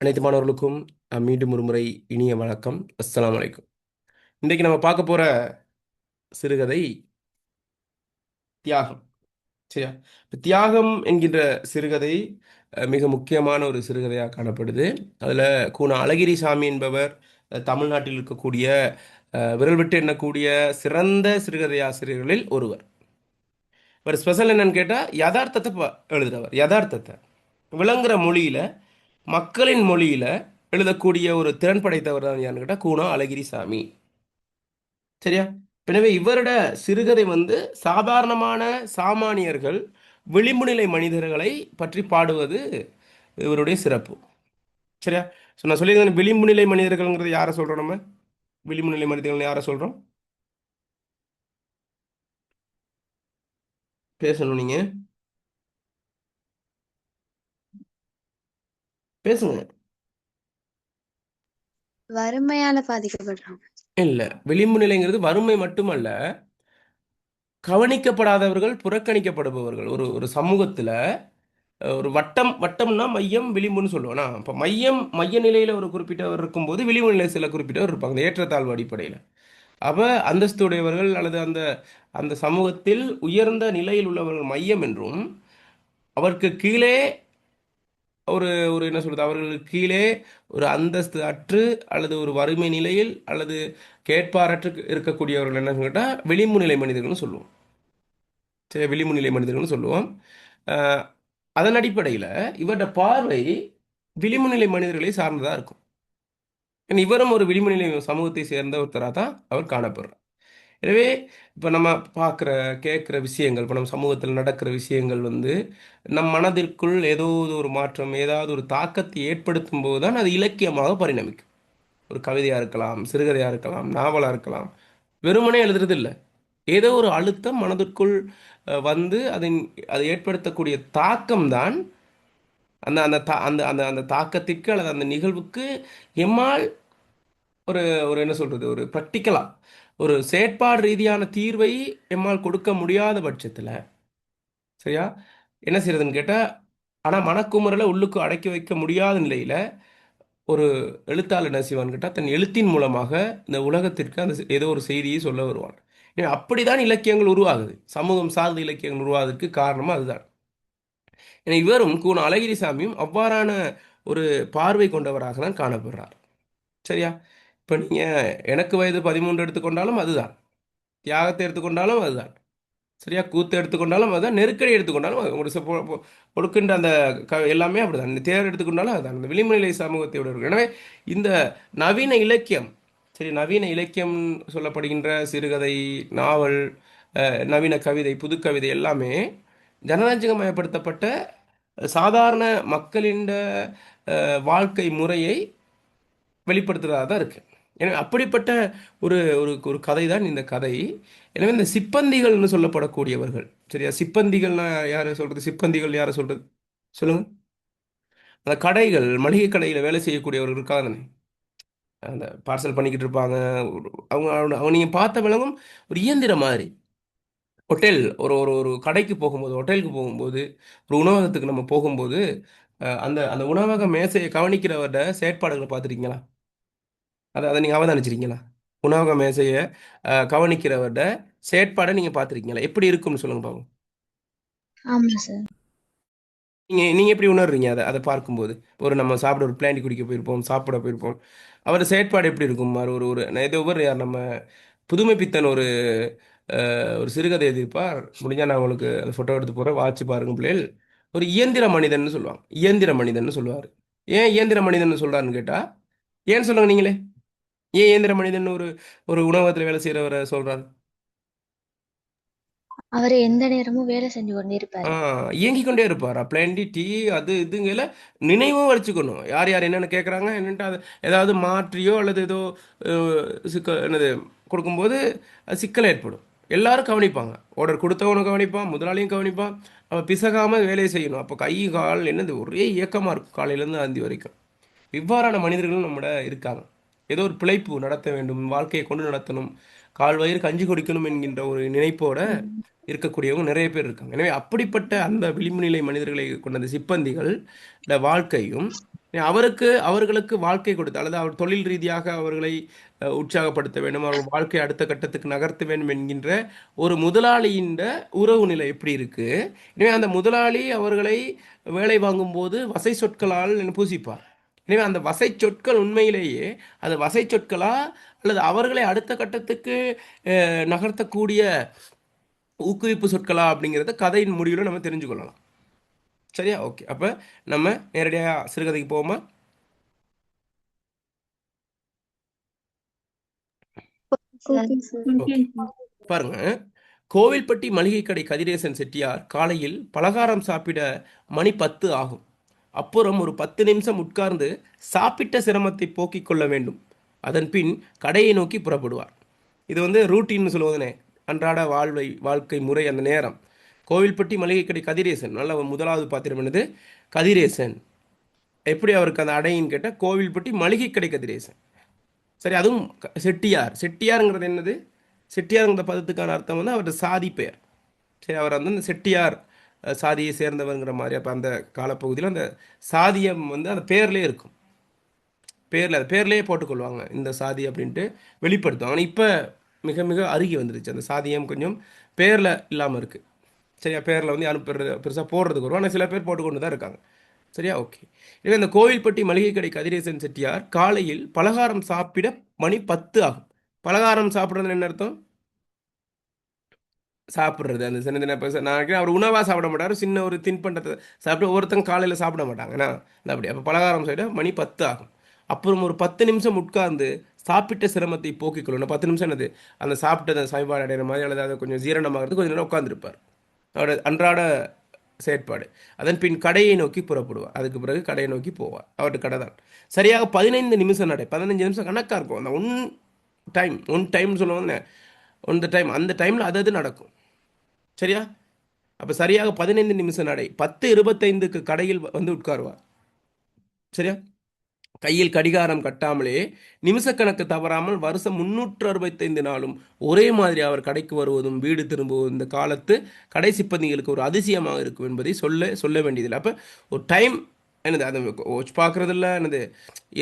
அனைத்து மாணவர்களுக்கும் மீண்டும் ஒரு முறை இனிய வணக்கம். அஸ்ஸலாமு அலைக்கும். இன்றைக்கு நம்ம பார்க்க போற சிறுகதை தியாகம். சரியா? இப்ப தியாகம் என்கின்ற சிறுகதை மிக முக்கியமான ஒரு சிறுகதையாக காணப்படுது. அதில் அழகிரிசாமி என்பவர் தமிழ்நாட்டில் இருக்கக்கூடிய விரல் விட்டு எண்ணக்கூடிய சிறந்த சிறுகதை ஆசிரியர்களில் ஒருவர். ஒரு ஸ்பெஷல் என்னன்னு கேட்டால் யதார்த்தத்தை எழுதுறவர். யதார்த்தத்தை விளங்குற மொழியில, மக்களின் மொழியில எழுதக்கூடிய ஒரு திறன் படைத்தவர் தான் யாருன்னு கேட்டால் அழகிரிசாமி. சரியா? எனவே இவரோட சிறுகதை சாதாரணமான சாமானியர்கள், விளிம்பு நிலை மனிதர்களை பற்றி பாடுவது இவருடைய சிறப்பு. சரியா? ஸோ நான் சொல்லியிருந்தேன், விளிம்பு நிலை மனிதர்கள்ங்கிறது யாரை சொல்றோம்? நம்ம விளிம்பு நிலை மனிதர்கள் யாரை சொல்றோம்? பேசணும், நீங்க பேசுங்க. வறுமையால பாதிக்கப்படுறோம். இல்ல, விளிம்பு நிலைங்கிறது வறுமை மட்டுமல்ல, கவனிக்கப்படாதவர்கள், புறக்கணிக்கப்படுபவர்கள். ஒரு ஒரு சமூகத்துல ஒரு வட்டம், வட்டம்னா மையம், விளிம்புன்னு சொல்லுவோம்னா, இப்போ மைய நிலையில ஒரு குறிப்பிட்டவர் இருக்கும்போது விளிம்பு நிலை சில குறிப்பிட்டவர் இருப்பாங்க, இந்த ஏற்றத்தாழ்வு அடிப்படையில். அப்ப அந்தஸ்துடையவர்கள் அல்லது அந்த அந்த சமூகத்தில் உயர்ந்த நிலையில் உள்ளவர்கள் மையம் என்றும், அவருக்கு கீழே ஒரு ஒரு என்ன சொல்றது, அவர்களுக்கு கீழே ஒரு அந்தஸ்து அற்று அல்லது ஒரு வறுமை நிலையில் அல்லது கேட்பாரற்று இருக்கக்கூடியவர்கள் என்ன கேட்டால் விளிம்பு நிலை மனிதர்கள்னு சொல்லுவோம். சரி, விளிம்பு நிலை மனிதர்கள்னு சொல்லுவோம். அஹ், அதன் அடிப்படையில் இவருடைய பார்வை விளிம்பு நிலை மனிதர்களை சார்ந்ததாக இருக்கும். ஏன்னா இவரும் ஒரு விளிம்பு நிலை சமூகத்தை சேர்ந்த ஒருத்தராக தான் அவர் காணப்படுறார். எனவே இப்போ நம்ம பார்க்குற கேட்குற விஷயங்கள், இப்போ நம்ம சமூகத்தில் நடக்கிற விஷயங்கள் நம் மனதிற்குள் ஏதோ ஒரு மாற்றம், ஏதாவது ஒரு தாக்கத்தை ஏற்படுத்தும் போது தான் அது இலக்கியமாக பரிணமிக்கும். ஒரு கவிதையாக இருக்கலாம், சிறுகதையாக இருக்கலாம், நாவலாக இருக்கலாம். வெறுமனே எழுதுறது இல்லை, ஏதோ ஒரு அழுத்தம் மனதிற்குள் அது ஏற்படுத்தக்கூடிய தாக்கம் தான் அந்த அந்த தா அந்த அந்த அந்த தாக்கத்திற்கு அல்லது அந்த நிகழ்வுக்கு எம்மால் ஒரு ஒரு என்ன சொல்றது, ஒரு ப்ராக்டிக்கலா ஒரு செயற்பாடு ரீதியான தீர்வை எம்மால் கொடுக்க முடியாத பட்சத்தில், சரியா, என்ன செய்யறதுன்னு கேட்டால், ஆனால் மனக்குமுறலை உள்ளுக்கு அடக்கி வைக்க முடியாத நிலையில் ஒரு எழுத்தாளர் என்ன செய்வான்னு கேட்டால், தன் எழுத்தின் மூலமாக இந்த உலகத்திற்கு அந்த ஏதோ ஒரு செய்தியை சொல்ல வருவான். அப்படிதான் இலக்கியங்கள் உருவாகுது, சமூகம் சார்ந்த இலக்கியங்கள் உருவாவதற்கு காரணமும் அதுதான். ஏன்னா இவரும் அழகிரிசாமியும் அவ்வாறான ஒரு பார்வை கொண்டவராக தான் காணப்படுறார். சரியா? இப்போ நீங்கள் எனக்கு வயது 13 எடுத்துக்கொண்டாலும் அதுதான், தியாகத்தை எடுத்துக்கொண்டாலும் அதுதான், சரியா, கூத்து எடுத்துக்கொண்டாலும் அதுதான், நெருக்கடி எடுத்துக்கொண்டாலும் ஒரு கொடுக்கின்ற அந்த எல்லாமே அப்படிதான், இந்த தேர் எடுத்துக்கொண்டாலும் அதுதான், இந்த விளிம்புநிலை சமூகத்தை விட இருக்கு. எனவே இந்த நவீன இலக்கியம், சரி, நவீன இலக்கியம் சொல்லப்படுகின்ற சிறுகதை, நாவல், நவீன கவிதை, புதுக்கவிதை எல்லாமே ஜனரஞ்சகமயப்படுத்தப்பட்ட சாதாரண மக்களின் வாழ்க்கை முறையை வெளிப்படுத்துறதா தான் இருக்கு. எனவே அப்படிப்பட்ட ஒரு ஒரு ஒரு கதை தான் இந்த கதை. எனவே இந்த சிப்பந்திகள்னு சொல்லப்படக்கூடியவர்கள், சரியா, சிப்பந்திகள்னா யாரை சொல்றது? சிப்பந்திகள் யாரை சொல்றது? சொல்லுங்க. அந்த கடைகள், மளிகை கடையில் வேலை செய்யக்கூடியவர்கள் இருக்காங்க தானே, அந்த பார்சல் பண்ணிக்கிட்டு இருப்பாங்க. அவங்க அவங்க நீங்கள் பார்த்த விளங்கும் ஒரு இயந்திரம் மாதிரி. ஹோட்டல், ஒரு ஒரு ஒரு கடைக்கு போகும்போது, ஹோட்டலுக்கு போகும்போது, ஒரு உணவகத்துக்கு நம்ம போகும்போது, அந்த அந்த உணவக மேசையை கவனிக்கிறவரோட செயற்பாடுகளை பார்த்துருக்கீங்களா? அதை நீங்கள் அவதானிச்சிருக்கீங்களா? உணவக மேசையை கவனிக்கிறவரோட செயற்பாடை நீங்கள் பார்த்துருக்கீங்களா? எப்படி இருக்கும்னு சொல்லுங்க பாப்போம். ஆமா சார். நீங்கள் எப்படி உணர்றீங்க அதை அதை பார்க்கும்போது? ஒரு நம்ம சாப்பிட ஒரு பிளாண்டி குடிக்க போயிருப்போம், சாப்பிட போயிருப்போம், அவர் செயற்பாடு எப்படி இருக்கும்? ஒரு ஒரு ஒரு நான் ஏதோ ஒரு யார் நம்ம புதுமை பித்தன் ஒரு சிறுகதை எழுதியிருப்பார். முடிஞ்சால் நான் உங்களுக்கு அந்த ஃபோட்டோ எடுத்து போகிறேன், வாட்சி பாருங்க பிள்ளைகள். ஒரு இயந்திர மனிதன் சொல்லுவாங்க, இயந்திர மனிதன் சொல்லுவார். ஏன் இயந்திர மனிதன் சொல்கிறாருன்னு கேட்டால், ஏன்னு சொல்லுங்க நீங்களே. ஏன் இயந்திர மனிதன் ஒரு ஒரு உணவகத்தில் வேலை செய்கிறவரை சொல்கிறார்? அவரு எந்த நேரமும் வேலை செஞ்சு கொண்டே இருப்பாரு. இயங்கிக் கொண்டே இருப்பார். பிளேண்டி டீ அது இதுங்கள நினைவும் வச்சுக்கணும், யார் யார் என்னென்ன கேட்குறாங்க என்னன்ட்டு. அது ஏதாவது மாற்றியோ அல்லது ஏதோ என்னது கொடுக்கும்போது அது சிக்கல் ஏற்படும். எல்லாரும் கவனிப்பாங்க, ஆர்டர் கொடுத்தவனும் கவனிப்பான், முதலாளியும் கவனிப்பான். அவன் பிசகாமல் வேலையை செய்யணும். அப்போ கை கால் என்னது ஒரே இயக்கமாக இருக்கும் காலையிலேருந்து அந்தி வரைக்கும். இவ்வாறான மனிதர்களும் நம்மட இருக்காங்க. ஏதோ ஒரு பிழைப்பு நடத்த வேண்டும், வாழ்க்கையை கொண்டு நடத்தணும், கால் வயிறு கஞ்சி குடிக்கணும் என்கின்ற ஒரு நினைப்போட இருக்கக்கூடியவங்க நிறைய பேர் இருக்காங்க. எனவே அப்படிப்பட்ட அந்த விளிம்பு நிலை மனிதர்களை கொண்ட அந்த சிப்பந்திகள் வாழ்க்கையும் அவர்களுக்கு வாழ்க்கை கொடுத்து அல்லது அவர் தொழில் ரீதியாக அவர்களை உற்சாகப்படுத்த வேண்டும், அவர்கள் வாழ்க்கை அடுத்த கட்டத்துக்கு நகர்த்த வேண்டும் என்கின்ற ஒரு முதலாளியின் உறவு நிலை எப்படி இருக்கு. எனவே அந்த முதலாளி அவர்களை வேலை வாங்கும்போது வசை சொற்களால் பூசிப்பார். எனவே அந்த வசை சொற்கள் உண்மையிலேயே அது வசை சொற்களா அல்லது அவர்களை அடுத்த கட்டத்துக்கு நகர்த்தக்கூடிய ஊக்குவிப்பு சொற்களா அப்படிங்கிறத கதையின் முடிவில் நம்ம தெரிஞ்சு கொள்ளலாம். சரியா? ஓகே. அப்போ நம்ம நேரடியாக சிறுகதைக்கு போவோமா? சார். ஓகே. பாருங்க, கோவில்பட்டி மளிகை கடை கதிரேசன் செட்டியார் காலையில் பலகாரம் சாப்பிட மணி 10 ஆகும். அப்புறம் ஒரு 10 நிமிஷம் உட்கார்ந்து சாப்பிட்ட சிரமத்தை போக்கிக் கொள்ள வேண்டும். அதன் பின் கடையை நோக்கி புறப்படுவார். இது வந்து ரூட்டீன்னு சொல்லுவதுனே, அன்றாட வாழ்க்கை முறை. அந்த நேரம் கோவில்பட்டி மளிகை கடை கதிரேசன், நல்ல முதலாவது பாத்திரம் என்னது? கதிரேசன். எப்படி அவருக்கு அந்த அடையின்னு கேட்டால் கோவில்பட்டி மளிகை கடை கதிரேசன். சரி, அதுவும் செட்டியார். செட்டியாருங்கிறது என்னது? செட்டியாருங்கிற பதத்துக்கான அர்த்தம் வந்து அவரது சாதி பெயர். சரி, அவர் வந்து அந்த செட்டியார் சாதியை சேர்ந்தவருங்கிற மாதிரி. அப்போ அந்த காலப்பகுதியில் அந்த சாதியம் வந்து அந்த பேர்லேயே இருக்கும். அது பேர்லேயே போட்டுக்கொள்வாங்க இந்த சாதி அப்படின்ட்டு வெளிப்படுத்துவாங்க. ஆனால் இப்போ மிக மிக அருகி வந்துருச்சு அந்த சாதியம், கொஞ்சம் பேரில் இல்லாமல் இருக்குது. சரியா? பேரில் வந்து யாரும் பெருசாக போடுறதுக்கு வரும், ஆனால் சில பேர் போட்டுக்கொண்டு தான் இருக்காங்க. சரியா? ஓகே. எனவே இந்த கோவில்பட்டி மளிகை கடை கதிரேசன் செட்டியார் காலையில் பலகாரம் சாப்பிட மணி 10 ஆகும். பலகாரம் சாப்பிட்றது என்ன அர்த்தம்? சாப்பிட்றது. அந்த சின்ன சின்ன இப்போ நான் நினைக்கிறேன் அவர் உணவாக சாப்பிட மாட்டார், சின்ன ஒரு தின்பண்டத்தை சாப்பிட்டு ஒருத்தங்க காலையில் சாப்பிட மாட்டாங்கண்ணா. அப்படி அப்போ பலகாரம் சாப்பிட மணி 10 ஆகும். அப்புறம் ஒரு 10 நிமிஷம் உட்கார்ந்து சாப்பிட்ட சிரமத்தை போக்கிக் கொள்ளணும். 10 நிமிஷம் என்னது? அந்த சாப்பிட்டதை சைபாடு அடைகிற மாதிரி அல்லது அதை கொஞ்சம் ஜீரணமாகிறது கொஞ்சம் நேரம் உட்காந்துருப்பார். அவரோட அன்றாட செயற்பாடு. அதன் பின் கடையை நோக்கி புறப்படுவார். அதுக்கு பிறகு கடையை நோக்கி போவார். அவர்கிட்ட கடை தான். சரியாக 15 நிமிஷம் நடை. 15 நிமிஷம் கணக்காக இருக்கும். அந்த ஒன் டைம்னு சொல்லுவாங்க, ஒன் த டைம். அந்த டைமில் அது நடக்கும். சரியா? அப்போ சரியாக 15 நிமிஷம் நடை. 10:25க்கு கடையில் வந்து உட்காருவார். சரியா? கையில் கடிகாரம் கட்டாமலே நிமிஷக்கணக்கு தவறாமல் வருஷம் 365 நாளும் ஒரே மாதிரி அவர் கடைக்கு வருவதும் வீடு திரும்புவதும் இந்த காலத்து கடை சிப்பந்திகளுக்கு ஒரு அதிசயமாக இருக்கும் என்பதை சொல்ல வேண்டியதில்லை. அப்போ ஒரு டைம் என்னது, அதை வாட்ச் பார்க்குறது இல்லை, என்னது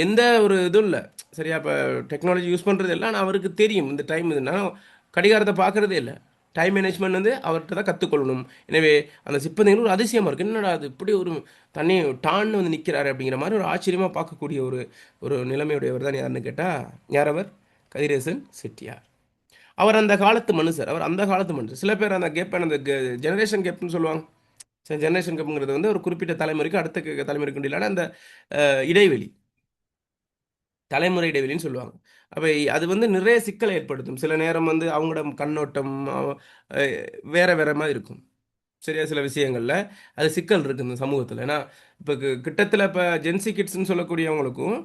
எந்த ஒரு இதுவும் இல்லை. சரியா? இப்போ டெக்னாலஜி யூஸ் பண்ணுறது இல்லை, ஆனால் அவருக்கு தெரியும் இந்த டைம் இதுனா. கடிகாரத்தை பார்க்குறதே இல்லை. டைம் மேனேஜ்மெண்ட் வந்து அவர்கிட்ட தான் கற்றுக்கொள்ளணும். எனவே அந்த சிப்பந்திகள் ஒரு அதிசயமாக இருக்குது. என்னடா அது இப்படி ஒரு தண்ணி டான்னு வந்து நிற்கிறாரு அப்படிங்கிற மாதிரி ஒரு ஆச்சரியமாக பார்க்கக்கூடிய ஒரு ஒரு நிலைமையுடையவர் தான் யாருன்னு கேட்டால், யார் அவர்? கதிரேசன் செட்டியார். அவர் அந்த காலத்து மனுஷர். அவர் அந்த காலத்து மனுஷர். சில பேர் அந்த கேப், அந்த ஜெனரேஷன் கேப்னு சொல்லுவாங்க. சரி, ஜெனரேஷன் கேப்புங்கிறது வந்து ஒரு குறிப்பிட்ட தலைமுறைக்கு அடுத்த தலைமுறைக்கு இடையிலான அந்த இடைவெளி, தலைமுறை இடைவெளின்னு சொல்லுவாங்க. அப்போ அது வந்து நிறைய சிக்கலை ஏற்படுத்தும். சில நேரம் வந்து அவங்களோட கண்ணோட்டம் வேற வேற மாதிரி இருக்கும். சரியா? சில விஷயங்களில் அது சிக்கல் இருக்குது இந்த சமூகத்தில். ஏன்னா இப்போ கிட்டத்தில் இப்போ ஜென்சி கிட்ஸ்ன்னு சொல்லக்கூடியவங்களுக்கும்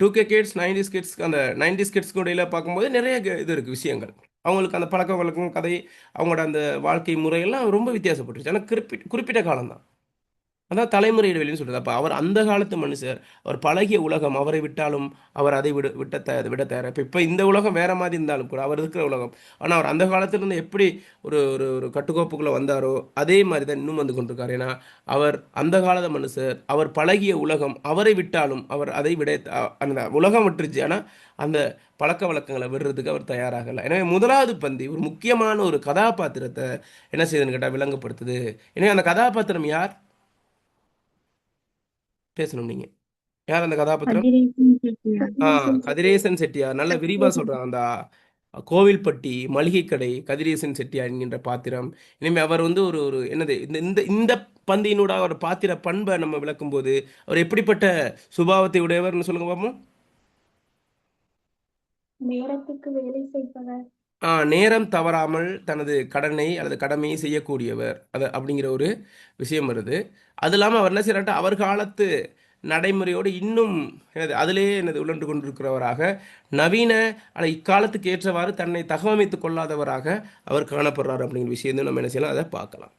2K கிட்ஸ் 90s கிட்ஸ், அந்த 90s கிட்ஸ்க்கு இடையில் பார்க்கும்போது நிறைய இது இருக்குது விஷயங்கள். அவங்களுக்கு அந்த பழக்க வழக்கம், கதை, அவங்களோட அந்த வாழ்க்கை முறையெல்லாம் ரொம்ப வித்தியாசப்பட்டுருச்சு. ஆனால் குறிப்பிட்ட காலம்தான். அதான் தலைமுறை இடைவெளின்னு சொல்கிறது. அப்போ அவர் அந்த காலத்து மனுஷர். அவர் பழகிய உலகம். அவரை விட்டாலும் அவர் அதை விட தயார். இப்போ இந்த உலகம் வேற மாதிரி இருந்தாலும் கூட அவர் இருக்கிற உலகம். ஆனால் அவர் அந்த காலத்திலிருந்து எப்படி ஒரு ஒரு ஒரு கட்டுக்கோப்புக்குள்ளே வந்தாரோ அதே மாதிரி தான் இன்னும் வந்து கொண்டிருக்கார். ஏன்னா அவர் அந்த காலத்து மனுஷர். அவர் பழகிய உலகம். அவரை விட்டாலும் அவர் அதை விட அந்த உலகம் விட்டுருச்சு, ஆனால் அந்த பழக்க வழக்கங்களை விடுறதுக்கு அவர் தயாராகலை. எனவே முதலாவது பந்தி ஒரு முக்கியமான ஒரு கதாபாத்திரத்தை என்ன செய்யுதுன்னு கேட்டால் விளங்கப்படுத்துது. எனவே அந்த கதாபாத்திரம் யார்? பேசணும் நீங்க. யார் அந்த கதாபாத்திரம்? கதிரேசன் செட்டியார். நல்ல விரிவா சொல்றாங்க. அந்த கோவில்பட்டி மளிகை கடை கதிரேசன் செட்டியார் என்கின்ற பாத்திரம். இனிமே அவர் வந்து ஒரு ஒரு என்னது, இந்த இந்த இந்த பந்தியினோட அவர் பாத்திர பண்பை நம்ம விளக்கும் போது அவர் எப்படிப்பட்ட சுபாவத்தை உடையவர்னு சொல்லுங்க பாப்போம். நேரத்துக்கு வேலை செய்பவர். நேரம் தவறாமல் தனது கடனை அல்லது கடமையை செய்யக்கூடியவர், அது அப்படிங்கிற ஒரு விஷயம் வருது. அது இல்லாமல் அவர் என்ன செய்யறாட்டா, அவர் காலத்து நடைமுறையோடு இன்னும் என்னது அதிலேயே என்னது உழன்று கொண்டிருக்கிறவராக, நவீன ஆனால் இக்காலத்துக்கு ஏற்றவாறு தன்னை தகவமைத்து கொள்ளாதவராக அவர் காணப்படுறார் அப்படிங்கிற விஷயம் நம்ம என்ன செய்யலாம், அதை பார்க்கலாம்.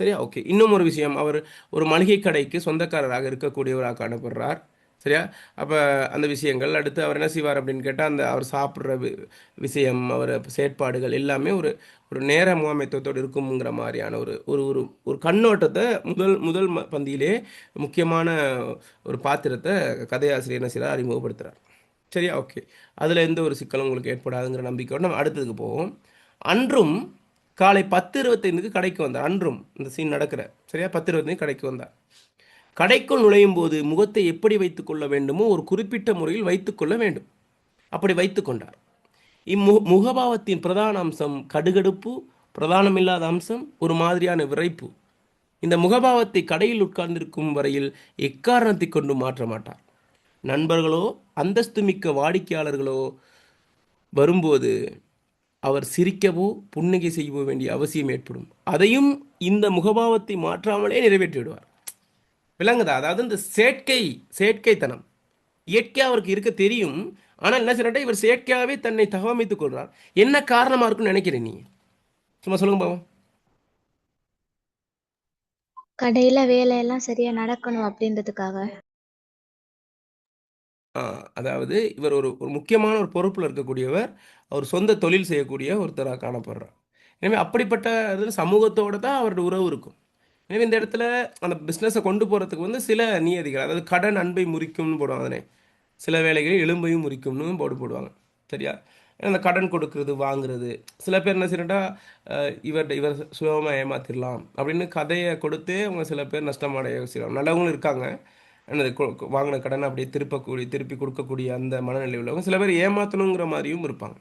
சரியா? ஓகே. இன்னும் ஒரு விஷயம், அவர் ஒரு மளிகை கடைக்கு சொந்தக்காரராக இருக்கக்கூடியவராக காணப்படுறார். சரியா? அப்போ அந்த விஷயங்கள் அடுத்து அவர் என்ன செய்வார் அப்படின்னு கேட்டால், அந்த அவர் சாப்பிட்ற விஷயம், அவர் செயற்பாடுகள் எல்லாமே ஒரு ஒரு நேர முகாமைத்துவத்தோடு இருக்குங்கிற மாதிரியான ஒரு ஒரு ஒரு ஒரு கண்ணோட்டத்தை முதல் முதல் பந்தியிலே முக்கியமான ஒரு பாத்திரத்தை கதையாசிரியர் என்ன செய்கிறார், அறிமுகப்படுத்துகிறார். சரியா? ஓகே. அதில் எந்த ஒரு சிக்கலும் உங்களுக்கு ஏற்படாதுங்கிற நம்பிக்கையோடு நம்ம அடுத்ததுக்கு போவோம். அன்றும் காலை 10:25க்கு கடைக்கு வந்தார். அன்றும் இந்த சீன் நடக்கிற சரியா 10:25 கடைக்கு வந்தார். கடைக்குள் நுழையும் போது முகத்தை எப்படி வைத்துக்கொள்ள வேண்டுமோ ஒரு குறிப்பிட்ட முறையில் வைத்துக்கொள்ள வேண்டும். அப்படி வைத்துக்கொண்டார். முகபாவத்தின் பிரதான அம்சம் கடுகடுப்பு, பிரதானமில்லாத அம்சம் ஒரு மாதிரியான விரைப்பு. இந்த முகபாவத்தை கடையில் உட்கார்ந்திருக்கும் வரையில் எக்காரணத்தை கொண்டு மாற்ற மாட்டார். நண்பர்களோ அந்தஸ்து மிக்க வாடிக்கையாளர்களோ வரும்போது அவர் சிரிக்கவோ புன்னகை செய்யவோ வேண்டிய அவசியம் ஏற்படும். அதையும் இந்த முகபாவத்தை மாற்றாமலே நிறைவேற்றி விடுவார். விளங்குதா? அதாவது இந்த செயற்கைத்தனம் இயற்கையாக அவருக்கு இருக்க தெரியும். ஆனால் என்ன சொல்லிட்டா இவர் செயற்கையாகவே தன்னை தகவமைத்துக் கொள்கிறார். என்ன காரணமாக இருக்குன்னு நினைக்கிறேன் நீ? சும்மா சொல்லுங்க பாவம். கடையில வேலையெல்லாம் சரியா நடக்கணும் அப்படின்றதுக்காக. அதாவது இவர் ஒரு ஒரு முக்கியமான ஒரு பொறுப்பில் இருக்கக்கூடியவர். அவர் சொந்த தொழில் செய்யக்கூடிய ஒருத்தராக காணப்படுறார். எனவே அப்படிப்பட்ட இதில் சமூகத்தோடு தான் அவருடைய உறவு இருக்கும். எனவே இந்த இடத்துல அந்த பிஸ்னஸை கொண்டு போகிறதுக்கு வந்து சில நியதிகள், அதாவது கடன் அன்பை முறிக்கும்னு போடுவாங்க. அதனே சில வேலைகளில் எலும்பையும் முறிக்கும்னு போடுவாங்க. சரியா? அந்த கடன் கொடுக்கறது வாங்குறது சில பேர் என்ன செய்யறா, இவர் சுலபமாக ஏமாத்திடலாம் அப்படின்னு கதையை கொடுத்தே அவங்க சில பேர் நஷ்டமடைய செய்யலாம். நல்லவங்களும் இருக்காங்க. என்னது வாங்கின கடனை அப்படியே திருப்பி கொடுக்கக்கூடிய அந்த மனநிலை உள்ளவங்க சில பேர் ஏமாற்றணுங்கிற மாதிரியும் இருப்பாங்க.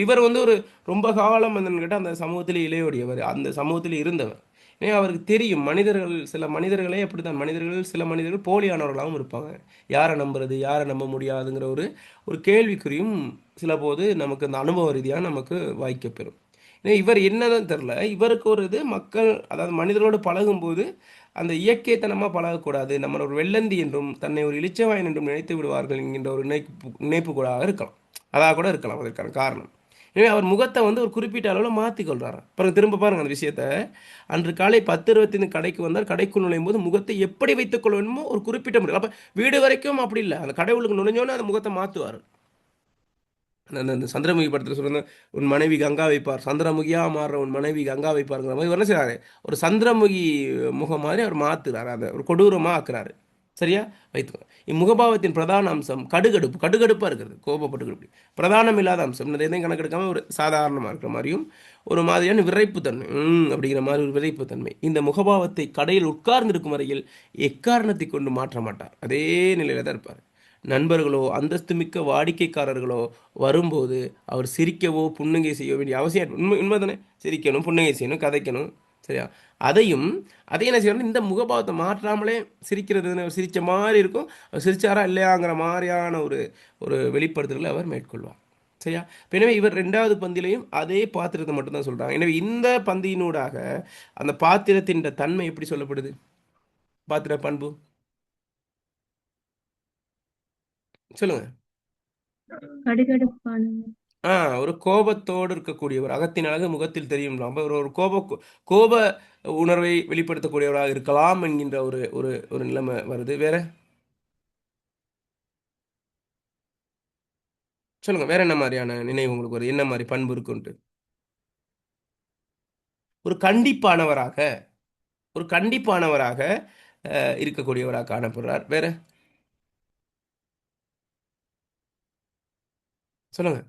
இவர் வந்து ஒரு ரொம்ப காலம் என்னன்னு கேட்டால் அந்த சமூகத்திலே இளையோடியவர், அந்த சமூகத்தில் இருந்தவர். ஏன் அவருக்கு தெரியும் மனிதர்கள், சில மனிதர்களே அப்படித்தான், சில மனிதர்கள் போலியானவர்களாகவும் இருப்பாங்க. யாரை நம்புறது யாரை நம்ப முடியாதுங்கிற ஒரு ஒரு கேள்விக்குறியும் சில போது நமக்கு அந்த அனுபவ ரீதியாக நமக்கு வாய்க்கப்பெறும். ஏன்னா இவர் என்னதான் தெரில, இவருக்கு ஒரு இது மக்கள், அதாவது மனிதர்களோடு பழகும்போது அந்த இயற்கைத்தனமாக பழகக்கூடாது, நம்ம ஒரு வெள்ளந்தி என்றும் தன்னை ஒரு இளிச்சவாயன் என்றும் நினைத்து விடுவார்கள் என்கின்ற ஒரு நினைப்பு கூட இருக்கலாம். அதாக கூட இருக்கலாம் அதற்கான காரணம். எனவே அவர் முகத்தை வந்து ஒரு குறிப்பிட்ட அளவில் மாற்றிக்கொள்கிறார். அப்புறம் திரும்ப பாருங்கள் அந்த விஷயத்தை. அன்று காலை 10:25 கடைக்கு வந்தார். கடைக்குள் நுழையும் போது முகத்தை எப்படி வைத்துக்கொள்ள வேண்டுமோ ஒரு குறிப்பிட்ட முறை. அப்போ வீடு வரைக்கும் அப்படி இல்லை, அந்த கடை உள்ளுக்கு நுழைஞ்சோன்னே அந்த முகத்தை மாற்றுவார். அந்த சந்திரமுகி படத்தில் சொல்லுங்க, உன் மனைவி கங்கா வைப்பார், சந்திரமுகியாக மாறுற உன் மனைவி கங்கா வைப்பாருங்கிற மாதிரி என்ன செய்கிறாரு, ஒரு சந்திரமுகி முகம் மாதிரி அவர் மாற்றுறாரு, அதை ஒரு கொடூரமாக ஆக்குறாரு. சரியா? வைத்துக்கோ. இம்முகபாவத்தின் பிரதான அம்சம் கடுகடுப்பாக இருக்கிறது, கோபப்பட்டு பிரதானம் இல்லாத அம்சம், இந்த எதையும் கணக்கெடுக்காமல் ஒரு சாதாரணமாக இருக்கிற மாதிரியும் ஒரு மாதிரியான விரைப்புத்தன்மை, அப்படிங்கிற மாதிரி ஒரு விரைப்புத்தன்மை. இந்த முகபாவத்தை கடையில் உட்கார்ந்திருக்கும் வரையில் எக்காரணத்தை கொண்டு மாற்ற மாட்டார். அதே நிலையில் தான் இருப்பார். நண்பர்களோ அந்தஸ்துமிக்க வாடிக்கைக்காரர்களோ வரும்போது அவர் சிரிக்கவோ புன்னகை செய்ய வேண்டிய அவசியம் உண்மை தானே? சிரிக்கணும், புன்னகை செய்யணும், கதைக்கணும். சரியா? அதையும் என்ன செய்யணும், இந்த முகபாவத்தை மாற்றாமலே சிரிக்கிறது சிரித்த மாதிரி இருக்கும், அவர் சிரிச்சாரா இல்லையாங்கிற மாதிரியான ஒரு ஒரு வெளிப்படுத்தல்களை அவர் மேற்கொள்வார். சரியா? எனவே இவர் 2வது பந்திலையும் அதே பாத்திரத்தை மட்டும்தான் சொல்கிறாங்க. எனவே இந்த பந்தியினூடாக அந்த பாத்திரத்தின் தன்மை எப்படி சொல்லப்படுது? பாத்திர பண்பு சொல்லுங்க. கடுகடுப்பான. ஒரு கோபத்தோடு இருக்கக்கூடியவர், அகத்தின் அழகு முகத்தில் தெரியும். ஒரு ஒரு கோப உணர்வை வெளிப்படுத்தக்கூடியவராக இருக்கலாம் என்கின்ற ஒரு ஒரு ஒரு நிலைமை வருது. வேற சொல்லுங்க, வேற என்ன மாதிரியான நினைவு உங்களுக்கு வருது? என்ன மாதிரி பண்பு இருக்குன்ட்டு? ஒரு கண்டிப்பானவராக ஒரு கண்டிப்பானவராக இருக்கக்கூடியவராக காணப்படுறார். வேற சொல்லுங்க.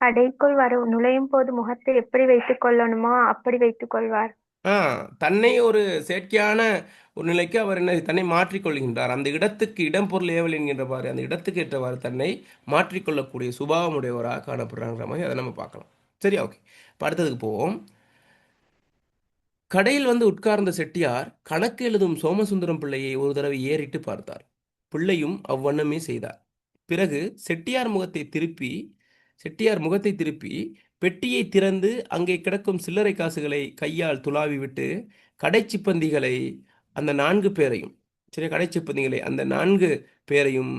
கடைக்குள் நுழையும் போது முகத்தை எப்படி வைத்துக் கொள்ளணுமோ அப்படி வைத்துக் கொள்வார். ஆ தன்னை ஒரு செயற்கையான ஒரு நிலைக்கு அவர் என்ன தன்னை மாற்றிக்கொள்கின்றார். அந்த இடத்துக்கு இடம் பொருள் ஏவல் என்கின்றவாறு அந்த இடத்துக்கு ஏற்றவாறு தன்னை மாற்றிக்கொள்ளக்கூடிய சுபாவமுடையவராக காணப்படுறாங்கிற மாதிரி அதை நம்ம பார்க்கலாம். சரியா? ஓகே. இப்போ அடுத்ததுக்கு போவோம். கடையில் வந்து உட்கார்ந்த செட்டியார் கணக்கு எழுதும் சோமசுந்தரம் பிள்ளையை ஒரு தடவை ஏறிட்டு பார்த்தார். பிள்ளையும் அவ்வண்ணமே செய்தார். பிறகு செட்டியார் முகத்தை திருப்பி பெட்டியை திறந்து அங்கே கிடக்கும் சில்லறை காசுகளை கையால் துளாவி விட்டு கடைச்சிப்பந்திகளை அந்த 4 பேரையும் கடைச்சிப்பந்திகளை அந்த 4 பேரையும்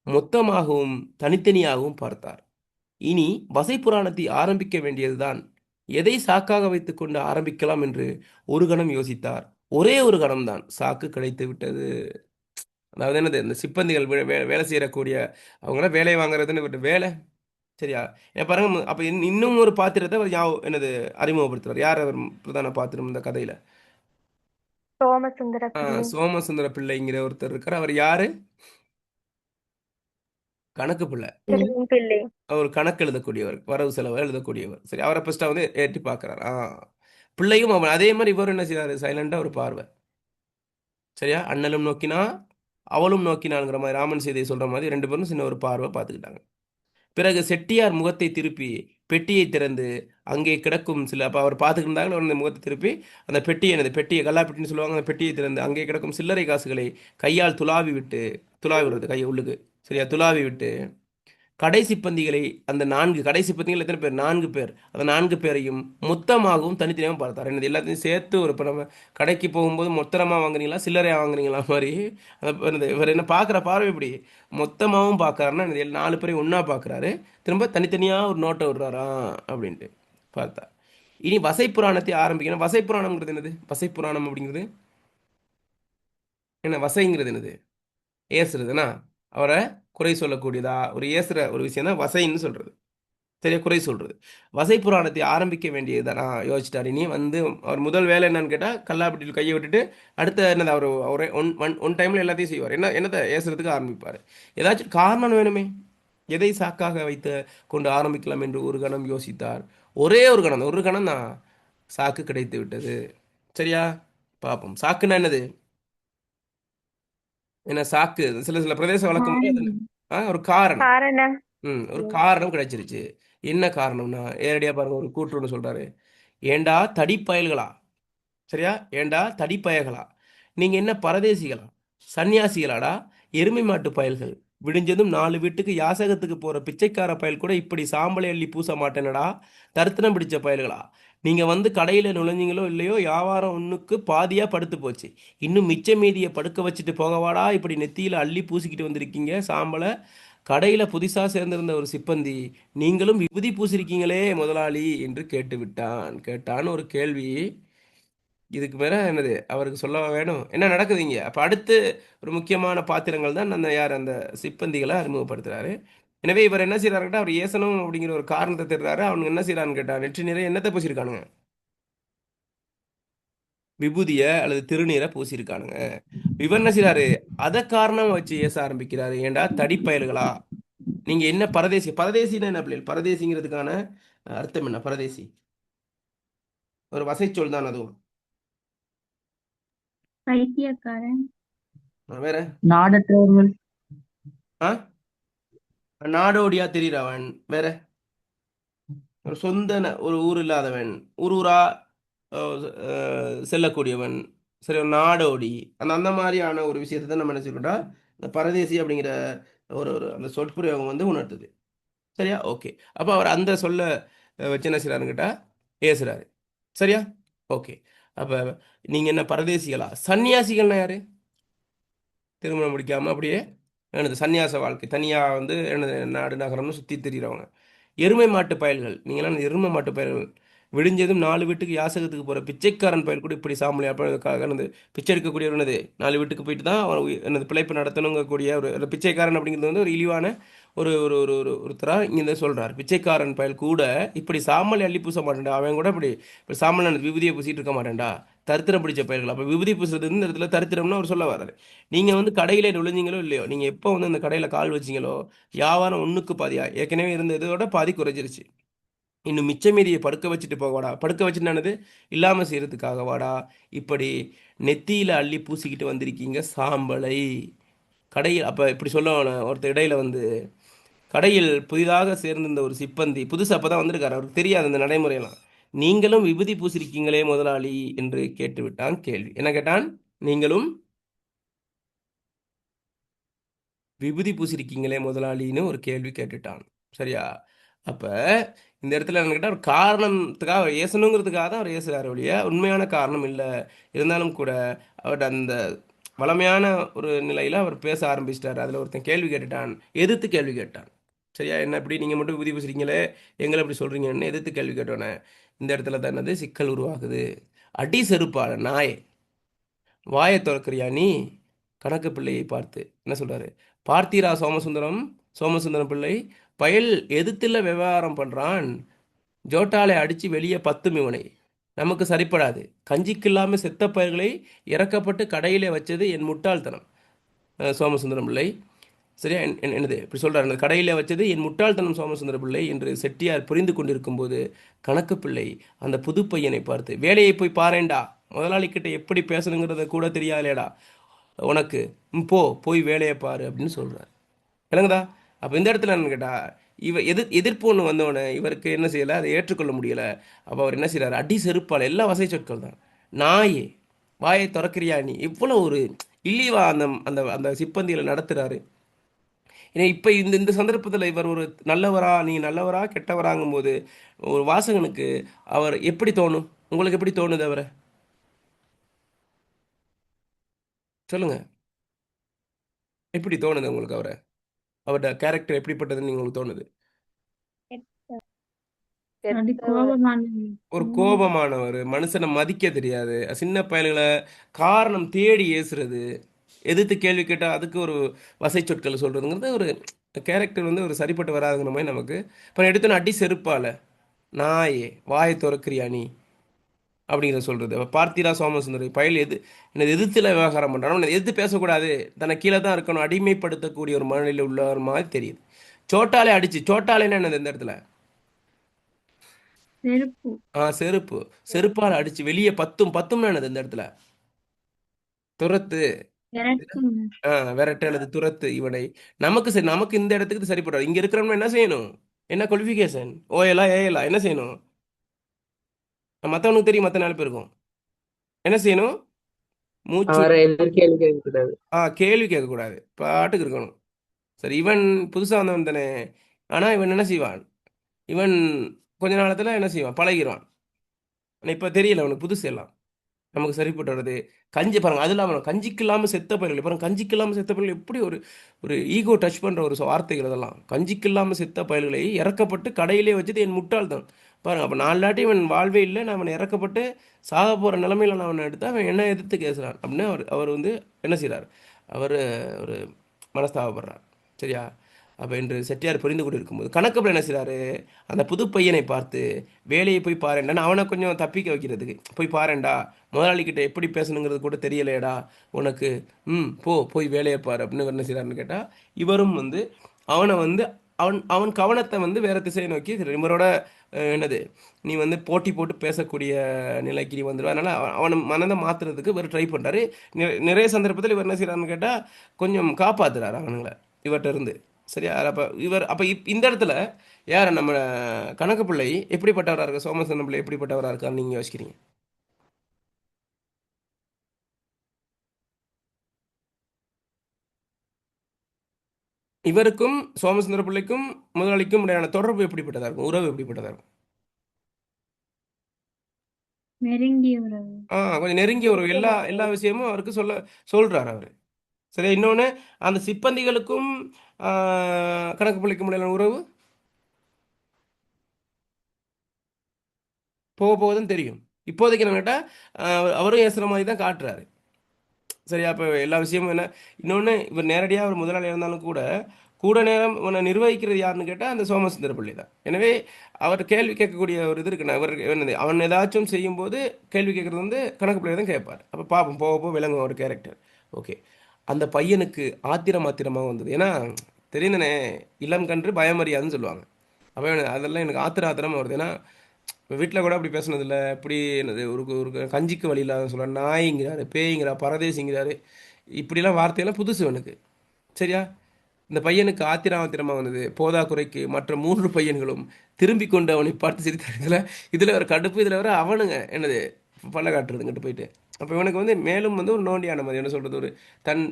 மொத்தமாகவும் தனித்தனியாகவும் பார்த்தார். இனி வசை புராணத்தை ஆரம்பிக்க வேண்டியதுதான். எதை சாக்காக வைத்துக்கொண்டு ஆரம்பிக்கலாம் என்று ஒரு கணம் யோசித்தார். ஒரே ஒரு கணம்தான், சாக்கு கிடைத்து விட்டது. அதாவது என்னது இந்த சிப்பந்திகள் வேலை செய்யக்கூடிய அவங்களாம் வேலை வாங்குறதுன்னு இவர்ட்ட வேலை. சரியா? பாருங்க அப்ப இன்னும் ஒரு பாத்திரத்தை அவர் என்னது அறிமுகப்படுத்துறார். யார் அவர் பிரதான பாத்திரம் இந்த கதையில? சோமசுந்தர பிள்ளை. சோமசுந்தர பிள்ளைங்கிற ஒருத்தர் இருக்கார். அவர் யாரு? கணக்கு பிள்ளை. திருவின் பிள்ளை. அவர் கணக்கு எழுதக்கூடியவர், வரவு செலவு எழுதக்கூடியவர். சரி, அவரை ஃபர்ஸ்ட் வந்து ஏற்றி பார்க்கிறார். பிள்ளையும் அவன் அதே மாதிரி இவர் என்ன செய்றாரு? சைலண்டா ஒரு பார்வை. சரியா? அண்ணலும் நோக்கினா அவளும் நோக்கினாங்கிற மாதிரி ராமன் சீதையை சொல்ற மாதிரி ரெண்டு பேரும் சின்ன ஒரு பார்வை பார்த்துக்கிட்டாங்க. பிறகு செட்டியார் முகத்தை திருப்பி பெட்டியை திறந்து அங்கே கிடக்கும் சில அப்போ அவர் பார்த்துக்கிட்டு இருந்தாங்க. அந்த முகத்தை திருப்பி அந்த பெட்டியை என்னது பெட்டியை கல்லாப்பெட்டின்னு சொல்லுவாங்க. அந்த பெட்டியை திறந்து அங்கே கிடக்கும் சில்லறை காசுகளை கையால் துளாவி விடுறது கையை உள்ளுக்கு. சரியா? துளாவி விட்டு கடைசி பந்திகளை அந்த நான்கு கடைசி பந்திகள் எத்தனை பேர்? நான்கு பேர். அந்த நான்கு பேரையும் மொத்தமாகவும் தனித்தனியாகவும் பார்த்தார். என்னது எல்லாத்தையும் சேர்த்து ஒரு இப்போ நம்ம கடைக்கு போகும்போது மொத்தமாக வாங்குறீங்களா சில்லறையாக வாங்குறீங்களா மாதிரி அந்த இவர் என்ன பார்க்குற பார்வை இப்படி மொத்தமாகவும் பார்க்கறாருன்னா நாலு பேரையும் ஒன்றா பார்க்குறாரு. திரும்ப தனித்தனியாக ஒரு நோட்டை விடுறாரா அப்படின்ட்டு பார்த்தா. இனி வசைப்புராணத்தை ஆரம்பிக்கணும். வசைப்புராணம்ங்கிறது என்னது? வசைப்புராணம் அப்படிங்கிறது என்ன? வசைங்கிறது என்னது? ஏசுறதுனா அவரை குறை சொல்லக்கூடியதா ஒரு ஏசுற ஒரு விஷயம் தான் வசைன்னு சொல்றது. சரியா? குறை சொல்றது. வசை புராணத்தை ஆரம்பிக்க வேண்டியது தான் நான் யோசிச்சிட்டாரு. இனி வந்து அவர் முதல் வேலை என்னன்னு கேட்டால் கல்லாப்பட்டியில் கையை விட்டுட்டு அடுத்த என்னது அவர் அவரே ஒன் டைமில் எல்லாத்தையும் செய்வார். என்னத்தை ஏசுறதுக்கு ஆரம்பிப்பார். ஏதாச்சும் காரணம் வேணுமே. எதை சாக்காக வைத்து கொண்டு ஆரம்பிக்கலாம் என்று ஒரு கணம் யோசித்தார். ஒரே ஒரு கணம் தான் சாக்கு கிடைத்து விட்டது. சரியா? பார்ப்போம். சாக்குன்னா என்னது? என்ன சாக்கு சில சில பிரதேச வழக்கம் முறை அதில் ஒரு காரணம். காரணம். ஒரு காரணம் கிடைச்சிருச்சு. என்ன காரணம்னா நேரடியாக பாருங்க ஒரு கூற்று ஒன்று சொல்றாரு. ஏண்டா தடிப்பயல்களா? சரியா? ஏண்டா தடிப்பயல்களா? நீங்க என்ன பரதேசிகளா? சன்னியாசிகளாடா? எருமை மாட்டு பயல்கள். விடிஞ்சதும் 4 வீட்டுக்கு யாசகத்துக்கு போற பிச்சைக்கார பயல் கூட இப்படி சாம்பலை அள்ளி பூச மாட்டேனடா. தரித்திரம் பிடிச்ச பயல்களா? நீங்க வந்து கடையில நுழைஞ்சீங்களோ இல்லையோ வியாபாரம் ஒன்றுக்கு பாதியா படுத்து போச்சு. இன்னும் மிச்ச மீதியை படுக்க வச்சுட்டு போகவாடா இப்படி நெத்தியில அள்ளி பூசிக்கிட்டு வந்திருக்கீங்க சாம்பலை. கடையில் புதிசாக சேர்ந்திருந்த ஒரு சிப்பந்தி, நீங்களும் விபூதி பூசிருக்கீங்களே முதலாளி என்று கேட்டான் ஒரு கேள்வி. இதுக்கு மேலே என்னது அவருக்கு சொல்ல வேணும்? என்ன நடக்குது இங்கே? அப்போ அடுத்து ஒரு முக்கியமான பாத்திரங்கள் தான் அந்த சிப்பந்திகளை அறிமுகப்படுத்துறாரு. எனவே இவர் என்ன செய்யறாரு கேட்டால் அவர் ஏசனம் அப்படிங்கிற ஒரு காரணத்தை தெரிறாரு. அவனுக்கு என்ன செய்யறான்னு கேட்டா நெற்றி நிறைய என்னத்தை பூசியிருக்கானுங்க? விபூதிய அல்லது திருநீரை பூசியிருக்கானுங்க. இவர் என்ன செய்யறாரு? அதை காரணம் வச்சு ஏச ஆரம்பிக்கிறாரு. ஏண்டா தடிப்பயல்களா? நீங்க என்ன பரதேசின்னா என்ன பிள்ளைகள்? பரதேசிங்கிறதுக்கான அர்த்தம் என்ன? பரதேசி ஒரு வசைச்சொல் தான் அதுவும். பைத்தியக்காரன். வேற நாடற்றவர்கள். ஆ நாடோடியா தெரிகிறவன். வேற ஒரு ஒரு ஊர் இல்லாதவன், ஊரா செல்லக்கூடியவன். சரி, ஒரு நாடோடி அந்த மாதிரியான ஒரு விஷயத்தை தான் நம்ம என்ன சொல்லிட்டா இந்த பரதேசி அப்படிங்கிற ஒரு அந்த சொற்பிரயோகம் வந்து உணர்த்துது. சரியா? ஓகே. அப்போ அவர் அந்த சொல்ல வச்சு என்ன செய்யறாருன்னு கேட்டா ஏசுறாரு. சரியா? ஓகே. அப்போ நீங்கள் என்ன பரதேசிகளா? சன்னியாசிகள்னா யாரு? திருமணம் முடிக்காமல் அப்படியே எனது சன்னியாச வாழ்க்கை தனியாக வந்து எனது நாடு நகரம்னு சுற்றி திரிகிறவங்க. எருமை மாட்டு பயல்கள். நீங்களாம் எருமை மாட்டு பயல்கள். விடிஞ்சதும் 4 வீட்டுக்கு யாசகத்துக்கு போகிற பிச்சைக்காரன் பயல் கூட இப்படி சாமலை அப்போ பிச்சை எடுக்கக்கூடியவர் என்னது 4 வீட்டுக்கு போயிட்டு தான் அவன் எனது பிழைப்பு நடத்தணுங்கக்கூடிய ஒரு பிச்சைக்காரன் அப்படிங்கிறது வந்து ஒரு இழிவான ஒரு ஒரு ஒரு ஒரு ஒருத்தராக இங்கே சொல்கிறார். பிச்சைக்காரன் பயல் கூட இப்படி சாம்பலை அள்ளி பூச மாட்டேன்டா. அவன் கூட இப்படி சாம்பல் விபூதியை பூசிட்டு இருக்க மாட்டேன்டா. தரித்திரம் பிடிச்ச பயல்கள். அப்போ விபூதி பூசுறது இந்த இடத்துல தரித்திரம்னு அவர் சொல்ல வர்றாரு. நீங்கள் வந்து கடையில் நுழைஞ்சிங்களோ இல்லையோ, நீங்கள் எப்போ வந்து அந்த கடையில் கால் வச்சிங்களோ வியாபாரம் ஒன்றுக்கு பாதியா ஏற்கனவே இருந்த இதோட பாதி குறைஞ்சிருச்சு. இன்னும் மிச்ச மீதியை படுக்க வச்சுட்டு போகவாடா. படுக்க வச்சுட்டானது இல்லாமல் செய்கிறதுக்காக வாடா. இப்படி நெத்தியில் அள்ளி பூசிக்கிட்டு வந்திருக்கீங்க சாம்பலை. கடையில் அப்போ இப்படி சொல்ல ஒருத்தர் இடையில வந்து கடையில் புதிதாக சேர்ந்திருந்த ஒரு சிப்பந்தி புதுசு அப்போ தான் வந்திருக்காரு. அவருக்கு தெரியாது அந்த நடைமுறையெல்லாம். நீங்களும் விபூதி பூசிருக்கீங்களே முதலாளி என்று கேட்டுவிட்டான். கேள்வி என்ன கேட்டான்? நீங்களும் விபூதி பூசிருக்கீங்களே முதலாளின்னு ஒரு கேள்வி கேட்டுட்டான். சரியா? அப்போ இந்த இடத்துல என்ன கேட்டால் ஒரு காரணத்துக்காக ஏசணுங்கிறதுக்காக தான் அவர் ஏசுகிறார் ஒழிய உண்மையான காரணம் இல்லை. இருந்தாலும் கூட அவர் அந்த வளமையான ஒரு நிலையில் அவர் பேச ஆரம்பிச்சிட்டார். அதில் ஒருத்தன் கேள்வி கேட்டுட்டான். எதிர்த்து கேள்வி கேட்டான். சரியா? என்ன இப்படி நீங்கள் மட்டும் விபூதி பூசுறீங்களே எங்களை எப்படி சொல்கிறீங்கன்னு எதிர்த்து கேள்வி கேட்டோன்னே இந்த இடத்துல தான் என்னது சிக்கல் உருவாகுது. அடி செருப்பாட நாயே, வாயை திறக்கிறியா நீ? கணக்கு பிள்ளையை பார்த்து என்ன சொல்றாரு? பார்த்தீரா சோமசுந்தரம், சோமசுந்தரம் பிள்ளை பயல் எதிர்த்துல விவகாரம் பண்றான், ஜோட்டாலை அடிச்சு வெளியே பத்தும் இவனை, நமக்கு சரிப்படாது. கஞ்சிக்கு இல்லாம செத்த பயல்களை இறக்கப்பட்டு கடையிலே வச்சது என் முட்டாள்தனம். சோமசுந்தரம் பிள்ளை சரியா என்னது இப்படி சொல்றாரு, "அந்த கடையிலே வச்சது என் முட்டாள்தனம் சோமசுந்தர பிள்ளை" என்று செட்டியார் புரிந்து கொண்டிருக்கும் போது கணக்கு பிள்ளை அந்த புது பையனை பார்த்து, வேலையை போய் பாரேன்டா, முதலாளி கிட்ட எப்படி பேசணுங்கிறத கூட தெரியாதேடா உனக்கு, போ போய் வேலையை பாரு அப்படின்னு சொல்றாரு. விளங்குதா? அப்போ இந்த இடத்துல என்னன்னு கேட்டா, எதிர்ப்பு ஒன்று வந்தவொடனே இவருக்கு என்ன செய்யலை, அதை ஏற்றுக்கொள்ள முடியலை. அப்போ அவர் என்ன செய்கிறார், அடி செருப்பால், எல்லா வசை சொற்கள் தான். நாயே வாயை திறக்கிறியா நீ, இவ்வளோ ஒரு இல்லீவா அந்த அந்த அந்த சிப்பந்தியில் நடத்துகிறாரு. ஏன்னா இப்போ இந்த இந்த சந்தர்ப்பத்தில் இவர் ஒரு நல்லவரா, நீ நல்லவரா கெட்டவராங்கும் போது ஒரு வாசகனுக்கு அவர் எப்படி தோணும்? உங்களுக்கு எப்படி தோணுது அவரை? சொல்லுங்க, எப்படி தோணுது உங்களுக்கு அவரை? அவரோட கேரக்டர் எப்படிப்பட்டதுன்னு உங்களுக்கு தோணுது? அது கோபமான ஒரு கோபமானவர், மனுஷனை மதிக்க தெரியாது, சின்ன பயல்களை காரணம் தேடி ஏசுறது, எதிர்த்து கேள்வி கேட்டால் அதுக்கு ஒரு வசை சொற்கள் சொல்கிறதுங்கிறது ஒரு கேரக்டர் வந்து ஒரு சரிப்பட்டு வராதுங்கிற மாதிரி நமக்கு. இப்போ எடுத்தோன்னு அடி செருப்பால, நாயே வாயை திறக்கிறியா நீ அப்படிங்கிறத சொல்கிறது. பார்த்தீரா சோமசுந்தரி பயல் என்னது எதிர்த்துல விவகாரம் பண்ணுறான், எதிர்த்து பேசக்கூடாது, தன்னை கீழே தான் இருக்கணும், அடிமைப்படுத்தக்கூடிய ஒரு மனநிலை உள்ளவர் மாதிரி தெரியுது. சோட்டாலே அடிச்சு, சோட்டாலேன்னு என்னது இந்த இடத்துல? செருப்பு. செருப்பு. செருப்பால் அடிச்சு வெளியே பத்தும், பத்தும்னா என்னது இந்த இடத்துல? துரத்து. விரட்டும். விரட்டு அல்லது துரத்து இவனை. நமக்கு சரி, நமக்கு இந்த இடத்துக்கு இது சரிப்படாது. இங்க இருக்கிறவங்க என்ன செய்யணும்? என்ன குவாலிஃபிகேஷன், ஓஎலா ஏஎலா என்ன செய்யணும்? மற்றவனுக்கு தெரியும், மற்ற 4 பேருக்கும் என்ன செய்யணும்? மூச்சு அவரை எதிர்கேள்வி கேட்கக்கூடாது. கேள்வி கேட்கக்கூடாது, பாட்டுக்கு இருக்கணும். சரி, இவன் புதுசாக வந்தவன் தானே, ஆனால் இவன் என்ன செய்வான், இவன் கொஞ்ச நாளத்தில் என்ன செய்வான், பழகிடுவான். ஆனால் இப்போ தெரியல அவனுக்கு புதுசு எல்லாம், நமக்கு சரிப்பட்டு வர்றது. கஞ்சி பாருங்க, அது இல்லாமல் கஞ்சிக்கு இல்லாமல் செத்த பயிர்கள் பாருங்க, கஞ்சிக்கு இல்லாமல் செத்த பயிர்கள் எப்படி ஒரு ஒரு ஈகோ டச் பண்ணுற ஒரு வார்த்தைகள் அதெல்லாம். கஞ்சிக்கு இல்லாமல் செத்த பயிர்களை இறக்கப்பட்டு கடையிலே வச்சது என் முட்டாள்தான். பாருங்க, அப்போ 4 நாட்டி இவன் வாழ்வே இல்லை, நான் அவனை இறக்கப்பட்டு சாக போகிற நிலமையில நான் அவனை எடுத்து அவன் என்ன எதிர்த்து பேசுகிறான் அப்படின்னு அவர் அவர் வந்து என்ன செய்கிறார், அவர் ஒரு மனஸ்தாபப்படுறார். சரியா? அப்போ இன்று செட்டியார் புரிந்து கொண்டு இருக்கும்போது கணக்கப்பில் என்ன செய்கிறாரு, அந்த புது பையனை பார்த்து வேலையை போய் பாருண்டான்னு அவனை கொஞ்சம் தப்பிக்க வைக்கிறதுக்கு, போய் பாருண்டா, முதலாளிக்கிட்ட எப்படி பேசணுங்கிறது கூட தெரியலையடா உனக்கு, போய் வேலையை பாரு அப்படின்னு என்ன செய்கிறாருன்னு கேட்டால், இவரும் வந்து அவனை வந்து அவன் அவன் கவனத்தை வந்து வேறு திசையை நோக்கி இவரோட என்னது, நீ வந்து போட்டி போட்டு பேசக்கூடிய நிலைக்கு நீ வந்துடுவ, அதனால் அவனை மனதை மாற்றுறதுக்கு இவர் ட்ரை பண்ணுறாரு. நிறைய சந்தர்ப்பத்தில் இவர் என்ன செய்கிறாருன்னு கேட்டால் கொஞ்சம் காப்பாற்றுறாரு அவனுங்களை இவர்கிட்ட இருந்து. சரியா? அப்போ இவர் அப்போ இந்த இடத்துல யார் நம்ம கணக்கு பிள்ளை எப்படிப்பட்டவராக இருக்கா, சோமசுந்தரம் பிள்ளை எப்படிப்பட்டவராக இருக்கான்னு நீங்கள் யோசிக்கிறீங்க? இவருக்கும் சோமசுந்தர பிள்ளைக்கும் முதலாளிக்கும் இடையான தொடர்பு எப்படிப்பட்டதா இருக்கும், உறவு எப்படிப்பட்டதா இருக்கும்? நெருங்கிய உறவு. கொஞ்சம் நெருங்கிய உறவு. எல்லா எல்லா விஷயமும் அவருக்கு சொல்றாரு அவர். சரி, இன்னொன்று அந்த சிப்பந்திகளுக்கும் கணக்கு பிள்ளைக்கும் இடையிலான உறவு போக போகுதுன்னு தெரியும். இப்போதைக்கு என்ன கேட்டால் அவரும் ஏசுகிற மாதிரி தான் காட்டுறாரு. சரியா? இப்போ எல்லா விஷயமும் என்ன, இன்னொன்று இவர் நேரடியாக ஒரு முதலாளி இருந்தாலும் கூட கூட நேரம் உன்னை நிர்வகிக்கிறது யாருன்னு கேட்டால் அந்த சோமசுந்தர பிள்ளை தான். எனவே அவர் கேள்வி கேட்கக்கூடிய ஒரு இது இருக்குண்ணா, இவர் என்னது அவன் ஏதாச்சும் செய்யும்போது கேள்வி கேட்குறது வந்து கணக்கு பிள்ளை தான் கேட்பார். அப்போ பார்ப்போம், போக போக விளங்கும் ஒரு கேரக்டர். ஓகே, அந்த பையனுக்கு ஆத்திரமாக வந்தது. ஏன்னா தெரியுதுனே, இளம் கன்று பயமறியாதுன்னு சொல்லுவாங்க. அப்போ அதெல்லாம் எனக்கு ஆத்திரமாக வருது. ஏன்னா வீட்டில் கூட அப்படி பேசுனதில்லை, இப்படி என்னது ஒரு ஒரு கஞ்சிக்கு வழி இல்லாத சொல்ல, நாய்ங்கிறாரு, பேய்ங்கிறா, பரதேசிங்கிறாரு, இப்படிலாம் வார்த்தையெல்லாம் புதுசு எனக்கு. சரியா? இந்த பையனுக்கு ஆத்திரமாக வந்தது. போதா குறைக்கு மற்ற 3 பையன்களும் திரும்பி கொண்டு அவனை பார்த்து சிரித்தார். இதில் ஒரு கடுப்பு, இதில் வர அவனுங்க என்னது பல்ல காட்டுறதுங்கிட்டு போயிட்டு. அப்போ இவனுக்கு வந்து மேலும் வந்து ஒரு நோண்டியான மாதிரி என்ன சொல்கிறது, ஒரு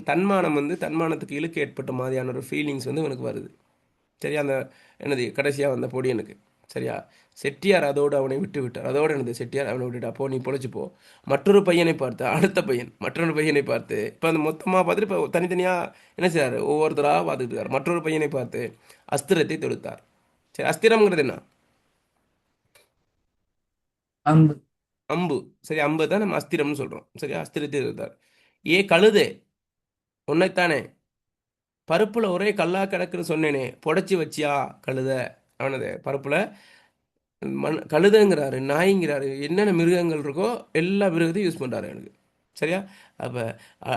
தன்மானம் வந்து தன்மானத்துக்கு இழுக்கு ஏற்பட்ட மாதிரியான ஒரு ஃபீலிங்ஸ் வந்து இவனுக்கு வருது. சரியா? அந்த என்னது கடைசியாக வந்த பொடியனுக்கு. சரியா? செட்டியார் அதோடு அவனை விட்டு விட்டார். அதோடு என்னது செட்டியார் அவனை விட்டுட்டா, போ நீ பொழைச்சிப்போ. மற்றொரு பையனை பார்த்து, அடுத்த பையன் மற்றொரு பையனை பார்த்து, இப்போ அந்த மொத்தமாக பார்த்துட்டு இப்போ தனித்தனியாக என்ன செய்யார், ஒவ்வொருத்தராக பார்த்துட்டு இருக்கார். மற்றொரு பையனை பார்த்து அஸ்திரத்தை தொடுத்தார். சரி, அஸ்திரம்ங்கிறது என்ன? அம்பு. அம்பு. சரி, அம்பு தான் நம்ம அஸ்திரம்னு சொல்கிறோம். சரியா? அஸ்திரத்தை தொடுத்தார். ஏ கழுதே, உன்னைத்தானே பருப்புல ஒரே கல்லா கிடக்குன்னு சொன்னேனே புடைச்சி வச்சியா கழுத. அவனது பருப்புல கழுதைங்கிறாரு, நாய்ங்கிறாரு, என்னென்ன மிருகங்கள் இருக்கோ எல்லா மிருகத்தையும் யூஸ் பண்ணுறாரு எனக்கு. சரியா? அப்போ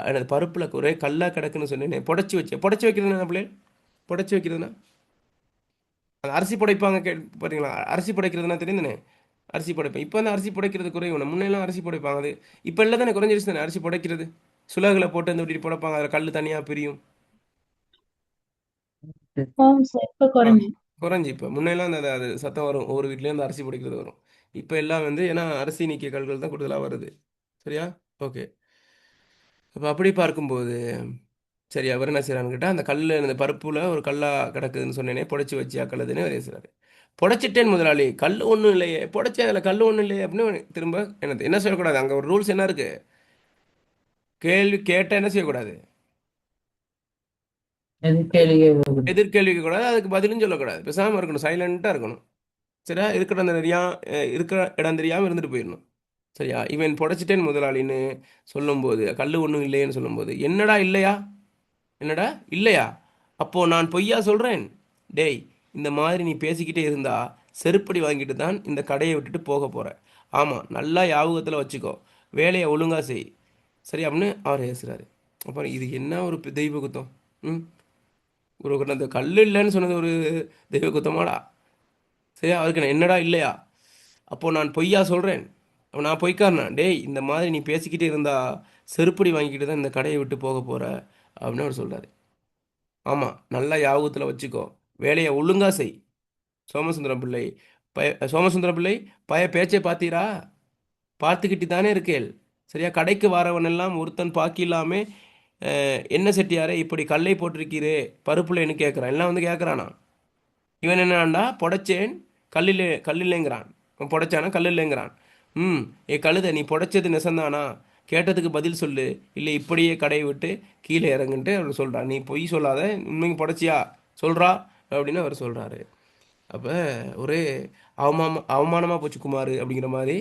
எனது பருப்பில் ஒரே கல்லா கிடக்குன்னு சொன்னேனே புடைச்சி வச்சு. புடைச்சி வைக்கிறது என்ன பிள்ளைகள்? புடைச்சி வைக்கிறதுனா அது அரிசி புடைப்பாங்க பார்த்தீங்களா? அரிசி புடைக்கிறதுனா தெரியுதுனே. அரிசி புடைப்பேன். இப்போ வந்து அரிசி புடைக்கிறது குறைவு. முன்னெல்லாம் அரிசி புடைப்பாங்க. அது இப்போ இல்லை தானே, குறைஞ்சிருச்சு தானே அரிசி புடைக்கிறது. சுலகில் போட்டு வந்து இப்படி புடைப்பாங்க, அதில் கல் தனியாக பிரியும். ஆமாம் சார் இப்ப ஆ குறைஞ்சி. குறைஞ்சி இப்போ முன்னெல்லாம் அந்த அது சத்தம் வரும், ஒவ்வொரு வீட்லேயும் அந்த அரிசி புடைக்கிறது வரும். இப்போ எல்லாம் வந்து ஏன்னா அரிசி நீக்கிய கல்கள் தான் கூடுதலாக வருது. சரியா? ஓகே. அப்போ அப்படி பார்க்கும்போது சரி, அவர் என்ன செய்யறான்னு கேட்டால், அந்த கல் அந்த பருப்புல ஒரு கல்லா கிடக்குதுன்னு சொன்னேனே புடைச்சி வச்சியா கல்லுதுன்னு அவர் பேசுறாரு. புடைச்சிட்டேன் முதலாளி, கல் ஒன்றும் இல்லையே, புடைச்சே அதில் கல் ஒன்றும் இல்லையே அப்படின்னு திரும்ப என்ன சொல்லக்கூடாது. அங்கே ஒரு ரூல்ஸ் என்ன இருக்கு? கேள்வி கேட்டால் என்ன செய்யக்கூடாது? எது கேள்வி கேட்கக்கூடாது. எதிர்கேள்விக்க கூடாது, அதுக்கு பதிலும் சொல்லக்கூடாது, பேசாமல் இருக்கணும், சைலண்ட்டாக இருக்கணும். சரியா? இருக்கிற அந்த இருக்கிற இடம் தெரியாமல் இருந்துட்டு போயிடணும். சரியா? இவன் புடைச்சிட்டேன் முதலாளின்னு சொல்லும்போது, கல் ஒன்றும் இல்லையேன்னு சொல்லும்போது, என்னடா இல்லையா, என்னடா இல்லையா, அப்போ நான் பொய்யா சொல்றேன்? டேய், இந்த மாதிரி நீ பேசிக்கிட்டே இருந்தா செருப்படி வாங்கிட்டு தான் இந்த கடையை விட்டுட்டு போக போற. ஆமா, நல்லா ஞாபகத்தில் வச்சுக்கோ, வேலையை ஒழுங்கா செய். சரி அப்படின்னு அவர் பேசுறாரு. அப்புறம் இது என்ன ஒரு தெய்வ குத்தம்? ம் ஒரு அந்த கல் இல்லைன்னு சொன்னது ஒரு தெய்வ குத்தமாடா? சரியா? அதுக்கு நான் என்னடா இல்லையா, அப்போ நான் பொய்யா சொல்றேன்? அப்போ நான் பொய்க்காரனா? டேய், இந்த மாதிரி நீ பேசிக்கிட்டே இருந்தா செருப்படி வாங்கிக்கிட்டு தான் இந்த கடையை விட்டு போக போற அப்படின்னு அவர் சொல்றாரு. ஆமாம், நல்லா ஞாபகத்தில் வச்சுக்கோ, வேலையை ஒழுங்கா செய். சோமசுந்தரம் பிள்ளை சோமசுந்தரம் பிள்ளை பேச்சை பார்த்தீரா? பார்த்துக்கிட்டு தானே இருக்கேள். சரியா? கடைக்கு வரவனெல்லாம் ஒருத்தன் பாக்கி இல்லாமல் என்ன செட்டியாரே இப்படி கல்லை போட்டிருக்கீரே பருப்புலன்னு கேட்குறான். எல்லாம் வந்து கேட்குறானா? இவன் என்னடாண்டா, புடைச்சேன் கல்லில்லைங்கிறான். இவன் புடைச்சானா கல்லில்லைங்கிறான். ஏ கழுத, நீ புடைச்சது நெசந்தானா? கேட்டதுக்கு பதில் சொல்லு, இல்லை இப்படியே கடையை விட்டு கீழே இறங்குன்ட்டு அவர் சொல்கிறார். நீ பொய் சொல்லாத, உண்மைக்கு புடைச்சியா சொல்கிறா அப்படின்னு அவர் சொல்கிறாரு. அப்போ ஒரே அவமானமாக போச்சு குமார் அப்படிங்கிற மாதிரி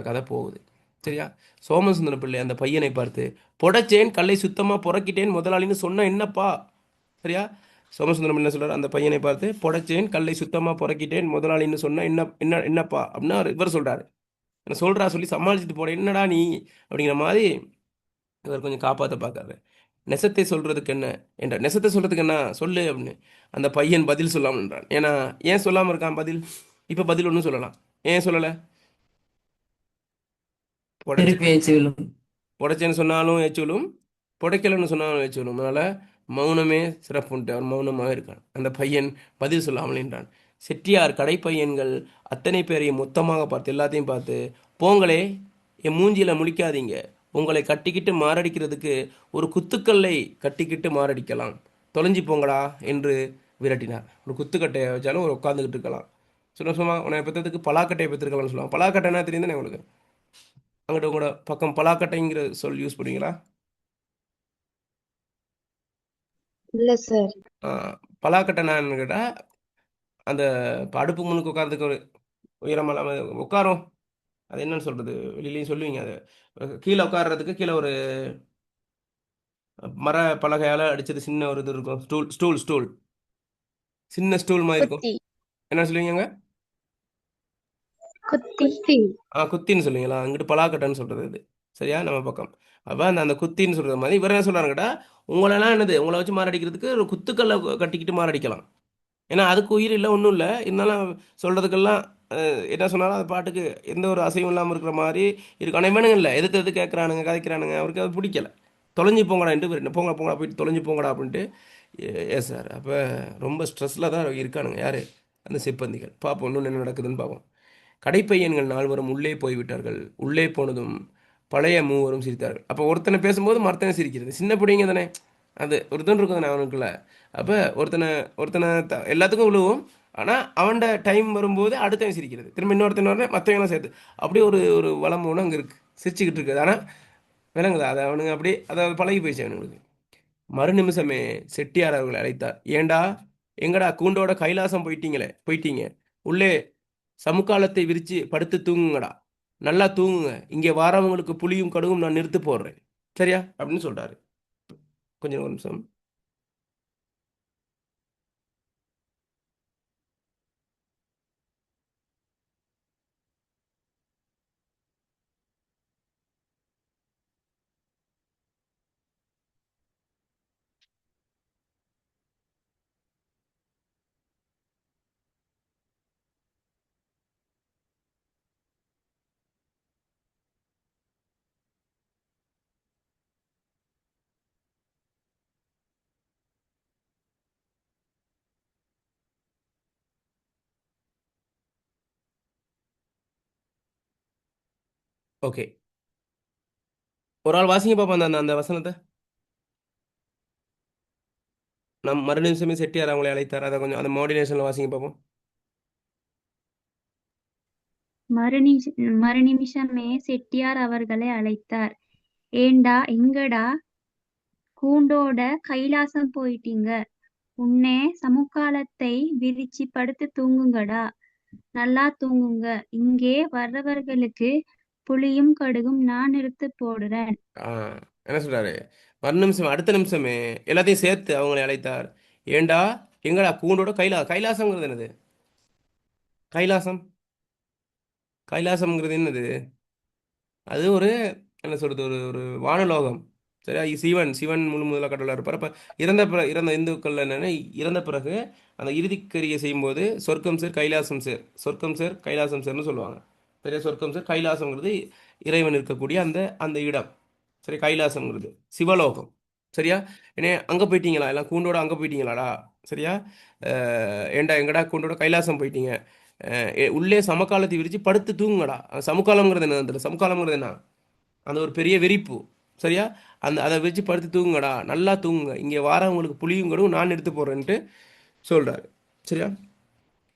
கதை போகுது. சரியா? சோமசுந்தர பிள்ளை அந்த பையனை பார்த்து, புடைச்சேன் கல்லை சுத்தமாக புறக்கிட்டேன் முதலாளின்னு சொன்ன என்னப்பா? சரியா? சோமசுந்தரம் என்ன சொல்றாரு? அந்த பையனை பார்த்து, புடைச்சேன் கல்லை சுத்தமாக புறக்கிட்டேன் முதலாளின்னு சொன்ன என்னப்பா அப்படின்னா இவர் சொல்றாரு. என்ன சொல்றா சொல்லி சமாளிச்சுட்டு போட, என்னடா நீ அப்படிங்கிற மாதிரி இவர் கொஞ்சம் காப்பாற்ற பார்க்காரு. நெசத்தை சொல்றதுக்கு என்ன என்ற நெசத்தை சொல்றதுக்கு என்ன சொல்லு அப்படின்னு அந்த பையன் பதில் சொல்லாமல் என்றான். ஏன்னா ஏன் சொல்லாமல் இருக்கான் பதில்? இப்போ பதில் ஒன்றும் சொல்லலாம். ஏன் சொல்லலை? புடைச்ச திருப்பி ஏச்சு விழும். புடைச்சேன்னு சொன்னாலும் ஏச்சுலும், புடைக்கலன்னு சொன்னாலும் ஏச்சுலும். அதனால மௌனமே சிறப்புன்ட்டு அவன் மௌனமாக இருக்கான். அந்த பையன் பதில் சொல்லாமல் என்றான். செட்டியார் கடைப்பையன்கள் அத்தனை பேரையும் மொத்தமாக பார்த்து, எல்லாத்தையும் பார்த்து, போங்களே, என் மூஞ்சியில முழிக்காதீங்க, உங்களை கட்டிக்கிட்டு மாரடிக்கிறதுக்கு ஒரு குத்துக்கல்லை கட்டிக்கிட்டு மாரடிக்கலாம், தொலைஞ்சி போங்கடா என்று விரட்டினார். ஒரு குத்துக்கட்டையை வச்சாலும் ஒரு உட்காந்துக்கிட்டு இருக்கலாம். சும்மா உன்னை பெற்றதுக்கு பலாக்கட்டையை பெற்றிருக்கலாம்னு சொல்லுவாங்க. பலாக்கட்டைனா தெரியுதுன்னு உங்களுக்கு? அங்கிட்ட உங்களோட பக்கம் பலாக்கட்டைங்கிற சொல் யூஸ் பண்ணுவீங்களா? இல்ல சார். பலாக்கட்டை நான் கேட்டால் அந்த இப்போ அடுப்பு முன்னுக்கு உட்காரதுக்கு ஒரு உயரமெல்லாம் உட்காரும். அது என்னன்னு சொல்கிறது, வெளியிலையும் சொல்லுவீங்க அது. கீழே உட்கார்றதுக்கு கீழே ஒரு மர பலகையால் அடிச்சது சின்ன ஒரு இது இருக்கும். ஸ்டூல் ஸ்டூல் ஸ்டூல் சின்ன ஸ்டூல் மாதிரி இருக்கும். குத்தி என்ன சொல்லுவீங்க? குத்தி. குத்தின்னு சொல்லுவீங்களா? அங்கிட்டு பலாக்கட்டைன்னு சொல்கிறது இது. சரியா? நம்ம பக்கம். அப்போ அந்த குத்தின்னு சொல்கிற மாதிரி இவர் என்ன சொல்கிறாரு கேட்டால், உங்களெல்லாம் என்னது, உங்களை வச்சு மாரடிக்கிறதுக்கு ஒரு குத்துக்கல்லை கட்டிக்கிட்டு மாரடிக்கலாம். ஏன்னா அதுக்கு உயிர் இல்லை, ஒன்றும் இல்லை. இருந்தாலும் சொல்கிறதுக்கெல்லாம் என்ன சொன்னாலும் அது பாட்டுக்கு எந்த ஒரு அசைவும் இல்லாமல் இருக்கிற மாதிரி இருக்கும். ஆனால் இவனுங்க இல்லை, எது கேட்குறானுங்க, கதைக்கிறானுங்க, அவருக்கு அது பிடிக்கல. தொலைஞ்சி போங்கடான்ட்டு போங்க போங்க போயிட்டு தொலைஞ்சி போங்கடா அப்படின்ட்டு சார். அப்போ ரொம்ப ஸ்ட்ரெஸ்ஸில் தான் இருக்கானுங்க. யார்? அந்த சிப்பந்திகள். பார்ப்போம் இன்னும் என்ன நடக்குதுன்னு பார்ப்போம். கடைப்பையன்கள் நால்வரும் உள்ளே போய்விட்டார்கள். உள்ளே போனதும் பழைய மூவரும் சிரித்தார்கள். அப்போ ஒருத்தனை பேசும்போது மறுத்தனை சிரிக்கிறது சின்ன பிடிங்க தானே, அது ஒருத்தன் இருக்கும் தானே அவனுக்குள்ள. அப்போ ஒருத்தனை ஒருத்தனை எல்லாத்துக்கும் விழுவும், ஆனால் அவன்கிட்ட டைம் வரும்போது அடுத்தவன் சிரிக்கிறது, திரும்ப இன்னொருத்தன் வரணும், மற்றவங்களாம் சேர்த்து அப்படியே ஒரு ஒரு வளம் ஒன்று அங்கே இருக்குது, சிரிச்சுக்கிட்டு இருக்குது. ஆனால் விளங்குதா அது அவனுங்க அப்படியே, அதாவது பழகி போயிடுச்சு அவனுங்களுக்கு. மறு நிமிஷமே செட்டியார் அவர்களை அழைத்தார். ஏண்டா, எங்கடா கூண்டோட கைலாசம் போயிட்டீங்க, உள்ளே சமுக்காலத்தை விரித்து படுத்து தூங்குங்கடா, நல்லா தூங்குங்க, இங்கே வாரவங்களுக்கு புளியும் கடுகும் நான் நிறுத்து போடுறேன், சரியா அப்படின்னு சொல்கிறாரு. கொஞ்சம் ஒரு நிமிஷம். ஓகே, ஒரு ஆள் வாசிங்க பார்ப்போம் அந்த அந்த அந்த வசனத்தை. நம் மறு நிமிஷமே செட்டியார் அவங்களை அழைத்தார். அதை கொஞ்சம் அந்த மாடுலேஷனில் வாசிங்க பார்ப்போம். மறுநிமிஷமே செட்டியார் அவர்களை அழைத்தார். ஏண்டா எங்கடா கூண்டோட கைலாசம் போயிட்டீங்க? உன்னே சமுக்காலத்தை விரிச்சு படுத்து தூங்குங்கடா, நல்லா தூங்குங்க. இங்கே வர்றவர்களுக்கு புளியும் கடுகும் நான் எடுத்து போடுறேன். ஆ, என்ன சொல்றாரு? மறு நிமிஷம் அடுத்த நிமிஷமே எல்லாத்தையும் சேர்த்து அவங்களை அழைத்தார். ஏண்டா எங்கடா கூண்டோட கைலாசம்ங்கிறது என்னது? கைலாசம் கைலாசம்ங்கிறது என்னது? அது ஒரு என்ன சொல்றது, ஒரு ஒரு வானலோகம். சரியா? சிவன் சிவன் முழு முதல்ல கடவுளாக இருப்பார். அப்போ இறந்த இந்துக்கள் என்னன்னா, இறந்த பிறகு அந்த இறுதிக்கிரியை செய்யும்போது சொர்க்கம் சேர் கைலாசம் சேர், சொர்க்கம் சேர் கைலாசம் சேர்னு சொல்லுவாங்க. சரியா? சொர்க்கம் சேர் கைலாசம்ங்கிறது இறைவன் இருக்கக்கூடிய அந்த அந்த இடம். சரி, கைலாசம்ங்கிறது சிவலோகம். சரியா? ஏன்னா அங்கே போயிட்டீங்களா, எல்லாம் கூண்டோட அங்கே போயிட்டீங்களாடா? சரியா? ஏண்டா எங்கடா கூண்டோட கைலாசம் போயிட்டீங்க? உள்ளே சமகாலத்தை விரித்து படுத்து தூங்குங்கடா. சமுக்காலம்ங்கிறது என்ன? அந்த சமுக்காலம்ங்கிறது என்ன? அந்த ஒரு பெரிய விரிப்பு. சரியா? அந்த அதை வச்சு படுத்து தூங்குங்கடா, நல்லா தூங்குங்க. இங்கே வாரவங்களுக்கு புளியும் கடும் நான் எடுத்து போடுறேன்ட்டு சொல்கிறாரு. சரியா?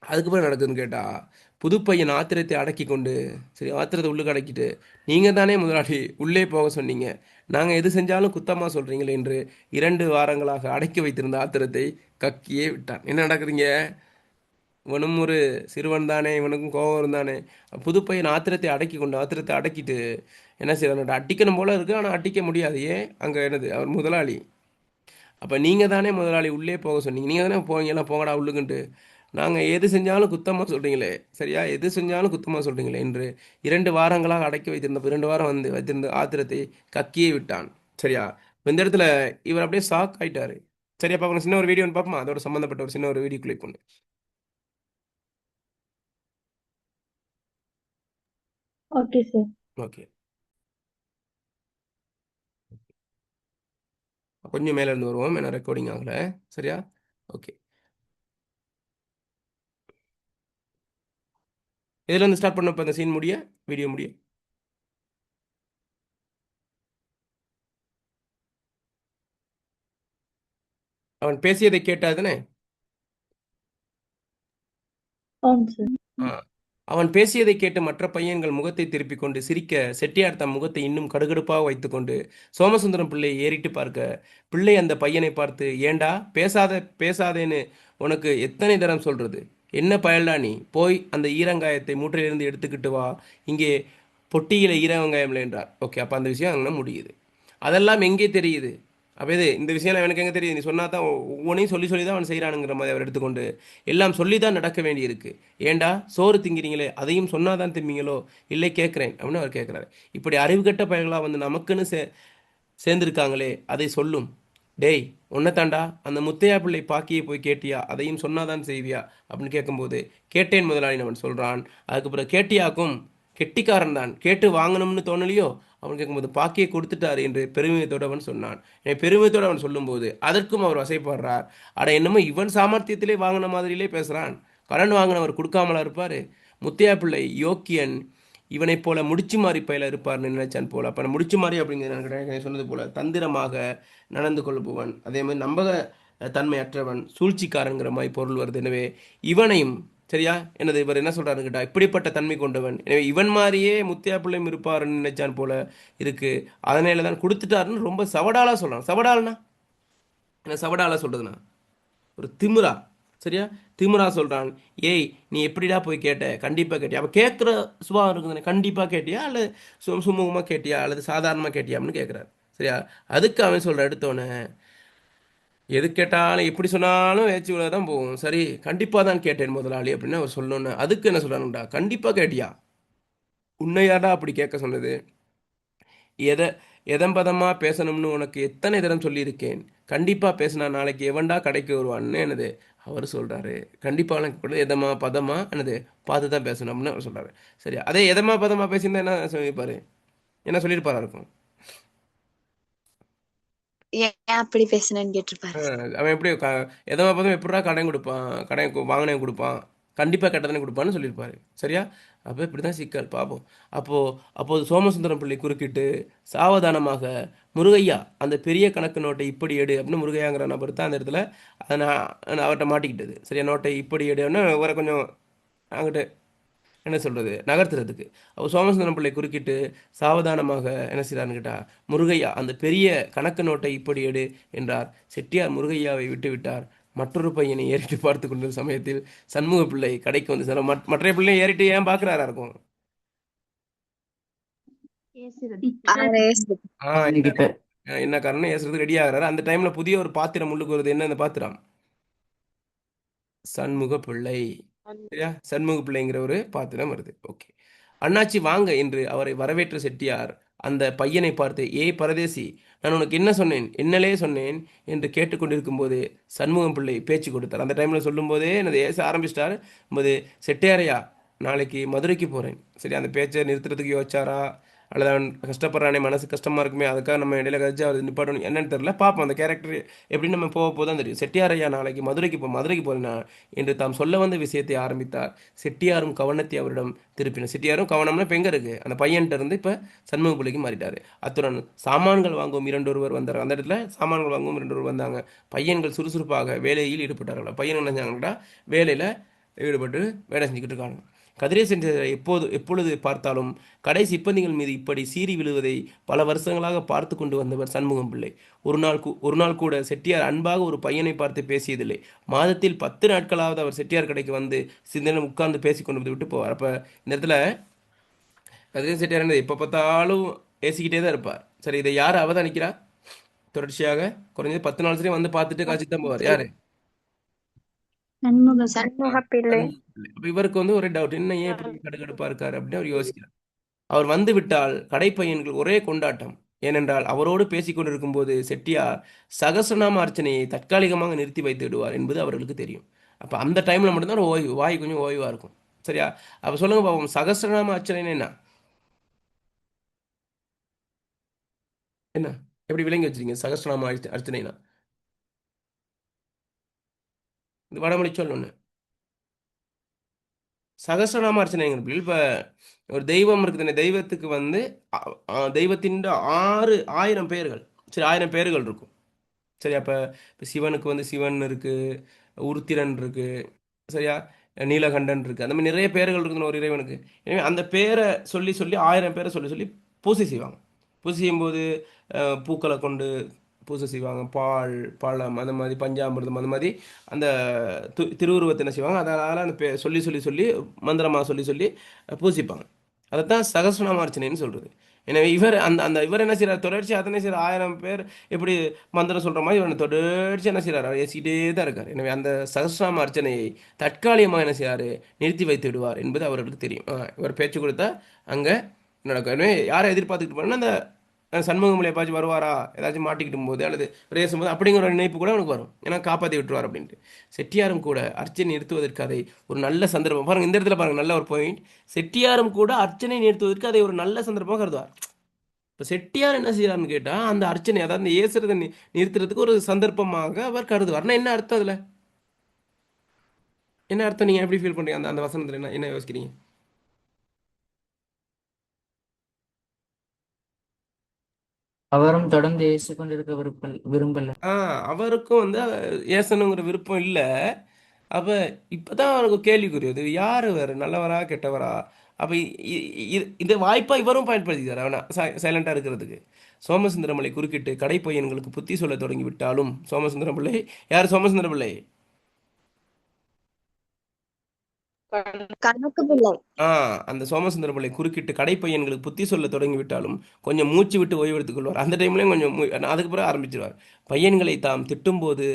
அதுக்கப்புறம் நடக்குதுன்னு கேட்டால், புதுப்பையன் ஆத்திரத்தை அடக்கி கொண்டு, சரி ஆத்திரத்தை உள்ளுக்கு அடக்கிட்டு, நீங்கள் தானே முதலாளி உள்ளே போக சொன்னீங்க, நாங்கள் எது செஞ்சாலும் குத்தமாக சொல்கிறீங்களே என்று 2 வாரங்களாக அடக்கி வைத்திருந்த ஆத்திரத்தை கக்கியே விட்டான். என்ன நடக்குதுங்க? இவனும் ஒரு சிறுவன் தானே, இவனுக்கும் கோபம் இருந்தானே. புதுப்பையன் ஆத்திரத்தை அடக்கிட்டு என்ன செய்யறான்? அடிக்கணும் போல இருக்கு, ஆனால் அடிக்க முடியாது. ஏன்? அங்கே என்னது, அவர் முதலாளி. அப்போ நீங்கள் தானே முதலாளி உள்ளே போக சொன்னீங்க, நீங்கள் தானே போவீங்கலாம், போங்கடா உள்ளுக்குன்ட்டு. நாங்கள் எது செஞ்சாலும் குத்தமாக சொல்கிறீங்களே, சரியா? எது செஞ்சாலும் குத்தமாக சொல்கிறீங்களே என்று 2 வாரங்களாக அடக்கி வைத்திருந்த 2 வாரம் வைத்திருந்த ஆத்திரத்தை கக்கியே விட்டான். சரியா? இந்த இடத்துல இவர் அப்படியே ஷாக் ஆயிட்டாரு. சரியா? பார்க்கணும், சின்ன ஒரு வீடியோ பார்ப்போமா? அதோட சம்மந்தப்பட்ட ஒரு சின்ன ஒரு வீடியோ கிளிக் பண்ணு. Okay sir. ஓகே, கொஞ்சம் மேலே இருந்து வருவோம், ஏன்னா ரெக்கார்டிங் ஆகலை. சரியா? ஓகே, இதில் இருந்து ஸ்டார்ட் பண்ணப்போ அந்த சீன் முடிய, வீடியோ முடிய. அவன் பேசியதை கேட்டாதானே? ஆம் சார். ஆ. அவன் பேசியதை கேட்டு மற்ற பையன்கள் முகத்தை திருப்பிக் கொண்டு சிரிக்க, செட்டியார் தம் முகத்தை இன்னும் கடுகடுப்பாக வைத்துக்கொண்டு சோமசுந்தரம் பிள்ளையை ஏறிட்டு பார்க்க, பிள்ளை அந்த பையனை பார்த்து, ஏண்டா பேசாதேன்னு உனக்கு எத்தனை தரம் சொல்றது? என்ன பயல்டா நீ? போய் அந்த ஈரங்காயத்தை மூட்டையிலிருந்து எடுத்துக்கிட்டு வா, இங்கே பொட்டியில ஈரவங்காயம் இல்லை என்றார். ஓகே, அப்போ அந்த விஷயம் அங்கே முடியுது. அதெல்லாம் எங்கே தெரியுது? அப்போ இது இந்த விஷயம் எனக்கு எங்கே தெரியுது? நீ சொன்னா தான், ஒவ்வொன்றையும் சொல்லி சொல்லி தான் அவன் செய்கிறானுங்கிற மாதிரி அவர் எடுத்துக்கொண்டு, எல்லாம் சொல்லி தான் நடக்க வேண்டியிருக்கு. ஏண்டா சோறு திங்கிறீங்களே, அதையும் சொன்னாதான் திம்பீங்களோ? இல்லை கேட்குறேன் அப்படின்னு அவர் கேட்குறாரு. இப்படி அறிவுகெட்ட பயல்களாக வந்து நமக்குன்னு சேர்ந்துருக்காங்களே, அதை சொல்லும். டேய் தாண்டா அந்த முத்தையா பிள்ளை பாக்கியை போய் கேட்டியா? அதையும் சொன்னாதான் செய்வியா அப்படின்னு கேட்கும்போது, கேட்டேன் முதலாளி அவன் சொல்கிறான். அதுக்கப்புறம் கேட்டியாக்கும் கெட்டிக்காரன் தான், கேட்டு வாங்கணும்னு தோணலையோ? அவன் கேட்கும்போது பாக்கியை கொடுத்துட்டாரு என்று பெருமிதத்தோடு அவன் சொன்னான். பெருமிதத்தோடு அவன் சொல்லும்போது அதற்கும் அவர் வசைப்படுறார். அட என்னமோ இவன் சாமர்த்தியத்திலே வாங்கின மாதிரிலே பேசுகிறான். கடன் வாங்கினவர் கொடுக்காமலா இருப்பார்? முத்தையா பிள்ளை யோக்கியன், இவனைப் போல முடிச்சு மாறி பயில இருப்பார்னு நினைச்சான் போல. அப்போ முடிச்சு மாறி அப்படிங்கிறது சொன்னது போல தந்திரமாக நடந்து கொள்பவன், அதே மாதிரி நம்பக தன்மையற்றவன், சூழ்ச்சிக்காரங்கிற மாதிரி பொருள் வருது. எனவே இவனையும், சரியா, என்னது இவர் என்ன சொல்றாரு கேட்டா, இப்படிப்பட்ட தன்மை கொண்டவன், எனவே இவன் மாதிரியே முத்தியா பிள்ளையும் இருப்பாருன்னு நினைச்சான் போல இருக்கு, அதனால தான் கொடுத்துட்டாருன்னு ரொம்ப சவடாலா சொல்றான். சவடால்னா என்ன? சவடாலா சொல்றதுன்னா ஒரு திமிரா. சரியா? திமிரா சொல்றான். ஏய் நீ எப்படிடா போய் கேட்ட? கண்டிப்பாக கேட்டியா? அப்போ கேட்குற சுபாவம் இருக்குதுன்னு, கண்டிப்பாக கேட்டியா அல்லது சுமூகமாக கேட்டியா அல்லது சாதாரணமாக கேட்டியா அப்படின்னு கேட்குறாரு. சரியா? அதுக்கு அவன் சொல்கிற எடுத்தோன்னே, எது கேட்டாலும் எப்படி சொன்னாலும் ஏச்சு விழ தான் போகும். சரி, கண்டிப்பாக தான் கேட்டேன் முதலாளி அப்படின்னு அவர் சொல்லணுன்னு அதுக்கு என்ன சொல்கிறானுடா, கண்டிப்பாக கேட்டியா? உன்னையாடா அப்படி கேட்க சொன்னது? எதை எதம்பதமாக பேசணும்னு உனக்கு எத்தனை தரம் சொல்லியிருக்கேன். கண்டிப்பாக பேசினா நாளைக்கு எவன்டா கடைக்கு வருவான்னு என்னது அவர் சொல்கிறாரு. கண்டிப்பாக கூட எதமா பதமா என்னது பார்த்து தான் பேசணும்னு அவர் சொல்கிறாரு. சரி, அதே எதமா பதமா பேசியிருந்தா என்ன சொல்லியிருப்பாரு? என்ன சொல்லியிருப்பாரா இருக்கும்? ஏன் அப்படி பேசுனேன்னு கேட்டிருப்பாரு. அவன் எப்படி எதமா பதம் எப்படிடா கடன் கொடுப்பான், கடன் வாங்கினே கொடுப்பான், கண்டிப்பாக கட்டணம் கொடுப்பான்னு சொல்லியிருப்பாரு. சரியா? அப்போ இப்படி தான் சிக்கல் பார்ப்போம். அப்போது சோமசுந்தரம் பிள்ளை குறுக்கிட்டு சாவதானமாக, முருகையா அந்த பெரிய கணக்கு நோட்டை இப்படி எடு அப்படின்னு முருகையாங்கிற நபர் தான் அந்த இடத்துல அதை நான் அவர்கிட்ட மாட்டிக்கிட்டது. சரியா? நோட்டை இப்படி எடுன்னு ஒரு கொஞ்சம் அங்கிட்ட என்ன சொல்கிறது நகர்த்துறதுக்கு. அவர் சோமசுந்தரம் பிள்ளை குறுக்கிட்டு சாவதானமாக என்ன செய்கிறான்னு கேட்டால், முருகையா அந்த பெரிய கணக்கு நோட்டை இப்படி எடு என்றார். செட்டியார் முருகையாவை விட்டு விட்டார். மற்றொரு பையனை ஏறிட்டு பார்த்து கொண்டிருந்த சமயத்தில் சண்முக பிள்ளை கடைக்கு வந்து சில மற்ற பிள்ளையும் ஏறிட்டு ஏன் பார்க்குறாரா இருக்கும்? கிட்ட என்ன காரணம் ஏசுறது ரெடி ஆகிறாரு. அந்த டைமில் புதிய ஒரு பாத்திரம் உள்ளுக்கு வருது. என்ன அந்த பாத்திரம்? சண்முக பிள்ளை. சரியா? சண்முக பிள்ளைங்கிற ஒரு பாத்திரம் வருது. ஓகே. அண்ணாச்சி வாங்க என்று அவரை வரவேற்ற செட்டியார் அந்த பையனை பார்த்து, ஏய் பரதேசி, நான் உனக்கு என்ன சொன்னேன், என்னலே சொன்னேன் என்று கேட்டுக்கொண்டிருக்கும் போது சண்முகம் பிள்ளை பேச்சு கொடுத்தார். அந்த டைமில் சொல்லும்போதே எனது ஏச ஆரம்பிச்சிட்டார். போது செட்டியாரையா, நாளைக்கு மதுரைக்கு போகிறேன். சரி, அந்த பேச்சை நிறுத்துறதுக்கு யோசிச்சாரா, அல்லது அவன் கஷ்டப்படுறானே, மனசு கஷ்டமாக இருக்குமே, அதுக்காக நம்ம இடையில கழிச்சு அவர் நிப்பாட்டணும் என்னன்னு தெரியல. பார்ப்போம் அந்த கேரக்டர் எப்படி நம்ம போக போதான் தெரியும். செட்டியாரையா, நாளைக்கு மதுரைக்கு போறேனா என்று தாம் சொல்ல வந்த விஷயத்தை ஆரம்பித்தார். செட்டியாரும் கவனத்தை அவரிடம் திருப்பினார். செட்டியாரும் கவனம்னா இப்போ எங்கே இருக்குது, அந்த பையன்கிட்ட இருந்து இப்போ சண்முக பிள்ளைக்கு மாறிட்டார். அத்துடன் சாமான்கள் வாங்கும் இரண்டொருவர் வந்தார். அந்த இடத்துல சாமான்கள் வாங்கும் இரண்டொருவர் வந்தாங்க. பையன்கள் சுறுசுறுப்பாக வேலையில் ஈடுபட்டார்கள். பையன் என்ன செஞ்சாங்கடா, வேலையில் ஈடுபட்டு வேலை செஞ்சுக்கிட்டு இருக்காங்க. கதிரேசன் எப்பொழுது பார்த்தாலும் கடை சிப்பந்திகள் மீது இப்படி சீறி விழுவதை பல வருஷங்களாக பார்த்து கொண்டு வந்தவர் சண்முகம் பிள்ளை. ஒரு நாள் கூட செட்டியார் அன்பாக ஒரு பையனை பார்த்து பேசியதில்லை. மாதத்தில் 10 நாட்களாவது அவர் செட்டியார் கடைக்கு வந்து சிந்தனை உட்கார்ந்து பேசி கொண்டு விட்டு போவார். அப்போ இந்த இடத்துல கதிரேசன் செட்டியார் என்ன எப்போ பார்த்தாலும் பேசிக்கிட்டே தான் இருப்பார். சரி, இதை யார் அவதானிக்கிறா? தொடர்ச்சியாக குறைஞ்சது 10 நாள் சரி வந்து பார்த்துட்டு காய்ச்சி தான் போவார். யாரு? சண்முக பிள்ளை. அப்ப இவருக்கு வந்து ஒரு டவுட், என்ன ஏன் இப்படி கடுகடுப்பா இருக்காரு அப்படின்னு அவர் யோசிக்கிறார். அவர் வந்து விட்டால் கடைப்பையன்கள் ஒரே கொண்டாட்டம். ஏனென்றால் அவரோடு பேசிக் கொண்டிருக்கும் போது செட்டியார் சகசநாம அர்ச்சனையை தற்காலிகமாக நிறுத்தி வைத்து விடுவார் என்பது அவர்களுக்கு தெரியும். அப்ப அந்த டைம்ல மட்டும்தான் ஒரு ஓய்வு, வாய் கொஞ்சம் ஓய்வா இருக்கும். சரியா? அப்ப சொல்லுங்க பாப்போம், சகசநாம அர்ச்சனை என்ன என்ன எப்படி விளங்கி வச்சிருக்கீங்க? சகசநாம அர்ச்சனைனா இந்த வடமொழி சொல்லணும். சகஸ்ரநாம அர்ச்சனைங்கிறது இப்போ ஒரு தெய்வம் இருக்குதுன்னு, தெய்வத்துக்கு வந்து தெய்வத்தின் 6,000 பேர்கள். சரி, 1000 பேர்கள் இருக்கும். சரி, அப்போ இப்போ சிவனுக்கு வந்து சிவன் இருக்குது, உருத்திரன் இருக்குது, சரியா, நீலகண்டன் இருக்குது, அந்த மாதிரி நிறைய பேர்கள் இருக்குதுன்னு ஒரு இறைவனுக்கு. எனவே அந்த பேரை சொல்லி சொல்லி 1000 பேரை சொல்லி சொல்லி பூசை செய்வாங்க. பூசை செய்யும்போது பூக்களை கொண்டு பூசை செய்வாங்க. பால், பழம், அந்த மாதிரி பஞ்சாமிர்தம், அந்த மாதிரி அந்த திருவுருவத்தை என்ன செய்வாங்க, அதனால் அந்த சொல்லி சொல்லி சொல்லி மந்திரமாக சொல்லி சொல்லி பூசிப்பாங்க. அதைத்தான் சகஸ்ரநாம அர்ச்சனைன்னு சொல்கிறது. எனவே இவர் அந்த அந்த இவர் என்ன செய்கிறார், தொடர்ச்சி அதனை செய்கிற 1000 பேர் எப்படி மந்திரம் சொல்கிற மாதிரி இவர் தொடர்ச்சி என்ன செய்கிறார், அவர் ஏசிக்கிட்டே தான் இருக்கார். எனவே அந்த சகஸ்ரநாம அர்ச்சனையை தற்காலிகமாக என்ன செய்கிறார், நிறுத்தி வைத்து விடுவார் என்பது அவர்களுக்கு தெரியும். இவர் பேச்சு கொடுத்தா அங்கே நடக்கும். எனவே யாரை எதிர்பார்த்துக்கிட்டு போனால் அந்த சண்முகமலை எப்பாச்சும் வருவாரா, ஏதாச்சும் மாட்டிக்கிட்டும் போது அல்லது பேசும்போது அப்படிங்கிற ஒரு நினைப்பு கூட அவனுக்கு வரும். ஏன்னா காப்பாற்றி விட்டுருவார் அப்படின்ட்டு. செட்டியாரும் கூட அர்ச்சனை நிறுத்துவதற்கு அதை ஒரு நல்ல சந்தர்ப்பம் பாருங்க. இந்த இடத்துல பாருங்க, நல்ல ஒரு பாயிண்ட். செட்டியாரும் கூட அர்ச்சனை நிறுத்துவதற்கு அதை ஒரு நல்ல சந்தர்ப்பமாக கருதுவார். இப்போ செட்டியார் என்ன செய்யறாருன்னு கேட்டால், அந்த அர்ச்சனை அதாவது அந்த ஏசுறதை நிறுத்துறதுக்கு ஒரு சந்தர்ப்பமாக அவர் கருதுவார்னா என்ன அர்த்தம்? அதில் என்ன அர்த்தம்? நீங்கள் எப்படி ஃபீல் பண்ணுறீங்க? அந்த அந்த வசனத்தில் என்ன என்ன யோசிக்கிறீங்க? அவரும் தொடர்ந்து ஏசு கொண்டிருக்க விரும்பல. அவருக்கும் வந்து ஏசணுங்கிற விருப்பம் இல்லை. அப்போ இப்போ தான் அவருக்கு கேள்விக்குரியது, யார் வேறு, நல்லவரா கெட்டவரா? அப்போ இந்த வாய்ப்பாக இவரும் பயன்படுத்திக்கிறார் அவனை சைலண்டாக இருக்கிறதுக்கு. சோமசுந்தரமலை குறுக்கிட்டு கடைப்பையன்களுக்கு புத்தி சொல்ல தொடங்கி விட்டாலும் சோமசுந்தரம் பிள்ளை, யார் சோமசுந்தர பிள்ளை? கணக்கு பிள்ளை. ஆ அந்த சோமசுந்தர பிள்ளை குறுக்கிட்டு கடைப்பையன்களுக்கு புத்தி சொல்ல தொடங்கி விட்டாலும் கொஞ்சம் மூச்சு விட்டு ஓய்வு எடுத்துக் கொள்வார். அந்த டைம்லேயும் கொஞ்சம் அதுக்கு பிறகு ஆரம்பிச்சிருவார். பையன்களை தாம் திட்டும்போது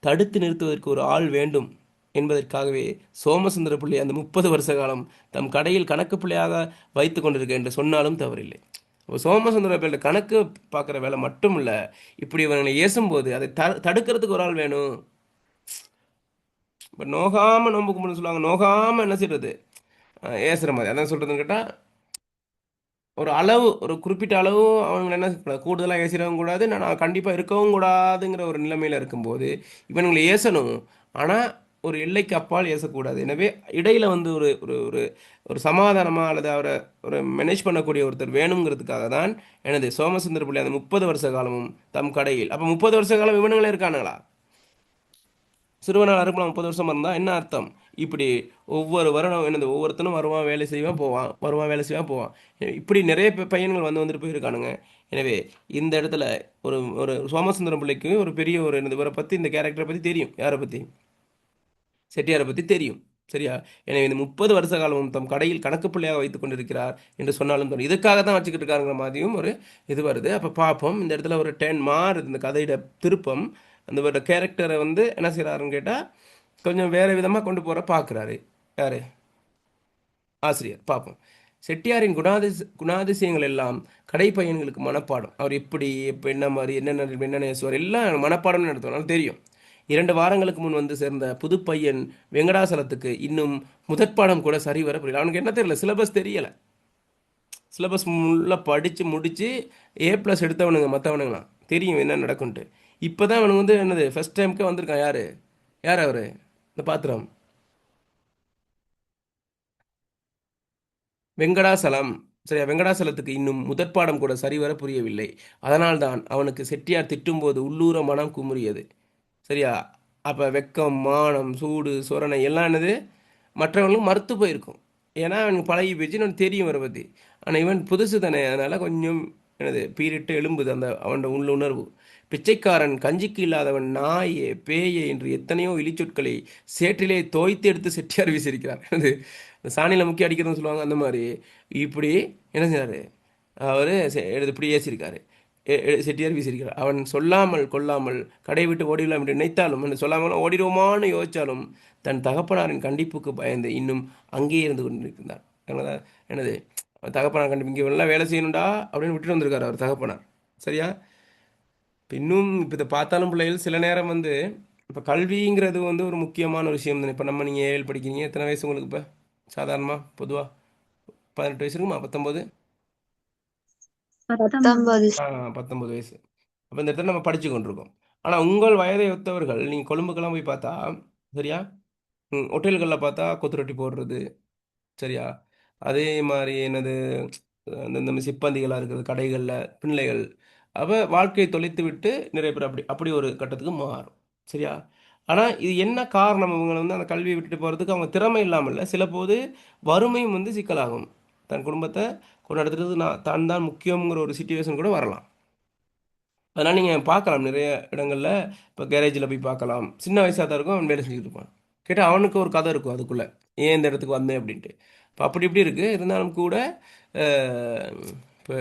தடுத்து நிறுத்துவதற்கு ஒரு ஆள் வேண்டும் என்பதற்காகவே சோமசுந்தர பிள்ளை அந்த 30 வருஷ காலம் தம் கடையில் கணக்கு பிள்ளையாக வைத்து கொண்டிருக்க என்று சொன்னாலும் தவறில்லை. இப்போ சோமசுந்தர பிள்ளை கணக்கு பார்க்குற வேலை மட்டும் இல்லை, இப்படி இவங்களை ஏசும்போது அதை தடுக்கிறதுக்கு ஒரு ஆள் வேணும். இப்போ நோகாமல் நோம்பு கும்பிடுன்னு சொல்லுவாங்க, நோகாமல் என்ன செய்யறது, ஏசுகிற மாதிரி. அதான் சொல்கிறதுன்னு கேட்டால் ஒரு அளவு, ஒரு குறிப்பிட்ட அளவு அவங்க என்ன செய்யக்கூடாது, கூடுதலாக ஏசிடவும் கூடாது, நான் கண்டிப்பாக இருக்கவும் கூடாதுங்கிற ஒரு நிலைமையில் இருக்கும்போது இவங்களை ஏசணும். ஆனால் ஒரு எல்லைக்கு அப்பால் ஏசக்கூடாது. எனவே இடையில வந்து ஒரு ஒரு ஒரு ஒரு சமாதானமாக அல்லது அவரை ஒரு மேனேஜ் பண்ணக்கூடிய ஒருத்தர் வேணுங்கிறதுக்காக தான் எனது சோமசுந்தர பிள்ளை அந்த 30 வருஷ காலமும் தம் கடையில். அப்போ 30 வருஷ காலம் இவனுங்களே இருக்கானுங்களா? சிறுவனாக இருக்கலாம் 30 வருஷம் இருந்தால் என்ன அர்த்தம்? இப்படி ஒவ்வொரு வருடம் என்னது, ஒவ்வொருத்தனும் வருவான் வேலை செய்வான் போவான், வருவான் வேலை செய்வான் போவான். இப்படி நிறைய பையன்கள் வந்துட்டு போயிருக்கானுங்க. எனவே இந்த இடத்துல ஒரு ஒரு சோமசுந்தரம் பிள்ளைக்கு ஒரு பெரிய ஒரு என்னது இவரை பற்றி, இந்த கேரக்டரை பற்றி தெரியும். யாரை பற்றி? செட்டியாரை பற்றி தெரியும். சரியா? எனவே இந்த 30 வருஷ காலமும் தம் கடையில் கணக்கு பிள்ளையாக வைத்துக் கொண்டிருக்கிறார் என்று சொன்னாலும் தோணும். இதுக்காக தான் வச்சுக்கிட்டு இருக்காருங்கிற மாதிரியும் ஒரு இது வருது. அப்போ பார்ப்போம் இந்த இடத்துல ஒரு 10 மாறுது இந்த கதையோட திருப்பம். அந்த கேரக்டரை வந்து என்ன செய்கிறாருன்னு கேட்டால் கொஞ்சம் வேறு விதமாக கொண்டு போகிற பார்க்குறாரு. யார்? ஆசிரியர். பார்ப்போம். செட்டியாரின் குணாதிசயங்கள் எல்லாம் கடை பையன்களுக்கு மனப்பாடம். அவர் எப்படி இப்போ என்ன மாதிரி என்னென்ன நேசுவார் எல்லாம் மனப்பாடம்னு நடத்துவார், தெரியும். 2 வாரங்களுக்கு முன் வந்து சேர்ந்த புது பையன் வெங்கடாசலத்துக்கு இன்னும் முதற்பாடம் கூட சரி வர புரியல. அவனுக்கு என்ன தெரியல, சிலபஸ் தெரியலை. சிலபஸ் ஃபுல்லாக படித்து முடித்து A+ எடுத்தவனுங்க மற்றவனுங்களாம், தெரியும் என்ன நடக்கும்ன்ட்டு. இப்போ தான் அவனுக்கு வந்து என்னது ஃபஸ்ட் டைமுக்கே வந்திருக்கான். யார் அவர்? இந்த பாத்திரம் வெங்கடாசலம். சரியா? வெங்கடாசலத்துக்கு இன்னும் முதற்பாடம் கூட சரிவர புரியவில்லை. அதனால்தான் அவனுக்கு செட்டியார் திட்டும்போது உள்ளூர மனம் குமுறியது. சரியா? அப்போ வெக்கம், மானம், சூடு, சொரணை எல்லாம் என்னது மற்றவங்களும் மறுத்து போயிருக்கும். ஏன்னா அவனுக்கு பழகி போச்சு, அவனுக்கு தெரியும் வர பற்றி. ஆனால் இவன் புதுசு தானே, அதனால் கொஞ்சம் என்னது பீரிட்டு எழும்புது அந்த அவனோட உள்ளுணர்வு. பிச்சைக்காரன், கஞ்சிக்கு இல்லாதவன், நாயே, பேயே என்று எத்தனையோ இழிச்சொற்களை சேற்றிலே தோய்த்து எடுத்து செட்டியார் வீசியிருக்கிறார். அது இந்த சாணியில் முக்கிய அடிக்கிறதுன்னு சொல்லுவாங்க, அந்த மாதிரி இப்படி என்ன செய்றாரு அவர் எடுத்து இப்படி ஏசியிருக்காரு. செட்டியார் வீசியிருக்கிறார். அவன் சொல்லாமல் கொள்ளாமல் கடை விட்டு ஓடிவிடலாம் என்று நினைத்தாலும், என்று சொல்லாமல் ஓடிடுவோமான்னு யோசித்தாலும் தன் தகப்பனாரின் கண்டிப்புக்கு பயந்து இன்னும் அங்கேயே இருந்து கொண்டிருக்கிறார். என்னது தகப்பனார் கண்டிப்பு, இங்கே எல்லாம் வேலை செய்யணும்டா அப்படின்னு விட்டுட்டு வந்திருக்காரு அவர் தகப்பனார். சரியா? இன்னும் இப்போ இதை பார்த்தாலும் பிள்ளைகள் சில நேரம் வந்து இப்போ கல்விங்கிறது வந்து ஒரு முக்கியமான விஷயம் தானே. இப்போ நீங்கள் 7 படிக்கிறீங்க, எத்தனை வயசு உங்களுக்கு? இப்போ சாதாரணமாக பொதுவாக 18 வயசு இருக்குமா? 19? 19. 19 வயசு. அப்போ இந்த இடத்துல நம்ம படித்து கொண்டிருக்கோம். ஆனால் உங்கள் வயதை ஒத்தவர்கள் நீங்கள் கொழும்புக்கெல்லாம் போய் பார்த்தா, சரியா, ஹோட்டல்களில் பார்த்தா கொத்து ரொட்டி போடுறது, சரியா, அதே மாதிரி என்னது இந்த சிப்பந்திகளாக இருக்கிறது கடைகளில் பிள்ளைகள். அப்போ வாழ்க்கையை தொலைத்து விட்டு நிறைய பேர் அப்படி அப்படி ஒரு கட்டத்துக்கு மாறும். சரியா? ஆனால் இது என்ன காரணம்? இவங்களை வந்து அந்த கல்வியை விட்டுட்டு போகிறதுக்கு அவங்க திறமை இல்லாமல் இல்லை, சில போது வறுமையும் வந்து சிக்கலாகும். தன் குடும்பத்தை கொண்டாடுறது தான் தான் முக்கியங்கிற ஒரு சுச்சுவேஷன் கூட வரலாம். அதனால் நீங்கள் பார்க்கலாம் நிறைய இடங்களில். இப்போ கேரேஜில் போய் பார்க்கலாம், சின்ன வயசாக தான் இருக்கும், அவன் வேலை செஞ்சுட்டு இருப்பான். கேட்டால் அவனுக்கு ஒரு கதை இருக்கும் அதுக்குள்ளே, ஏன் இந்த இடத்துக்கு வந்தேன் அப்படின்ட்டு. இப்போ அப்படி இப்படி இருக்குது. இருந்தாலும் கூட இப்போ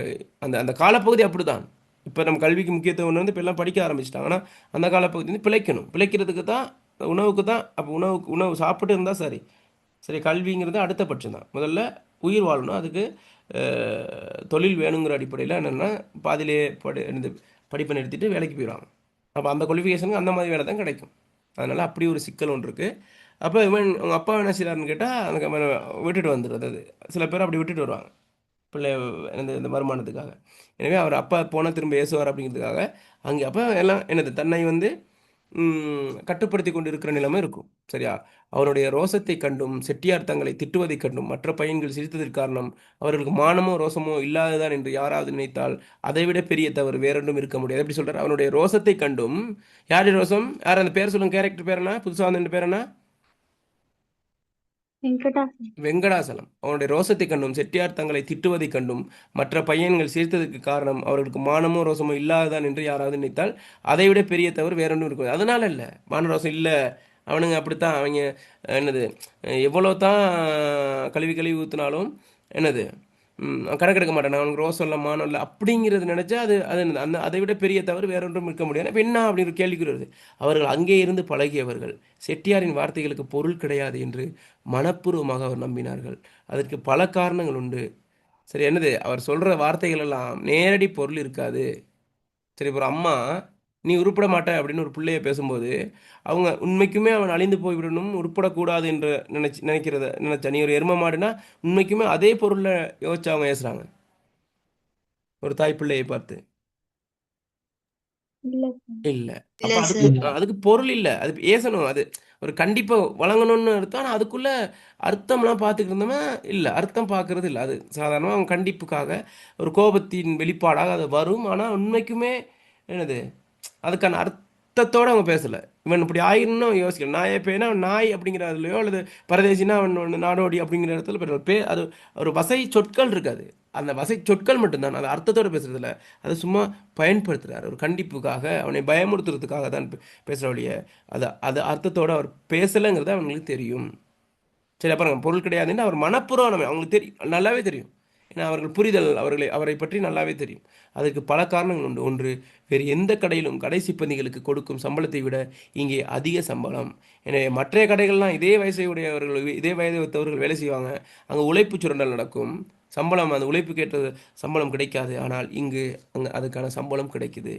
அந்த அந்த காலப்பகுதி அப்படி தான். இப்போ நம்ம கல்விக்கு முக்கியத்துவம் வந்து இப்போ எல்லாம் படிக்க ஆரம்பிச்சிட்டாங்க. ஆனால் அந்த காலப்பகுதி வந்து பிழைக்கணும், பிழைக்கிறதுக்கு தான், உணவுக்கு தான். அப்போ உணவு சாப்பிட்டு இருந்தால் சரி. சரி, கல்விங்கிறது அடுத்த பட்சம் தான். முதல்ல உயிர் வாழணும், அதுக்கு தொழில் வேணுங்கிற அடிப்படையில் என்னென்னா பாதியிலே படிப்பை நிறுத்திட்டு வேலைக்கு போயிடுவாங்க. அப்போ அந்த குவாலிஃபிகேஷனுக்கு அந்த மாதிரி வேலை தான் கிடைக்கும். அதனால் அப்படி ஒரு சிக்கல் ஒன்று இருக்குது. அப்போ இவன் அவங்க அப்பா என்ன செய்கிறாருன்னு கேட்டால் அந்த விட்டுட்டு வந்துடுறது. அது சில பேர் அப்படி விட்டுட்டு வருவாங்க பிள்ளை இந்த வருமானத்துக்காக. எனவே அவர் அப்பா போனால் திரும்ப ஏசுவார் அப்படிங்கிறதுக்காக அங்கே அப்போ எல்லாம் என்னது தன்னை வந்து கட்டுப்படுத்தி கொண்டு இருக்கிற நிலைமை இருக்கும். சரியா? அவருடைய ரோசத்தை கண்டும் செட்டியார் தங்களை திட்டுவதை கண்டும் மற்ற பையன்கள் சிரித்ததற்கு காரணம் அவர்களுக்கு மானமோ ரோசமோ இல்லாததான் என்று யாராவது நினைத்தால் அதைவிட பெரிய தவறு வேறொன்றும் இருக்க முடியாது. எப்படி சொல்கிறார்? அவனுடைய ரோசத்தை கண்டும். யாருடைய ரோசம்? யார் அந்த பேர் சொல்லுங்க, கேரக்டர் பேர் என்ன, புதுசாக வந்து பேர் என்ன? வெங்கடாசலம். அவனுடைய ரோசத்தை கண்டும் செட்டியார் தங்களை திட்டுவதை கண்டும் மற்ற பையன்கள் சிரித்ததற்கு காரணம் அவர்களுக்கு மானமோ ரோசமோ இல்லாததான் என்று யாராவது நினைத்தால் அதைவிட பெரிய தவறு வேறொன்றும் இருக்கும். அதனால இல்லை, மான ரோசம் இல்லை அவனுங்க அப்படித்தான் அவங்க என்னது எவ்வளோ தான் கழுவி கழுவி ஊற்றினாலும் என்னது கணக்கெடுக்க மாட்டான். அவனுக்கு ரோஸ் சொல்ல மானம் இல்லை அப்படிங்கிறது நினச்சா அது அது என்னது, அந்த அதை விட பெரிய தவறு வேற ஒன்றும் இருக்க முடியாது. இப்போ என்ன அப்படின்னு ஒரு கேள்விக்குறி வருது. அவர்கள் அங்கே இருந்து பழகியவர்கள், செட்டியாரின் வார்த்தைகளுக்கு பொருள் கிடையாது என்று மனப்பூர்வமாக அவர் நம்பினார்கள். அதற்கு பல காரணங்கள் உண்டு. சரி, என்னது அவர் சொல்கிற வார்த்தைகள் எல்லாம் நேரடி பொருள் இருக்காது. சரி, இப்போ ஒரு அம்மா நீ உருப்பட மாட்ட அப்படின்னு ஒரு பிள்ளைய பேசும்போது அவங்க உண்மைக்குமே அவன் அழிந்து போய்விடணும், உருப்படக்கூடாது என்று நினைச்சா, நீ ஒரு எரும மாடுனா உண்மைக்குமே அதே பொருளில் யோசிச்சு அவங்க ஏசுறாங்க ஒரு தாய் பிள்ளையை பார்த்து. இல்ல சார். இல்லை, இல்ல அப்போ அதுக்கு சார். அதுக்கு பொருள் இல்லை, அது ஏசணும், அது ஒரு கண்டிப்பாக வழங்கணும்னு அர்த்தம். ஆனால் அதுக்குள்ள அர்த்தம்லாம் பார்த்துக்கிட்டு இருந்தோமா இல்லை, அர்த்தம் பார்க்கறது இல்லை. அது சாதாரணமாக அவங்க கண்டிப்புக்காக ஒரு கோபத்தின் வெளிப்பாடாக அது வரும். ஆனால் உண்மைக்குமே என்னது அதுக்கான அர்த்தத்தோடு அவங்க பேசலை. இவன் இப்படி ஆயிரம்னு அவன் யோசிக்கல. நாயை பேனா அவன் நாய் அப்படிங்கிறதுலையோ அல்லது பரதேசினா அவன் ஒன்று நாடோடி அப்படிங்கிற இடத்துல அது ஒரு வசை சொற்கள் இருக்காது. அந்த வசை சொற்கள் மட்டும்தான், அது அர்த்தத்தோடு பேசுறதில்ல. அது சும்மா பயன்படுத்துகிறார் ஒரு கண்டிப்புக்காக, அவனை பயமுறுத்துறதுக்காக தான் பேசுகிற வழிய அது அது அர்த்தத்தோடு அவர் பேசலைங்கிறது அவங்களுக்கு தெரியும். சரி, அப்புறம் பொருள் கிடையாதுன்னு அவர் மனப்பூர்வம் அவங்களுக்கு தெரியும், நல்லாவே தெரியும். ஏன்னா அவர்கள் புரிதல் அவரை பற்றி நல்லாவே தெரியும். அதற்கு பல காரணங்கள் உண்டு. ஒன்று, வேறு எந்த கடையிலும் கடை சிப்பந்திகளுக்கு கொடுக்கும் சம்பளத்தை விட இங்கே அதிக சம்பளம். எனவே மற்ற கடைகள்லாம் இதே வயசை உடையவர்கள், இதே வயதை ஒத்தவர்கள் வேலை செய்வாங்க. அங்கே உழைப்பு சுரண்டல் நடக்கும். சம்பளம், அந்த உழைப்புக்கேற்ற சம்பளம் கிடைக்காது. ஆனால் இங்கு அங்கே அதுக்கான சம்பளம் கிடைக்குது.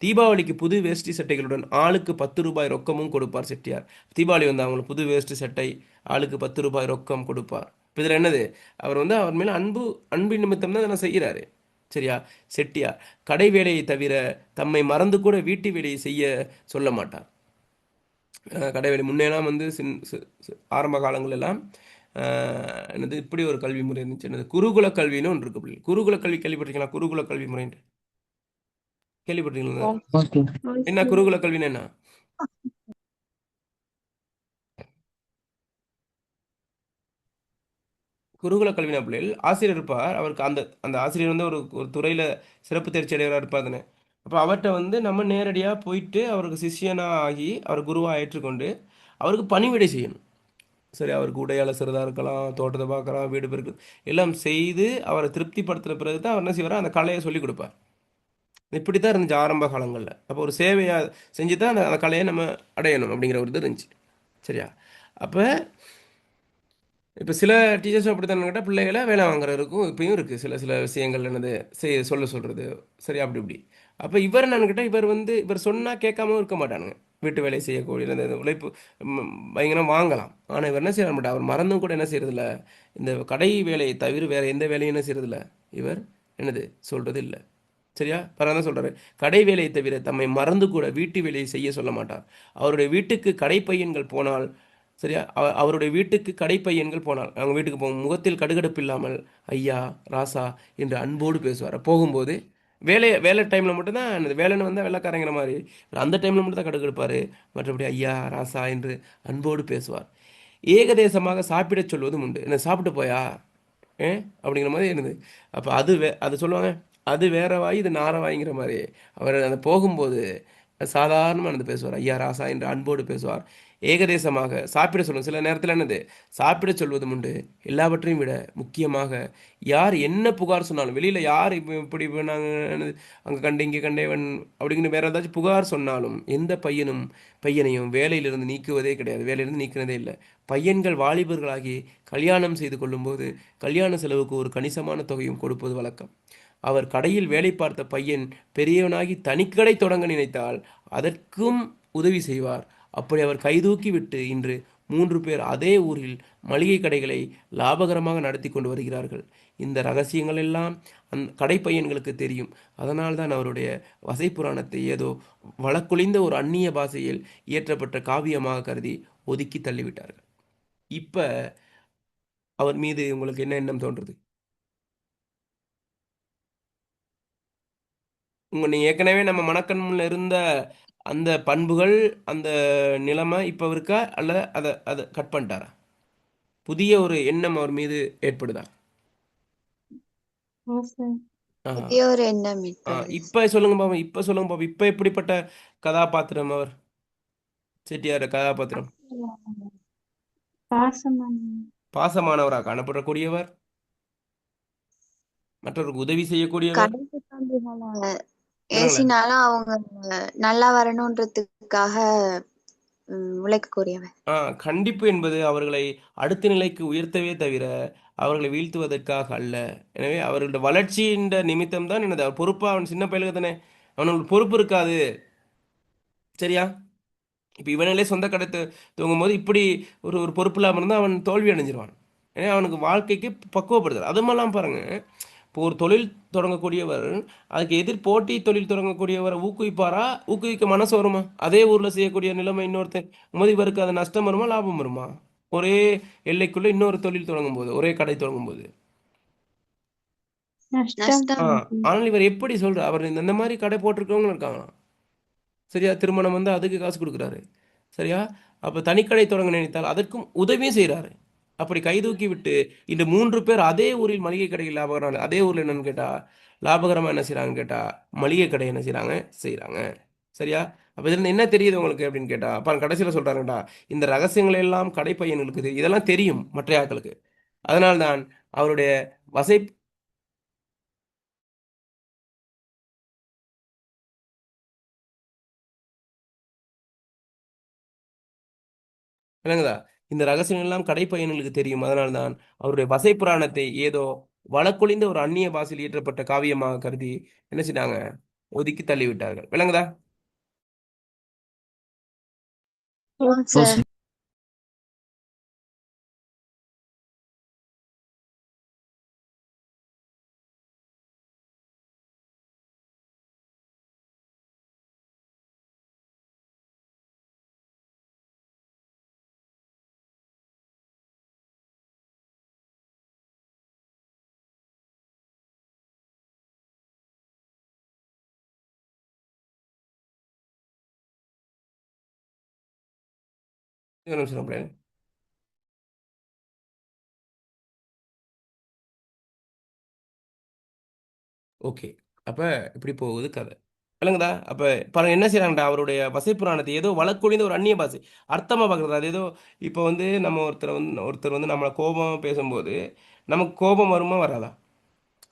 தீபாவளிக்கு புது வேஷ்டி சட்டைகளுடன் ஆளுக்கு 10 ரூபாய் ரொக்கமும் கொடுப்பார் செட்டியார். தீபாவளி வந்து அவங்களுக்கு புது வேஷ்டி சட்டை, ஆளுக்கு 10 ரூபாய் ரொக்கம் கொடுப்பார். இப்போ இதில் என்னது, அவர் வந்து அவர் மேலே அன்பின் நிமித்தம் தான் இதெல்லாம் செய்கிறாரு. சரியா? செட்டியார் கடை வேலையை தவிர தம்மை மறந்து கூட வீட்டு வேலையை செய்ய சொல்ல மாட்டார். கடை வேலை முன்னேலாம் வந்து ஆரம்ப காலங்களெல்லாம் என்னது இப்படி ஒரு கல்வி முறை இருந்துச்சு. என்னது குருகுல கல்வின்னு ஒன்று இருக்கு. பிள்ளை குருகுல கல்வி கேள்விப்பட்டிருக்கீங்களா? குருகுல கல்வி முறைன்ட்டு கேள்விப்பட்டிருக்கீங்களா? ஓகே. என்ன குருகுல கல்வின்னு என்ன? குருகுல கல்வினா பிள்ளைகள் ஆசிரியர் இருப்பார். அவருக்கு அந்த அந்த ஆசிரியர் வந்து ஒரு ஒரு துறையில் சிறப்பு தேர்ச்சி அடைவராக இருப்பாருன்னு. அப்போ அவர்கிட்ட வந்து நம்ம நேரடியாக போயிட்டு அவருக்கு சிஷியனாக ஆகி அவர் குருவாக ஏற்றுக்கொண்டு அவருக்கு பணிவிடை செய்யணும். சரி, அவருக்கு உடை அலசுறதா இருக்கலாம், தோட்டத்தை பார்க்கலாம், வீடு பெருக்கு எல்லாம் செய்து அவரை திருப்திப்படுத்தின பிறகு தான் அவர் என்ன செய்வார், அந்த கலையை சொல்லிக் கொடுப்பார். இப்படி தான் இருந்துச்சு ஆரம்ப காலங்களில். அப்போ ஒரு சேவையாக செஞ்சு தான் அந்த அந்த கலையை நம்ம அடையணும் அப்படிங்கிற ஒரு இது இருந்துச்சு. சரியா? அப்போ இப்போ சில டீச்சர்ஸும் அப்படி தான் கேட்டால் பிள்ளைகளை வேலை வாங்குறதுக்கும் இப்பயும் இருக்குது சில சில விஷயங்கள் என்னது சொல்ல சொல்கிறது. சரி, அப்படி இப்படி. அப்போ இவர் என்னன்னு கேட்டால் இவர் சொன்னால் கேட்காம இருக்க மாட்டானுங்க. வீட்டு வேலை செய்யக்கூடிய இந்த உழைப்பு பயங்கரம் வாங்கலாம். ஆனால் இவர் என்ன செய்ய மாட்டார், அவர் மறந்தும் கூட என்ன செய்யறதில்ல, இந்த கடை வேலையை தவிர வேறு எந்த வேலையும் என்ன செய்யறதில்ல, இவர் என்னது சொல்கிறது இல்லை. சரியா? பரவாயில்ல சொல்கிறாரு, கடை வேலையை தவிர தம்மை மறந்து கூட வீட்டு வேலையை செய்ய சொல்ல மாட்டார். அவருடைய வீட்டுக்கு கடை பையன்கள் போனால், சரியா, அவருடைய வீட்டுக்கு கடை பையன்கள் போனால் அவங்க வீட்டுக்கு போகும் முகத்தில் கடுகடுப்பு இல்லாமல் ஐயா ராசா என்று அன்போடு பேசுவார். போகும்போது வேலை டைமில் மட்டும்தான் அந்த வேலைன்னு வந்தால் வெள்ளைக்காரங்கிற மாதிரி, அந்த டைமில் மட்டும் தான் கடுகெடுப்பார். மற்றபடி ஐயா ராசா என்று அன்போடு பேசுவார். ஏகதேசமாக சாப்பிட சொல்வதும் உண்டு. என்ன சாப்பிட்டு போயா அப்படிங்கிற மாதிரி இருந்தது. அப்போ அது சொல்லுவாங்க, அது வேற வாய் இது நார வாய்ங்கிற மாதிரி. அவர் அந்த போகும்போது சாதாரணமாக பேசுவார். ஐயா ராசா என்று அன்போடு பேசுவார். ஏகதேசமாக சாப்பிட சொல்லும். சில நேரத்தில் என்னது சாப்பிட சொல்வதும் உண்டு. எல்லாவற்றையும் விட முக்கியமாக யார் என்ன புகார் சொன்னாலும், வெளியில் யார் இப்படி நாங்கள் அங்கே கண்டு இங்கே கண்டேவன் அப்படிங்கிற வேற ஏதாச்சும் புகார் சொன்னாலும் எந்த பையனையும் வேலையிலிருந்து நீக்குவதே கிடையாது. வேலையிலிருந்து நீக்கினதே இல்லை. பையன்கள் வாலிபர்களாகி கல்யாணம் செய்து கொள்ளும்போது கல்யாண செலவுக்கு ஒரு கணிசமான தொகையும் கொடுப்பது வழக்கம். அவர் கடையில் வேலை பார்த்த பையன் பெரியவனாகி தனிக்கடை தொடங்க நினைத்தால் அதற்கும் உதவி செய்வார். அப்படி அவர் கைதூக்கி விட்டு இன்று 3 பேர் அதே ஊரில் மளிகை கடைகளை லாபகரமாக நடத்தி கொண்டு வருகிறார்கள். இந்த ரகசியங்கள் எல்லாம் கடை பையன்களுக்கு தெரியும். அதனால்தான் அவருடைய வசை புராணத்தை ஏதோ வழக்குழிந்த ஒரு அந்நிய பாஷையில் இயற்றப்பட்ட காவியமாக கருதி ஒதுக்கி தள்ளிவிட்டார்கள். இப்போ அவர் மீது உங்களுக்கு என்ன எண்ணம் தோன்றுது? நீங்கள் ஏற்கனவே நம்ம மனக்கண்ணில் இருந்த அந்த பண்புகள், அந்த நிலைமை இப்போ இருக்கா, அல்ல அதை கட் பண்ணிட்டாரா? புதிய ஒரு எண்ணம் அவர் மீது ஏற்படுதா? புதிய ஒரு எண்ணம் ஏற்படுது. இப்போ சொல்லுங்க பாப்போம், இப்போ எப்படிப்பட்ட கதாபாத்திரம் அவர், செட்டியார் கதாபாத்திரம்? பாசமான பாசமானவராக காணப்படக்கூடியவர், மற்றவருக்கு உதவி செய்யக்கூடியவர். கடைசி தோன்றினால விளங்கல? ஏசினாலும் அவங்க நல்லா வரணுன்றதுக்காக உழைக்கக்கூடியவர். கண்டிப்பு என்பது அவர்களை அடுத்த நிலைக்கு உயர்த்தவே தவிர அவர்களை வீழ்த்துவதற்காக அல்ல. எனவே அவர்களுடைய வளர்ச்சியின் நிமித்தம் தான் என்னது, அவர் பொறுப்பா, அவன் சின்ன பையலுக்கு தானே, அவனுக்கு பொறுப்பு இருக்காது. சரியா? இப்போ இவனிலே சொந்த கடை தூங்கும் போது இப்படி ஒரு ஒரு பொறுப்பு இல்லாமல் இருந்தால் அவன் தோல்வி அடைஞ்சிருவான். ஏன்னா அவனுக்கு வாழ்க்கைக்கு பக்குவப்படுதல். அதுமெல்லாம் பாருங்க, இப்போ ஒரு தொழில் தொடங்கக்கூடியவர் அதுக்கு எதிர் போட்டி தொழில் தொடங்கக்கூடியவரை ஊக்குவிப்பாரா? ஊக்குவிக்க மனசு வருமா? அதே ஊரில் செய்யக்கூடிய நிலைமை இன்னொருத்தன் போது இவருக்கு அது நஷ்டம் வருமா லாபம் வருமா? ஒரே எல்லைக்குள்ள இன்னொரு தொழில் தொடங்கும் போது, ஒரே கடை தொடங்கும் போது. நஷ்டம். நஷ்டம். ஆனால் இவர் எப்படி சொல்றார்? அவர் இந்த மாதிரி கடை போட்டிருக்கவங்க இருக்காங்க. சரியா? திருமணம் வந்து அதுக்கு காசு கொடுக்குறாரு. சரியா? அப்போ தனிக்கடை தொடங்க நினைத்தால் அதற்கும் உதவியும் செய்கிறாரு. அப்படி கைதூக்கி விட்டு இந்த 3 பேர் அதே ஊரில் மளிகை கடையில் லாபகரம், அதே ஊரில் என்னன்னு கேட்டால் லாபகரமாக என்ன செய்கிறாங்கன்னு கேட்டால் மளிகை கடை என்ன செய்கிறாங்க. சரியா? அப்போ இதில் என்ன தெரியுது உங்களுக்கு அப்படின்னு கேட்டால், அப்போ கடைசியில் சொல்கிறாங்கடா, இந்த ரகசியங்கள் எல்லாம் கடை பையன்களுக்கு இதெல்லாம் தெரியும் மற்ற ஆட்களுக்கு. அதனால்தான் அவருடைய வசை விளங்குதா? இந்த ரகசியம் எல்லாம் கடை பையன்களுக்கு தெரியும். அதனால்தான் அவருடைய வசை புராணத்தை ஏதோ வழக்கொழிந்த ஒரு அந்நிய பாஷையில் இயற்றப்பட்ட காவியமாக கருதி என்ன செய்தாங்க, ஒதுக்கி தள்ளிவிட்டார்கள். விளங்குதா? சார். ஒரு நிமிஷம் அப்படியே. ஓகே, அப்போ இப்படி போகுது கதை. விளங்குதா? அப்போ பாருங்க என்ன செய்கிறாங்கடா, அவருடைய வசை புராணத்தை ஏதோ வழக்கொழிந்த ஒரு அந்நிய பாஷை அர்த்தமாக பார்க்குறது. அது ஏதோ இப்போ வந்து நம்ம ஒருத்தர் வந்து நம்மளை கோபமாக பேசும்போது நமக்கு கோபம் வருமா வராதா?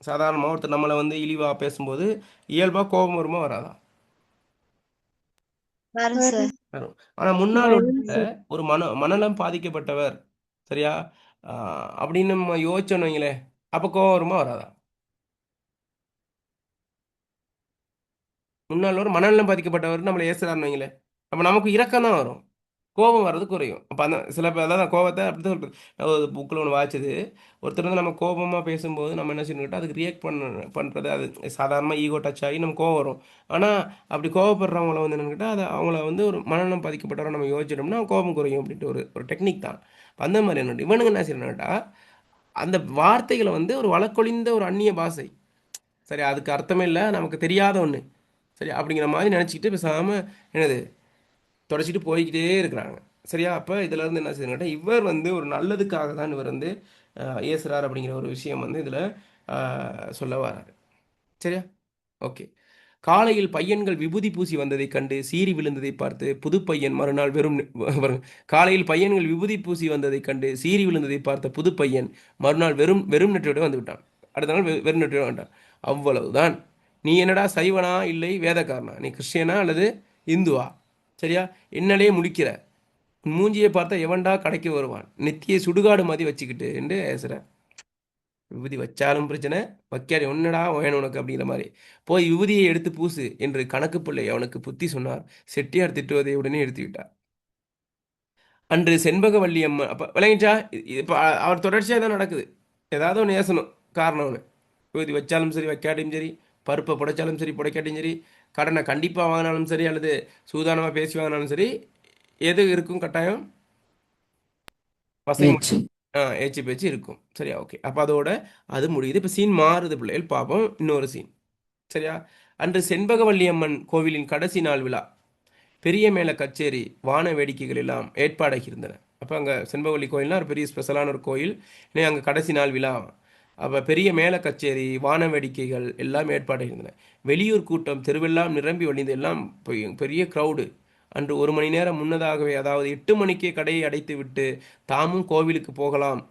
சாதாரணமாக ஒருத்தர் நம்மளை வந்து இழிவாக பேசும்போது இயல்பாக கோபம் வருமா வராதா? வரும் சார். வரும். ஆனால் முன்னால் வரும் உள்ள சார். ஒரு மனநலம் பாதிக்கப்பட்டவர், சரியா, அப்படின்னு நம்ம யோசிச்சோன்னு வைங்களேன், அப்போ கோபம் வருமா வராதா? முன்னால் ஒரு மனநலம் பாதிக்கப்பட்டவர் நம்மளை ஏசுறாருன்னு வைங்களேன், அப்போ நமக்கு இரக்கம் தான் வரும், கோபம் வர்றது குறையும். அப்போ அந்த சில பேர் அதான் கோபத்தை அப்படி தான் சொல்கிறது. ஒரு புக்கில் ஒன்று வாய்ச்சது, ஒருத்தர் வந்து நம்ம கோபமாக பேசும்போது நம்ம என்ன செய்யணும் கேட்டால் அதுக்கு ரியாக்ட் பண்ணுறது, அது சாதாரணமாக ஈகோ டச் ஆகி நம்ம கோபம் வரும். ஆனால் அப்படி கோபப்படுறவங்கள வந்து என்னென்னு கேட்டால் அது அவங்கள வந்து ஒரு மனநலம் பாதிக்கப்பட்டவரை நம்ம யோசிச்சிட்டோம்னா கோபம் குறையும் அப்படின்ட்டு ஒரு டெக்னிக் தான். அந்த மாதிரி என்ன இவனுங்க என்ன செய்யணும் கேட்டால் அந்த வார்த்தைகளை வந்து ஒரு வழக்கொழிந்த ஒரு அந்நிய பாஷை, சரி, அதுக்கு அர்த்தமே இல்லை, நமக்கு தெரியாத ஒன்று, சரி, அப்படிங்கிற மாதிரி நினச்சிக்கிட்டு பேசாமல் என்னது தொடச்சிட்டு போய்கிட்டே இருக்கிறாங்க. சரியா? அப்போ இதில் இருந்து என்ன செய்யணும் கேட்டால் இவர் வந்து ஒரு நல்லதுக்காக தான் இவர் வந்து ஏசுறார் அப்படிங்கிற ஒரு விஷயம் வந்து இதில் சொல்ல வராரு. சரியா? ஓகே. காலையில் பையன்கள் விபூதி பூசி வந்ததைக் கண்டு சீறி விழுந்ததை பார்த்து புது பையன் மறுநாள் காலையில் பையன்கள் விபூதி பூசி வந்ததைக் கண்டு சீறி விழுந்ததை பார்த்த புது பையன் மறுநாள் வெறும் நெற்றியோடு வந்து விட்டான். அடுத்த நாள் வெறும் நெற்றியோடு வந்துட்டான். அவ்வளவுதான். நீ என்னடா சைவனா இல்லை வேதக்காரனா? நீ கிறிஸ்டியனா அல்லது இந்துவா? சரியா? என்னலே முடிக்கிற உன் மூஞ்சியை பார்த்தா எவன்டா கடைக்கு வருவான்? நெத்தியை சுடுகாடு மாதிரி வச்சுக்கிட்டு என்று பேசுகிற. விபூதி வச்சாலும் பிரச்சனை, வைக்காது ஒன்னடா வேணும் உனக்கு அப்படிங்கிற மாதிரி. போய் விபூதியை எடுத்து பூசு என்று கணக்கு பிள்ளை அவனுக்கு புத்தி சொன்னார். செட்டியார் திட்டுவதை உடனே எடுத்து விட்டார். அன்று செண்பகவல்லி அம்மன் அப்போ விளங்கிச்சா? இப்போ அவர் தொடர்ச்சியாக தான் நடக்குது. ஏதாவது ஒன்று ஏசணும், காரணம் ஒன்று. விபூதி வச்சாலும் சரி வைக்காட்டியும் சரி, பருப்பை புடைச்சாலும் சரி புடைக்காட்டியும் சரி, கடனை கண்டிப்பாக வாங்கினாலும் சரி அல்லது சூதானமாக பேசி வாங்கினாலும் சரி, எது இருக்கும் கட்டாயம்? வசை ஏச்சு. ஏச்சு பேச்சு இருக்கும். சரியா? ஓகே. அப்போ அதோட அது முடியுது. இப்போ சீன் மாறுது பிள்ளைகள், பார்ப்போம் இன்னொரு சீன். சரியா? அன்று செண்பகவல்லி அம்மன் கோவிலின் கடைசி நாள் விழா. பெரிய மேல கச்சேரி, வான வேடிக்கைகள் எல்லாம் ஏற்பாடாகி இருந்தன. அப்போ அங்கே செண்பகவல்லி கோயில்னா ஒரு பெரிய ஸ்பெஷலான ஒரு கோயில். இன்னும் அங்கே கடைசி நாள் விழா. அப்போ பெரிய மேல கச்சேரி, வான வேடிக்கைகள் எல்லாம் ஏற்பாடாகி இருந்தன. வெளியூர் கூட்டம் தெருவெல்லாம் நிரம்பி வழிந்து, எல்லாம் பெரிய க்ரௌடு. அன்று 1 மணி நேரம் முன்னதாகவே, அதாவது 8 மணிக்கே கடையை அடைத்து விட்டு தாமும் கோவிலுக்கு போகலாம்,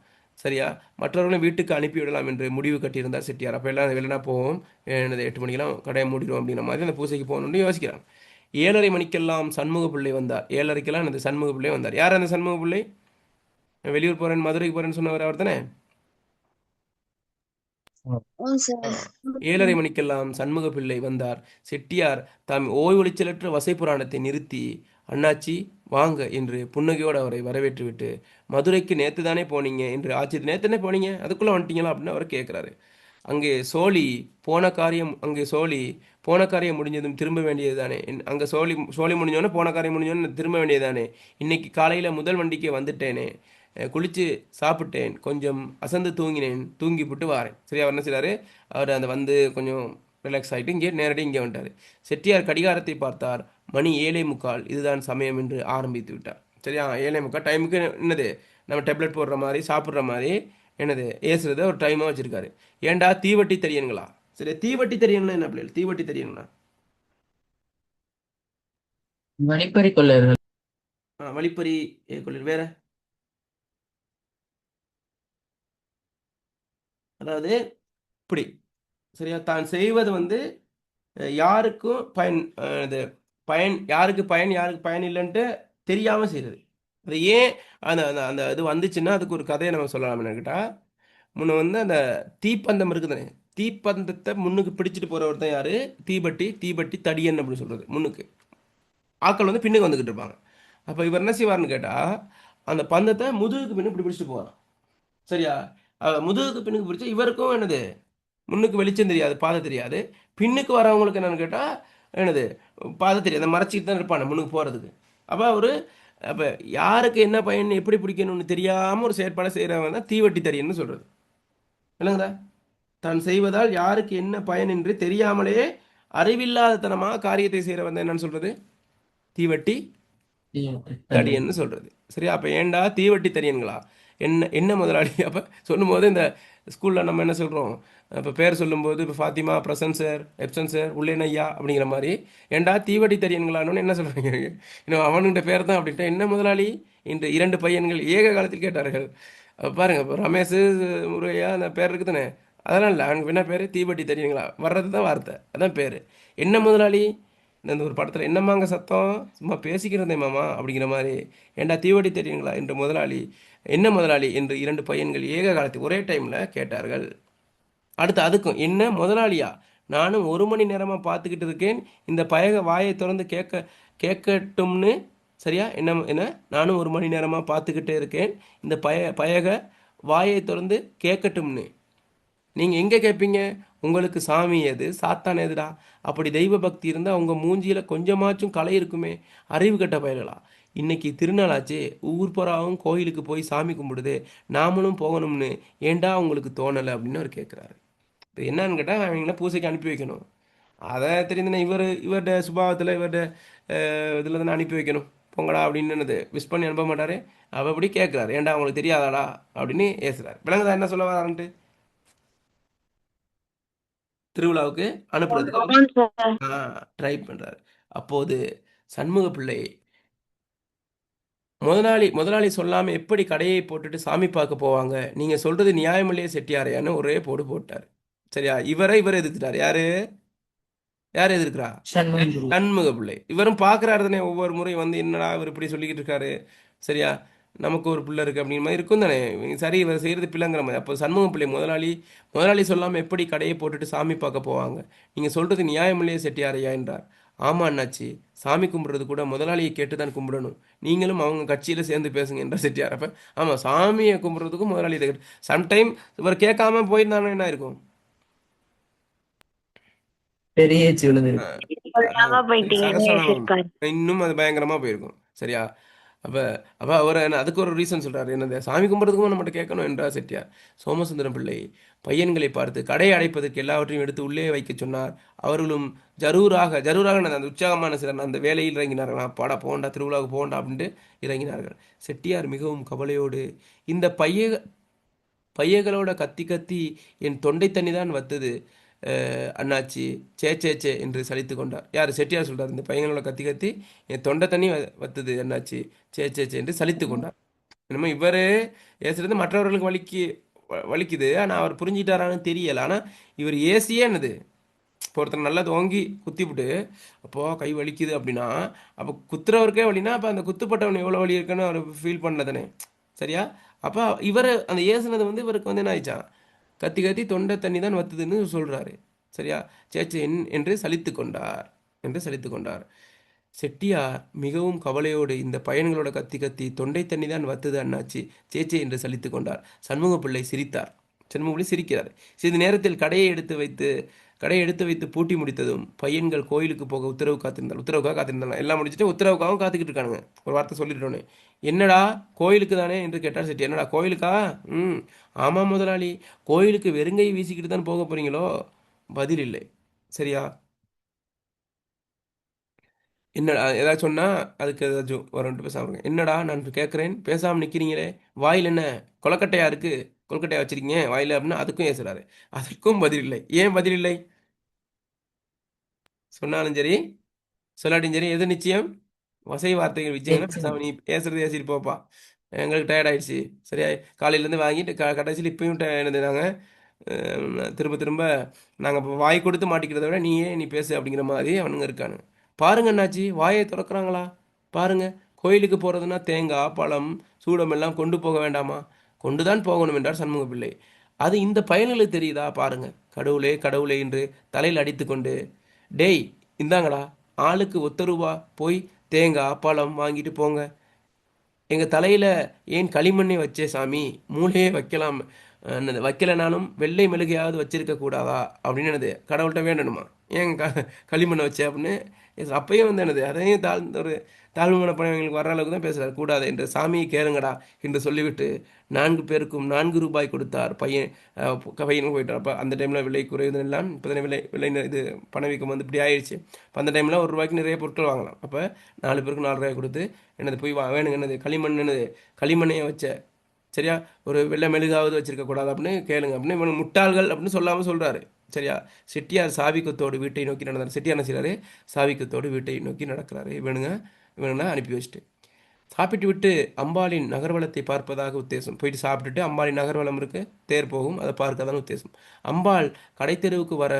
சரியா, மற்றவர்களும் வீட்டுக்கு அனுப்பிவிடலாம் என்று முடிவு கட்டியிருந்தார் செட்டியார். அப்போ எல்லாம் வெளினா போவோம், எனது 8 மணிக்கெல்லாம் கடையை மூடிடுவோம் அப்படிங்கிற மாதிரி அந்த பூசைக்கு போகணும்னு யோசிக்கிறாங்க. 7:30 மணிக்கெல்லாம் சண்முக பிள்ளை வந்தார். 7:30க்கெல்லாம் அந்த சண்முக பிள்ளை வந்தார். யார் அந்த சண்முக பிள்ளை? வெளியூர் போகிறேன், மதுரைக்கு போகிறேன்னு சொன்னவர் அவர் தானே? சார். 7:30 மணிக்கெல்லாம் சண்முக பிள்ளை வந்தார். செட்டியார் தாம் ஓய்வொளிச்சலற்ற வசை புராணத்தை நிறுத்தி, அண்ணாச்சி வாங்க என்று புன்னகையோடு அவரை வரவேற்றுவிட்டு, மதுரைக்கு நேற்று தானே போனீங்க என்று, ஆச்சு நேற்று தானே போனீங்க, அதுக்குள்ளே வந்துட்டீங்களா அப்படின்னு அவர் கேட்குறாரு. அங்கே சோழி போன காரியம் முடிஞ்சதும் திரும்ப வேண்டியது தானே, அங்கே சோழி முடிஞ்சோடனே போன காரியம் முடிஞ்சோடனே திரும்ப வேண்டியது தானே, இன்னைக்கு காலையில் முதல் வண்டிக்கே வந்துட்டேனே, குளித்து சாப்பிட்டேன், கொஞ்சம் அசந்து தூங்கினேன், தூங்கிவிட்டு வாரேன். சரி, அவர் என்ன செய்றாரு, அவர் அந்த வந்து கொஞ்சம் ரிலாக்ஸ் ஆகிட்டு இங்கே நேரடியாக இங்கே வந்துட்டார். செட்டியார் கடிகாரத்தை பார்த்தார். மணி 7:45, இதுதான் சமயம் என்று ஆரம்பித்து விட்டார். சரியா, 7:45 டைமுக்கு என்னது, நம்ம டேப்லெட் போடுற மாதிரி சாப்பிட்ற மாதிரி என்னது ஏசுறத ஒரு டைமாக வச்சுருக்காரு. ஏன்டா தீவட்டி தெரியணுங்களா? சரி, தீவட்டி தெரியணும்னா என்ன பிள்ளைகள்? தீவட்டி தெரியணும்னா வழிப்பறி கொள்ளர்கள். வழிப்பறி கொள்ளிர் வேற, அதாவது இப்படி சரியா, தான் செய்வது வந்து யாருக்கும் பயன், இது பயன் யாருக்கு பயன் யாருக்கு பயன் இல்லைன்ட்டு தெரியாமல் செய்கிறது. அது ஏன் அந்த அந்த அந்த இது வந்துச்சுன்னா அதுக்கு ஒரு கதையை நம்ம சொல்லலாம். என்னக்கிட்டா, முன்ன வந்து அந்த தீப்பந்தம் இருக்குதுனே, தீப்பந்தத்தை முன்னுக்கு பிடிச்சிட்டு போகிறவர் தான் யார்? தீபட்டி தடியன் அப்படின்னு சொல்கிறது. முன்னுக்கு ஆட்கள் வந்து பின்னுக்கு வந்துக்கிட்டு இருப்பாங்க. அப்போ இவர் என்ன செய்வார்னு கேட்டால், அந்த பந்தத்தை முதுகுக்கு பின்னு இப்படி பிடிச்சிட்டு போவார். சரியா, முதுகுக்கு பின்னுக்கு பிடிச்சா இவருக்கும் என்னது, முன்னுக்கு வெளிச்சம் தெரியாது, பாதை தெரியாது. பின்னுக்கு வரவங்களுக்கு என்னென்னு கேட்டால் என்னது, பாதை தெரியாது, மறைச்சிட்டு தான் இருப்பாங்க முன்னுக்கு போகிறதுக்கு. அப்போ யாருக்கு என்ன பயன், எப்படி பிடிக்கணும்னு தெரியாமல் ஒரு செயற்பாடை செய்கிறவங்க தான் தீவட்டி தடியன்னு சொல்கிறது. இல்லைங்களா? தான் செய்வதால் யாருக்கு என்ன பயன் என்று தெரியாமலே அறிவில்லாதத்தனமாக காரியத்தை செய்கிறவன் தான் என்னன்னு சொல்கிறது, தீவட்டி தடியன்னு சொல்கிறது. சரியா, அப்போ ஏண்டா தீவட்டி தடியன்களா, என்ன முதலாளி? அப்போ சொல்லும்போது இந்த ஸ்கூலில் நம்ம என்ன சொல்கிறோம், இப்போ பேர் சொல்லும்போது இப்போ Fathima, Prasan sir, Epson sir, உள்ளேன் ஐயா அப்படிங்கிற மாதிரி, ஏண்டா தீவட்டி தடியன்களானு என்ன சொல்கிறீங்க? இன்னும் அவனுடைய பேர் தான் அப்படின்ட்டு, என்ன முதலாளி இன்று 2 பையன்கள் ஏக காலத்தில் கேட்டார்கள். பாருங்கள், இப்போ ரமேஷ், முருகையா அந்த பேர் இருக்குதுன்னு, அதெல்லாம் இல்லை, அவனுக்கு என்ன பேர், தீவட்டி தடியன்களா, வர்றது தான் வார்த்தை, அதான் பேர். என்ன முதலாளி, இந்த ஒரு படத்தில் என்னம்மாங்க சத்தம், சும்மா பேசிக்கிறதே மாமா அப்படிங்கிற மாதிரி, ஏண்டா தீவட்டி தெரியுங்களா என்று முதலாளி, என்ன முதலாளி என்று 2 பையன்கள் ஏக காலத்தில் ஒரே டைமில் கேட்டார்கள். அடுத்து அதுக்கும் என்ன முதலாளியா, நானும் 1 மணி நேரமாக பார்த்துக்கிட்டு இருக்கேன், இந்த பயக வாயை திறந்து கேட்கட்டும்னு. சரியா, என்ன நானும் 1 மணி நேரமாக பார்த்துக்கிட்டே இருக்கேன், இந்த பயக வாயை திறந்து கேட்கட்டும்னு. நீங்கள் எங்கே கேட்பீங்க? உங்களுக்கு சாமி எது, சாத்தான் எதுடா? அப்படி தெய்வ பக்தி இருந்தால் உங்கள் மூஞ்சியில் கொஞ்சமாச்சும் கலை இருக்குமே, அறிவு கட்ட பயல்களா. இன்னைக்கு திருநாளாச்சே, ஊர் புறாவும் கோயிலுக்கு போய் சாமி கும்பிடுது, நாமளும் போகணும்னு ஏண்டா உங்களுக்கு தோணலை அப்படின்னு அவர் கேட்குறாரு. இப்போ என்னன்னு கேட்டால், அவங்கள பூசைக்கு அனுப்பி வைக்கணும். அதை தெரிந்துன்னா இவர்கிட்ட சுபாவத்தில் இவர்கிட்ட இதில் தானே அனுப்பி வைக்கணும். பொங்கடா அப்படின்னு என்னது விஷ் பண்ணி அனுப்ப மாட்டார். அவள் அப்படி கேட்குறாரு, ஏண்டா அவங்களுக்கு தெரியாதாடா அப்படின்னு ஏசுறாரு. விளங்குதா என்ன சொல்ல வரான்ட்டு? திருவிழாவுக்கு அனுப்புறதுக்கு ட்ரை பண்ணுறாரு. அப்போது சண்முக பிள்ளை முதலாளி சொல்லாமல் எப்படி கடையை போட்டுட்டு சாமி பார்க்க போவாங்க, நீங்கள் சொல்கிறது நியாயமில்லையே செட்டியாரையான்னு ஒரே போட்டார். சரியா, இவர் எதிர்த்துட்டார். யார் எதிர்க்கிறா? சண்முக பிள்ளை. இவரும் பார்க்குறாரு தானே, ஒவ்வொரு முறையும் வந்து என்னடா இவர் இப்படி சொல்லிக்கிட்டு இருக்காரு, சரியா, நமக்கு ஒரு பிள்ளை இருக்குது அப்படிங்கிற மாதிரி இருக்கும் தானே. சரி, இவர் செய்கிறது பிள்ளைங்கிற மாதிரி. அப்போ சண்முக பிள்ளை முதலாளி சொல்லாமல் எப்படி கடையை போட்டுட்டு சாமி பார்க்க போவாங்க, நீங்கள் சொல்கிறது நியாயமில்லையே செட்டியாரையா என்றார். ஆமா அண்ணாச்சி, சாமி கும்பிட்றது கூட முதலாளியை கேட்டு தான் கும்பிடணும், நீங்களும் அவங்க கட்சியில் சேர்ந்து பேசுங்க என்றார் செட்டியார். அப்போ ஆமாம், சாமியை கும்பிட்றதுக்கும் முதலாளி இதை கேட்டு, சம்டைம் இவர் கேட்காம போயிருந்தாலும் என்ன இருக்கும், பெரிய விழுந்து இன்னும் அது பயங்கரமாக போயிருக்கும். சரியா, அப்போ அவர் அதுக்கு ஒரு ரீசன் சொல்கிறார், என்னது சாமி கும்பிட்றதுக்கும் நம்மகிட்ட கேட்கணும் என்றார் செட்டியார். சோமசுந்தரம் பிள்ளை பையன்களை பார்த்து கடையை அடைப்பதற்கு எல்லாவற்றையும் எடுத்து உள்ளே வைக்க சொன்னார். அவர்களும் ஜரூராக அந்த உற்சாகமான சிலர் அந்த வேலையில் இறங்கினார்களாம். பாடா போண்டா, திருவிழாவுக்கு போண்டா அப்படின்ட்டு இறங்கினார்கள். செட்டியார் மிகவும் கவலையோடு, இந்த பையகளோட கத்தி என் தொண்டை தண்ணி தான் வத்துது, அண்ணாச்சி சே சே சே என்று சலித்து கொண்டார். யார்? செட்டியார் சொல்றார். இந்த பையனோட கத்தி கத்தி என் தொண்டை தண்ணி வத்துது அண்ணாச்சி சே சே சே என்று சலித்து கொண்டார். என்னமோ இவர் ஏசுறது மற்றவர்களுக்கு வலிக்குது, ஆனால் அவர் புரிஞ்சிட்டாரான்னு தெரியல. ஆனால் இவர் ஏசியே என்னது, இப்போ ஒருத்தர் நல்லா ஓங்கி குத்திவிட்டு அப்போ கை வலிக்குது அப்படின்னா, அப்போ குத்துறவருக்கே வலினா அப்போ அந்த குத்துப்பட்டவன் எவ்வளோ வலி இருக்குன்னு அவர் ஃபீல் பண்ணதானே, சரியா? அப்போ இவர் அந்த ஏசுனது வந்து இவருக்கு வந்து என்ன ஆயிடுச்சான், கத்தி கத்தி தொண்டை தண்ணி தான் வத்துதுன்னு சொல்கிறாரு, சரியா? சேச்சே என்று சலித்து கொண்டார் என்று சலித்து கொண்டார். செட்டியார் மிகவும் கவலையோடு இந்த பையன்களோட கத்தி கத்தி தொண்டை தண்ணி தான் வத்துது அண்ணாச்சி சேச்சே என்று சலித்து கொண்டார். சண்முகப்பிள்ளை சிரித்தார். சண்முகப்பிள்ளை சிரிக்கிறார். சிறிது நேரத்தில் கடையை எடுத்து வைத்து பூட்டி முடித்ததும் பையன்கள் கோயிலுக்கு போக உத்தரவுக்காக காத்திருந்தாங்க. எல்லாம் முடிச்சுட்டு உத்தரவுக்காகவும் காத்துக்கிட்டு இருக்கானுங்க. ஒரு வார்த்தை சொல்லிட்டோன்னே, என்னடா கோயிலுக்கு தானே என்று கேட்டார் செட்டி. என்னடா கோயிலுக்கா? ம், ஆமாம் முதலாளி, கோயிலுக்கு வெறுங்கை வீசிக்கிட்டு தான் போக போறீங்களோ? பதில் இல்லை. சரியா? என்னடா ஏதாச்சும் சொன்னால் அதுக்கு ஏதாச்சும் வரன்ட்டு பேசாமல் என்னடா நான் கேட்குறேன் பேசாமல் நிற்கிறீங்களே, வாயில் என்ன கொலக்கட்டையா இருக்குது, கொலக்கட்டையா வச்சிருக்கீங்க வாயில் அப்படின்னா அதுக்கும் ஏசுறாரு. அதற்கும் பதில் இல்லை. ஏன் பதில் இல்லை? சொன்னாலும் சரி சொல்லாட்டியும் சரி எது நிச்சயம்? வசை வார்த்தைகள் விஜயம்னா நிச்சயம். பேசாமல் நீ பேசுறது ஏசிட்டு போப்பா, எங்களுக்கு டயர்ட் ஆயிடுச்சு, சரியா? காலையிலேருந்து வாங்கிட்டு கடைசியில் இப்பயும் என்னது நாங்கள் திரும்ப திரும்ப நாங்கள் இப்போ வாய் கொடுத்து மாட்டிக்கிறத விட நீ பேசு அப்படிங்கிற மாதிரி அவனுங்க இருக்கானு. பாருங்க அண்ணாச்சி, வாயை திறக்கிறாங்களா பாருங்க. கோயிலுக்கு போகிறதுனா தேங்காய் பழம் சூடம் எல்லாம் கொண்டு போக வேண்டாமா? கொண்டு தான் போகணும் என்றார் சண்முக பிள்ளை. அது இந்த பயன்களுக்கு தெரியுதா பாருங்க. கடவுளே கடவுளே என்று தலையில் அடித்து கொண்டு, டேய் இந்தாங்கடா, ஆளுக்கு ஒத்த ரூபா போய் தேங்காய் பழம் வாங்கிட்டு போங்க. எங்கள் தலையில் ஏன் களிமண்ணை வச்சே சாமி, மூளையே வைக்கலாம், என்னது வைக்கலைனாலும் வெள்ளை மெழுகையாவது வச்சிருக்க கூடாதா அப்படின்னு என்னது கடவுள்கிட்ட வேண்டணுமா? ஏன் களிமண்ணை வச்சே அப்படின்னு அப்பயும் வந்து என்னது அதையும் ஒரு தாழ்வுமான பணவங்களுக்கு வர அளவுக்கு தான் பேசுகிறார். கூடாது என்று சாமியை கேளுங்கடா என்று சொல்லிவிட்டு 4 பேருக்கும் 4 ரூபாய் கொடுத்தார். பையனுக்கு போயிட்டார். அப்போ அந்த டைமில் விலை குறையுதுன்னு எல்லாம் இப்போ தானே விலை இது பணவீக்கம் வந்து இப்படி ஆயிடுச்சு. இப்போ அந்த டைமில் 1 ரூபாய்க்கு நிறைய பொருட்கள் வாங்கலாம். அப்போ 4 பேருக்கு 4 ரூபாய் கொடுத்து என்னது போய் வேணுங்க என்னது களிமண் என்னது களிமண்ணையை வச்ச, சரியா, ஒரு வெள்ளை மெழுகாவது வச்சிருக்க கூடாது அப்படின்னு கேளுங்க அப்படின்னு இவங்க முட்டாள்கள் அப்படின்னு சொல்லாமல் சொல்கிறாரு. சரியா? செட்டியார் சாவிக்கத்தோடு வீட்டை நோக்கி நடந்தார். செட்டியார் என்ன செய்கிறாரு? சாவிக்கத்தோடு வீட்டை நோக்கி நடக்கிறாரு. இவனுங்க அனுப்பி வச்சுட்டு சாப்பிட்டு விட்டு அம்பாளின் நகர்வலத்தை பார்ப்பதாக உத்தேசம். போயிட்டு சாப்பிட்டுட்டு அம்பாளின் நகர்வலம் இருக்குது, தேர் போகும், அதை பார்க்க தான் உத்தேசம். அம்பாள் கடைத்தெருவுக்கு வர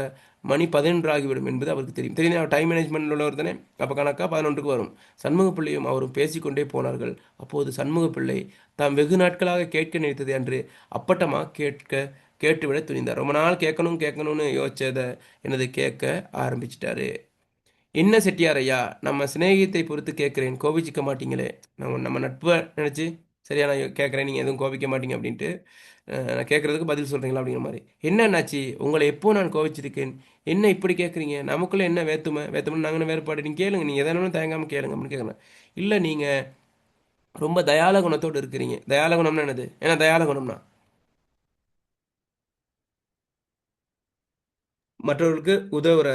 மணி 11 ஆகிவிடும் என்பது அவருக்கு தெரியும். அவர் டைம் மேனேஜ்மெண்ட் உள்ளவர் தானே. அப்போ கணக்காக 11க்கு வரும். சண்முகப்பிள்ளையும் அவரும் பேசிக்கொண்டே போனார்கள். அப்போது சண்முகப்பிள்ளை தாம் வெகு நாட்களாக கேட்க நினைத்தது அன்று அப்பட்டமாக கேட்டுவிட துணிந்தார். ரொம்ப நாள் கேட்கணும்னு யோசிச்சதை என்னது கேட்க ஆரம்பிச்சிட்டாரு. என்ன செட்டியார் ஐயா, நம்ம சிநேகித்தை பொறுத்து கேட்குறேன், கோபிச்சிக்க மாட்டீங்களே? நம்ம நட்பை நினச்சி சரியா நான் கேட்குறேன், நீங்கள் எதுவும் கோபிக்க மாட்டீங்க அப்படின்ட்டு நான் கேட்குறதுக்கு பதில் சொல்கிறீங்களா அப்படிங்கிற மாதிரி. என்னன்னாச்சு, உங்களை எப்போ நான் கோபிச்சிருக்கேன், என்ன இப்படி கேட்குறீங்க? நமக்குள்ளே என்ன வேற்றுமை நாங்கள் வேறுபாடு, நீங்கள் கேளுங்க, நீங்கள் எதனாலும் தயங்காமல் கேளுங்க அப்படின்னு கேட்குறேன். இல்லை நீங்கள் ரொம்ப தயால குணத்தோடு இருக்கிறீங்க. தயால குணம்னா என்னது? ஏன்னா தயால குணம்னா மற்றவர்களுக்கு உதவுற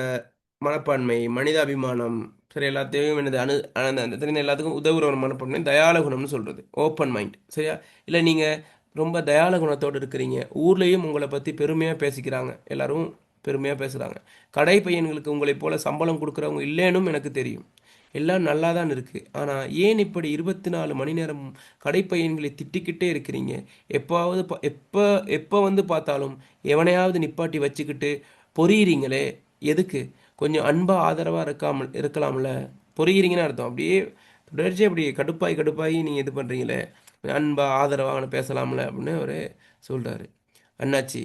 மனப்பான்மை, மனிதாபிமானம், சரி, எல்லாத்தையும் என்னது அந்த எல்லாத்துக்கும் உதவுற ஒரு மனப்பான்மை தயால குணம்னு சொல்கிறது. ஓப்பன் மைண்ட், சரியா? இல்லை நீங்கள் ரொம்ப தயால குணத்தோடு இருக்கிறீங்க, ஊர்லேயும் உங்களை பற்றி பெருமையாக பேசிக்கிறாங்க, எல்லாரும் பெருமையாக பேசுகிறாங்க. கடை பையன்களுக்கு உங்களைப் போல சம்பளம் கொடுக்குறவங்க இல்லைன்னும் எனக்கு தெரியும். எல்லாம் நல்லா தான் இருக்குது. ஆனால் ஏன் இப்படி 24 மணி நேரம் கடைப்பையன்களை திட்டிக்கிட்டே இருக்கிறீங்க? எப்பாவது எப்போ வந்து பார்த்தாலும் எவனையாவது நிப்பாட்டி வச்சுக்கிட்டு பொரியிறீங்களே, எதுக்கு? கொஞ்சம் அன்பாக ஆதரவாக இருக்கலாம்ல. பொரியிறீங்கன்னு அர்த்தம். அப்படியே தொடர்ச்சி அப்படி கடுப்பாகி நீங்கள் இது பண்ணுறீங்களே, அன்பாக ஆதரவாக பேசலாம்ல அப்படின்னு அவர் சொல்கிறாரு. அண்ணாச்சி,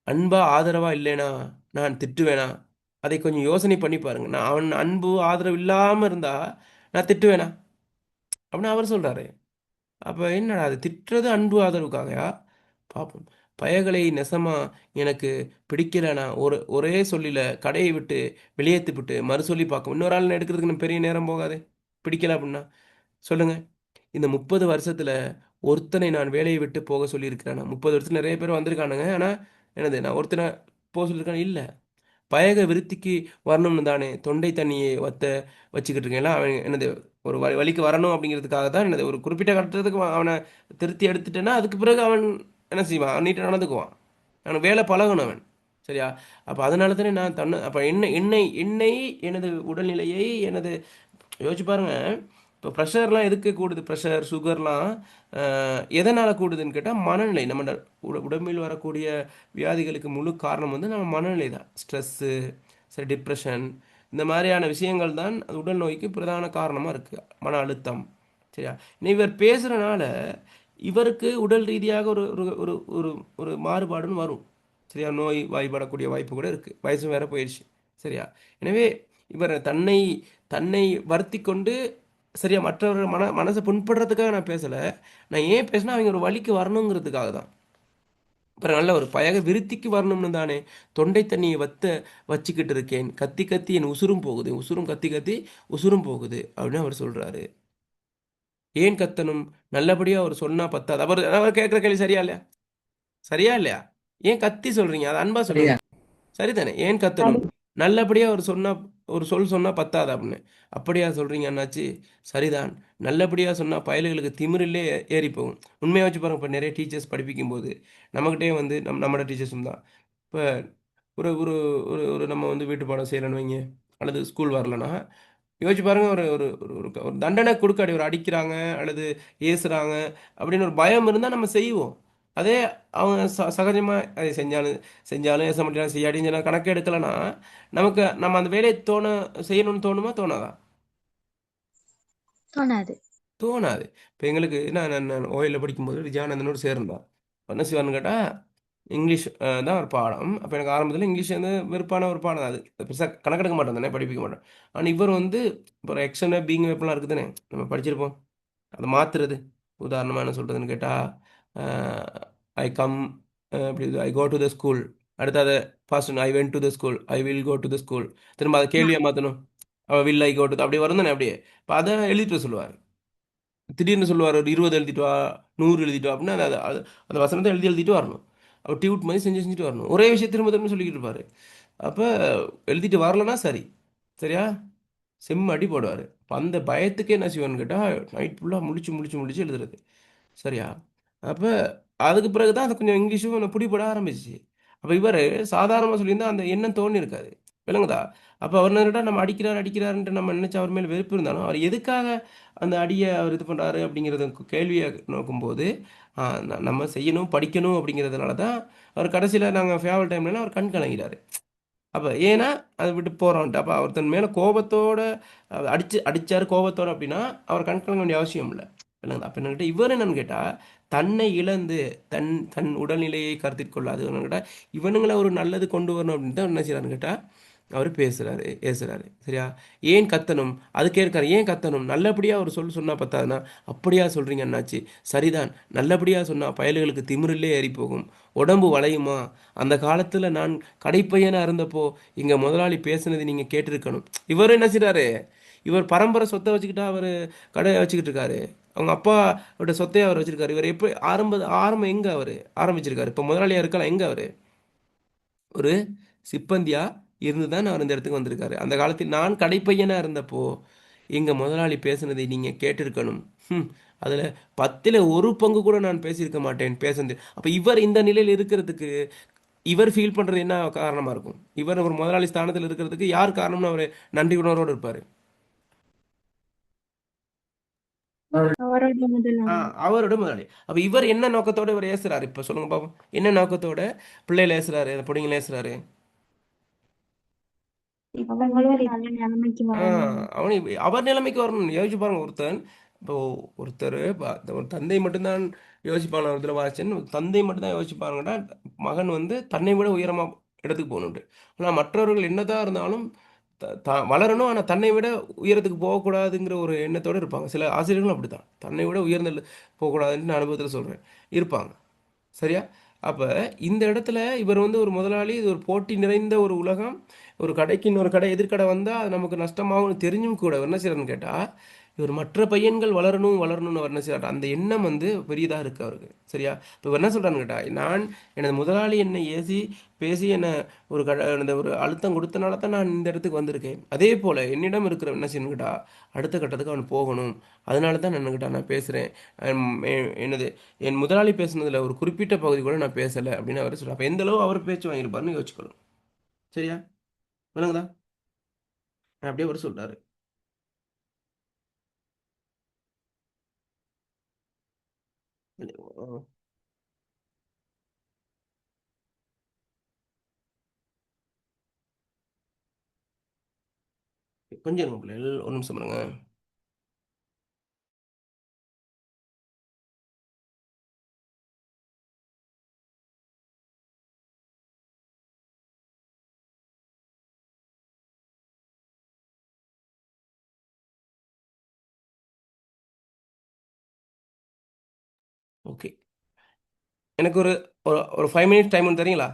அன்பா ஆதரவா இல்லைனா நான் திட்டுவேனா? அதை கொஞ்சம் யோசனை பண்ணி பாருங்க. நான் அவன் அன்பு ஆதரவு இல்லாமல் இருந்தா நான் திட்டுவேனா அப்படின்னு அவர் சொல்கிறாரு. அப்போ என்னடா அது, திட்டுறது அன்பு ஆதரவுக்காகயா? பார்ப்போம். பயகளை நெசமா எனக்கு பிடிக்கலைனா ஒரே சொல்லில கடையை விட்டு வெளியேற்றிவிட்டு மறுசொல்லி பார்க்கும். இன்னொரு ஆள் எடுக்கிறதுக்கு நம்ம பெரிய நேரம் போகாது. பிடிக்கல அப்படின்னா சொல்லுங்கள். இந்த 30 வருஷத்தில் ஒருத்தனை நான் வேலையை விட்டு போக சொல்லியிருக்கிறேன். 30 வருஷத்தில் நிறைய பேர் வந்திருக்கானுங்க. ஆனால் என்னது, நான் ஒருத்தனை போக சொல்லியிருக்கேன் இல்லை. பயக விருத்திக்கு வரணும்னு தானே தொண்டை தண்ணியை வச்சுக்கிட்டு இருக்கேன். அவன் என்னது ஒரு வழிக்கு வரணும் அப்படிங்கிறதுக்காக தான் என்னது ஒரு குறிப்பிட்ட கட்டத்துக்கு அவனை திருத்தி எடுத்துட்டேன்னா அதுக்கு பிறகு அவன் என்ன செய்வான், நீட்டாக நடந்துக்குவான். நான் வேலை பழகணும் சரியா. அப்போ அதனால தானே நான் அப்போ என்னை எனது உடல்நிலையை எனது யோசிச்சு பாருங்க. இப்போ ப்ரெஷர்லாம் எதுக்கு கூடுது? ப்ரெஷர் சுகர்லாம் எதனால் கூடுதுன்னு கேட்டால் மனநிலை. நம்ம உடம்பில் வரக்கூடிய வியாதிகளுக்கு முழு காரணம் வந்து நம்ம மனநிலை தான். ஸ்ட்ரெஸ்ஸு, சரி, டிப்ரெஷன், இந்த மாதிரியான விஷயங்கள் தான் அது உடல் நோய்க்கு பிரதான காரணமாக இருக்குது. மன அழுத்தம், சரியா. இவர் பேசுகிறனால இவருக்கு உடல் ரீதியாக ஒரு ஒரு ஒரு ஒரு ஒரு மாறுபாடுன்னு வரும், சரியா. நோய் வாய்ப்படக்கூடிய வாய்ப்பு கூட இருக்குது, வயசும் வேற போயிடுச்சு, சரியா. எனவே இவர் தன்னை தன்னை வருத்தி கொண்டு, சரியா, மற்றவர்கள் மனசை புண்படுறதுக்காக நான் பேசலை. நான் ஏன் பேசினா அவங்க ஒரு வழிக்கு வரணுங்கிறதுக்காக தான். அப்புறம் நல்ல ஒரு பயக விருத்திக்கு வரணும்னு தானே தொண்டை தண்ணியை வச்சுக்கிட்டு இருக்கேன், கத்தி கத்தி என் உசுரும் போகுது, உசுரும் கத்தி கத்தி உசுரும் போகுது அப்படின்னு அவர் சொல்றாரு. ஏன் கத்தணும்? நல்லபடியா அவர் சொன்னா பத்தாது. அவர் கேட்குற கேள்வி சரியா இல்லையா? சரியா இல்லையா? ஏன் கத்தி சொல்றீங்க? அது அன்பா சரியா? சொல்லுங்க. சரிதானே? ஏன் கத்தணும்? நல்லபடியா அவர் சொன்னா, ஒரு சொன்னா பத்தாது அப்படின்னு அப்படியா சொல்றீங்க அண்ணாச்சி? சரிதான். நல்லபடியா சொன்னா பயலுகளுக்கு திமிரிலே ஏறி போகும். உண்மையா வச்சு பாருங்க. இப்போ நிறைய டீச்சர்ஸ் படிப்பிக்கும் போது நம்மகிட்டே வந்து நம்மளோட டீச்சர்ஸும் தான். இப்போ ஒரு ஒரு ஒரு ஒரு நம்ம வந்து வீட்டு பாடம் செய்யலைன்னு வைங்க, அல்லது ஸ்கூல் வரலன்னா யோசிச்சு பாருங்க. ஒரு ஒரு ஒரு ஒரு ஒரு தண்டனை கொடுக்காடி ஒரு அடிக்கிறாங்க அல்லது ஏசுறாங்க அப்படின்னு ஒரு பயம் இருந்தால் நம்ம செய்வோம். அதே அவங்க சகஜமாக அதை செஞ்சாலும் ஏச முடியலாம், செய்யாடின்னு சொன்னா கணக்கு எடுக்கலைன்னா நம்ம அந்த வேலையை செய்யணும்னு தோணுமா தோணாதா? தோணாது. தோணாது. இப்போ எங்களுக்கு நான் ஓயிலில் படிக்கும்போது விஜயானந்தனோடு சேர்ந்தோம். என்ன செய்வார்னு கேட்டால் இங்கிலீஷ் தான் ஒரு பாடம். அப்போ எனக்கு ஆரம்பத்தில் இங்கிலீஷ் வந்து வெறுப்பான ஒரு பாடம். அது பெருசாக கணக்கெடுக்க மாட்டோம் தானே, படிப்பிக்க மாட்டோம். ஆனால் இவர் வந்து இப்போ எக்ஷனு பீங் வெப்பெல்லாம் இருக்குது தானே, நம்ம படிச்சிருப்போம். அதை மாற்றுறது உதாரணமாக என்ன சொல்கிறதுன்னு கேட்டால், ஐ கம், அப்படி ஐ கோ டு த ஸ்கூல், அடுத்து அதை first I went to the school, I will go to the school, திரும்ப அதை கேள்வியாக மாற்றணும். வில் ஐ கோ டு, அப்படி வரும் தானே அப்படியே. இப்போ அதை எழுதிட்டு வர சொல்லுவார். திடீர்னு சொல்லுவார் ஒரு 20 எழுதிட்டு வா, 100 எழுதிட்டு வா அப்படின்னா அந்த வசனத்தை எழுதிட்டு வரணும். அவர் டியூட் மாதிரி செஞ்சுட்டு வரணும். ஒரே விஷயம் திரும்ப திரும்ப சொல்லிக்கிட்டு இருப்பார். அப்போ எழுதிட்டு வரலன்னா சரியா செம்ம அடி போடுவார். அப்போ அந்த பயத்துக்கே என்ன செய்வான்னு கேட்டால் நைட் ஃபுல்லாக முழிச்சு எழுதுறது, சரியா. அப்போ அதுக்கு பிறகு தான் அது கொஞ்சம் இங்கிலீஷும் கொஞ்சம் பிடிபட ஆரம்பிச்சிச்சு. அப்போ இவர் சாதாரணமாக சொல்லியிருந்தா அந்த எண்ணம் தோணி இருக்காது, விளங்குதா. அப்போ அவர் நேரிட்டா நம்ம அடிக்கிறாருன்ட்டு நம்ம நினச்சி அவர் மேலே வெறுப்பு இருந்தாலும் அவர் எதுக்காக அந்த அடியை அவர் இது பண்ணுறாரு அப்படிங்கிறத கேள்வியை நோக்கும்போது நம்ம செய்யணும் படிக்கணும் அப்படிங்கிறதுனால தான் அவர் கடைசியில் நாங்கள் ஃபேவல் டைம்லாம் அவர் கண் கலங்கிறாரு. அப்போ ஏன்னா அதை விட்டு போகிறோன்ட்டு. அப்போ அவர் தன் மேலே கோபத்தோட அடித்தார் கோபத்தோடு அப்படின்னா அவர் கண் கலங்க வேண்டிய அவசியம் இல்லை, இல்லைங்களா. அப்போ என்னக்கிட்ட இவர் என்னன்னு கேட்டால் தன்னை இழந்து தன் தன் உடல்நிலையை கருத்தில் கொள்ளாது என்னன்னு கேட்டால் இவனுங்களை ஒரு நல்லது கொண்டு வரணும் அப்படின்னு தான் என்ன செய்யறாருன்னு கேட்டால் அவர் ஏசுறாரு, சரியா. ஏன் கத்தணும்? அதுக்கே இருக்காரு. ஏன் கத்தணும்? நல்லபடியாக ஒரு சொன்னா பத்தாதுன்னா அப்படியா சொல்கிறீங்க அண்ணாச்சி? சரிதான். நல்லபடியாக சொன்னால் பயல்களுக்கு திமிரிலே ஏறி போகும், உடம்பு வளையுமா? அந்த காலத்தில் நான் கடைப்பையனாக இருந்தப்போ எங்கள் முதலாளி பேசுனது நீங்கள் கேட்டிருக்கணும். இவர் என்ன செய்கிறாரு? இவர் பரம்பரை சொத்தை வச்சுக்கிட்டா அவர் கடை வச்சுக்கிட்டு இருக்காரு. அவங்க அப்பா அவருடைய சொத்தையை அவர் வச்சிருக்காரு. இவர் எப்படி ஆரம்பம் எங்கே அவர் ஆரம்பிச்சிருக்காரு? இப்போ முதலாளியாக இருக்கலாம். எங்கே அவர் ஒரு சிப்பந்தியா இருந்து தான் அவர் இந்த இடத்துக்கு வந்திருக்காரு. அந்த காலத்தில் நான் கடைப்பையனாக இருந்தப்போ எங்கள் முதலாளி பேசுனதை நீங்கள் கேட்டிருக்கணும். அதில் 10ல் 1 பங்கு கூட நான் பேசியிருக்க மாட்டேன் பேசுனது. அப்போ இவர் இந்த நிலையில் இருக்கிறதுக்கு இவர் ஃபீல் பண்ணுறது என்ன காரணமாக இருக்கும்? இவர் ஒரு முதலாளி ஸ்தானத்தில் இருக்கிறதுக்கு யார் காரணம்னு அவர் நன்றி உணர்வோடு இருப்பார்? அவரோட முதலாளி. அவரோட முதலாளி. அப்போ இவர் என்ன நோக்கத்தோட இவர் ஏசுறாரு? இப்போ சொல்லுங்க பாப்போம். என்ன நோக்கத்தோட பிள்ளைகளை ஏசுறாரு, அந்த பொடிங்களை ஏசுறாரு? அவங்களும் நல்ல நிலைமைக்கு வரணும். அவனு அவர் நிலைமைக்கு வரணும். யோசிச்சு பாருங்க. ஒருத்தர் ஒரு தந்தை மட்டும்தான் யோசிப்பாங்க. ஒரு இதில் வாசிச்சேன், தந்தை மட்டும்தான் யோசிப்பாங்கன்னா மகன் வந்து தன்னை விட உயரமாக இடத்துக்கு போகணுன்ட்டு. ஆனால் மற்றவர்கள் என்னதான் இருந்தாலும் வளரணும், ஆனால் தன்னை விட உயரத்துக்கு போகக்கூடாதுங்கிற ஒரு எண்ணத்தோடு இருப்பாங்க. சில ஆசிரியர்களும் அப்படி தான், தன்னை விட உயர்ந்த போகக்கூடாதுன்னு அனுபவத்தில் சொல்கிறேன், இருப்பாங்க, சரியா. அப்போ இந்த இடத்துல இவர் வந்து ஒரு முதலாளி, இது ஒரு போட்டி நிறைந்த ஒரு உலகம். ஒரு கடைக்கு இன்னொரு கடை எதிர்க்கடை வந்தால் அது நமக்கு நஷ்டமாகும் தெரிஞ்சும் கூட அவர் என்ன செய்யறாருன்னு கேட்டால், இவர் மற்ற பையன்கள் வளரணும் வளரணும்னு அவர் என்ன செய்யறாரு, அந்த எண்ணம் வந்து பெரியதாக இருக்குது அவருக்கு. சரியா? இப்போ இவர் என்ன சொல்கிறான்னு கேட்டால், நான் எனது முதலாளி என்னை ஏசி பேசி என்னை ஒரு இந்த ஒரு அழுத்தம் கொடுத்தனால தான் நான் இந்த இடத்துக்கு வந்திருக்கேன். அதே போல் என்னிடம் இருக்கிற என்ன செய்யணும்னு கேட்டால், அடுத்த கட்டத்துக்கு அவன் போகணும். அதனால தான் நான் நான் பேசுகிறேன். என்னது என் முதலாளி பேசுனதில் ஒரு குறிப்பிட்ட பகுதி கூட நான் பேசலை அப்படின்னு அவர் சொல்கிறார். அப்போ எந்த அளவு அவர் பேச்சு வாங்கியிருப்பாருன்னு யோசிச்சுக்கணும். சரியா? விளங்குதா? அப்படியே அவர் சொல்றாரு. கொஞ்சம் இருங்க பிள்ளைகள், ஒரு நிமிஷம் இருங்க. ஓகே, எனக்கு ஒரு ஒரு 5 மினிட்ஸ் டைம் ஒன்று தரீங்களா?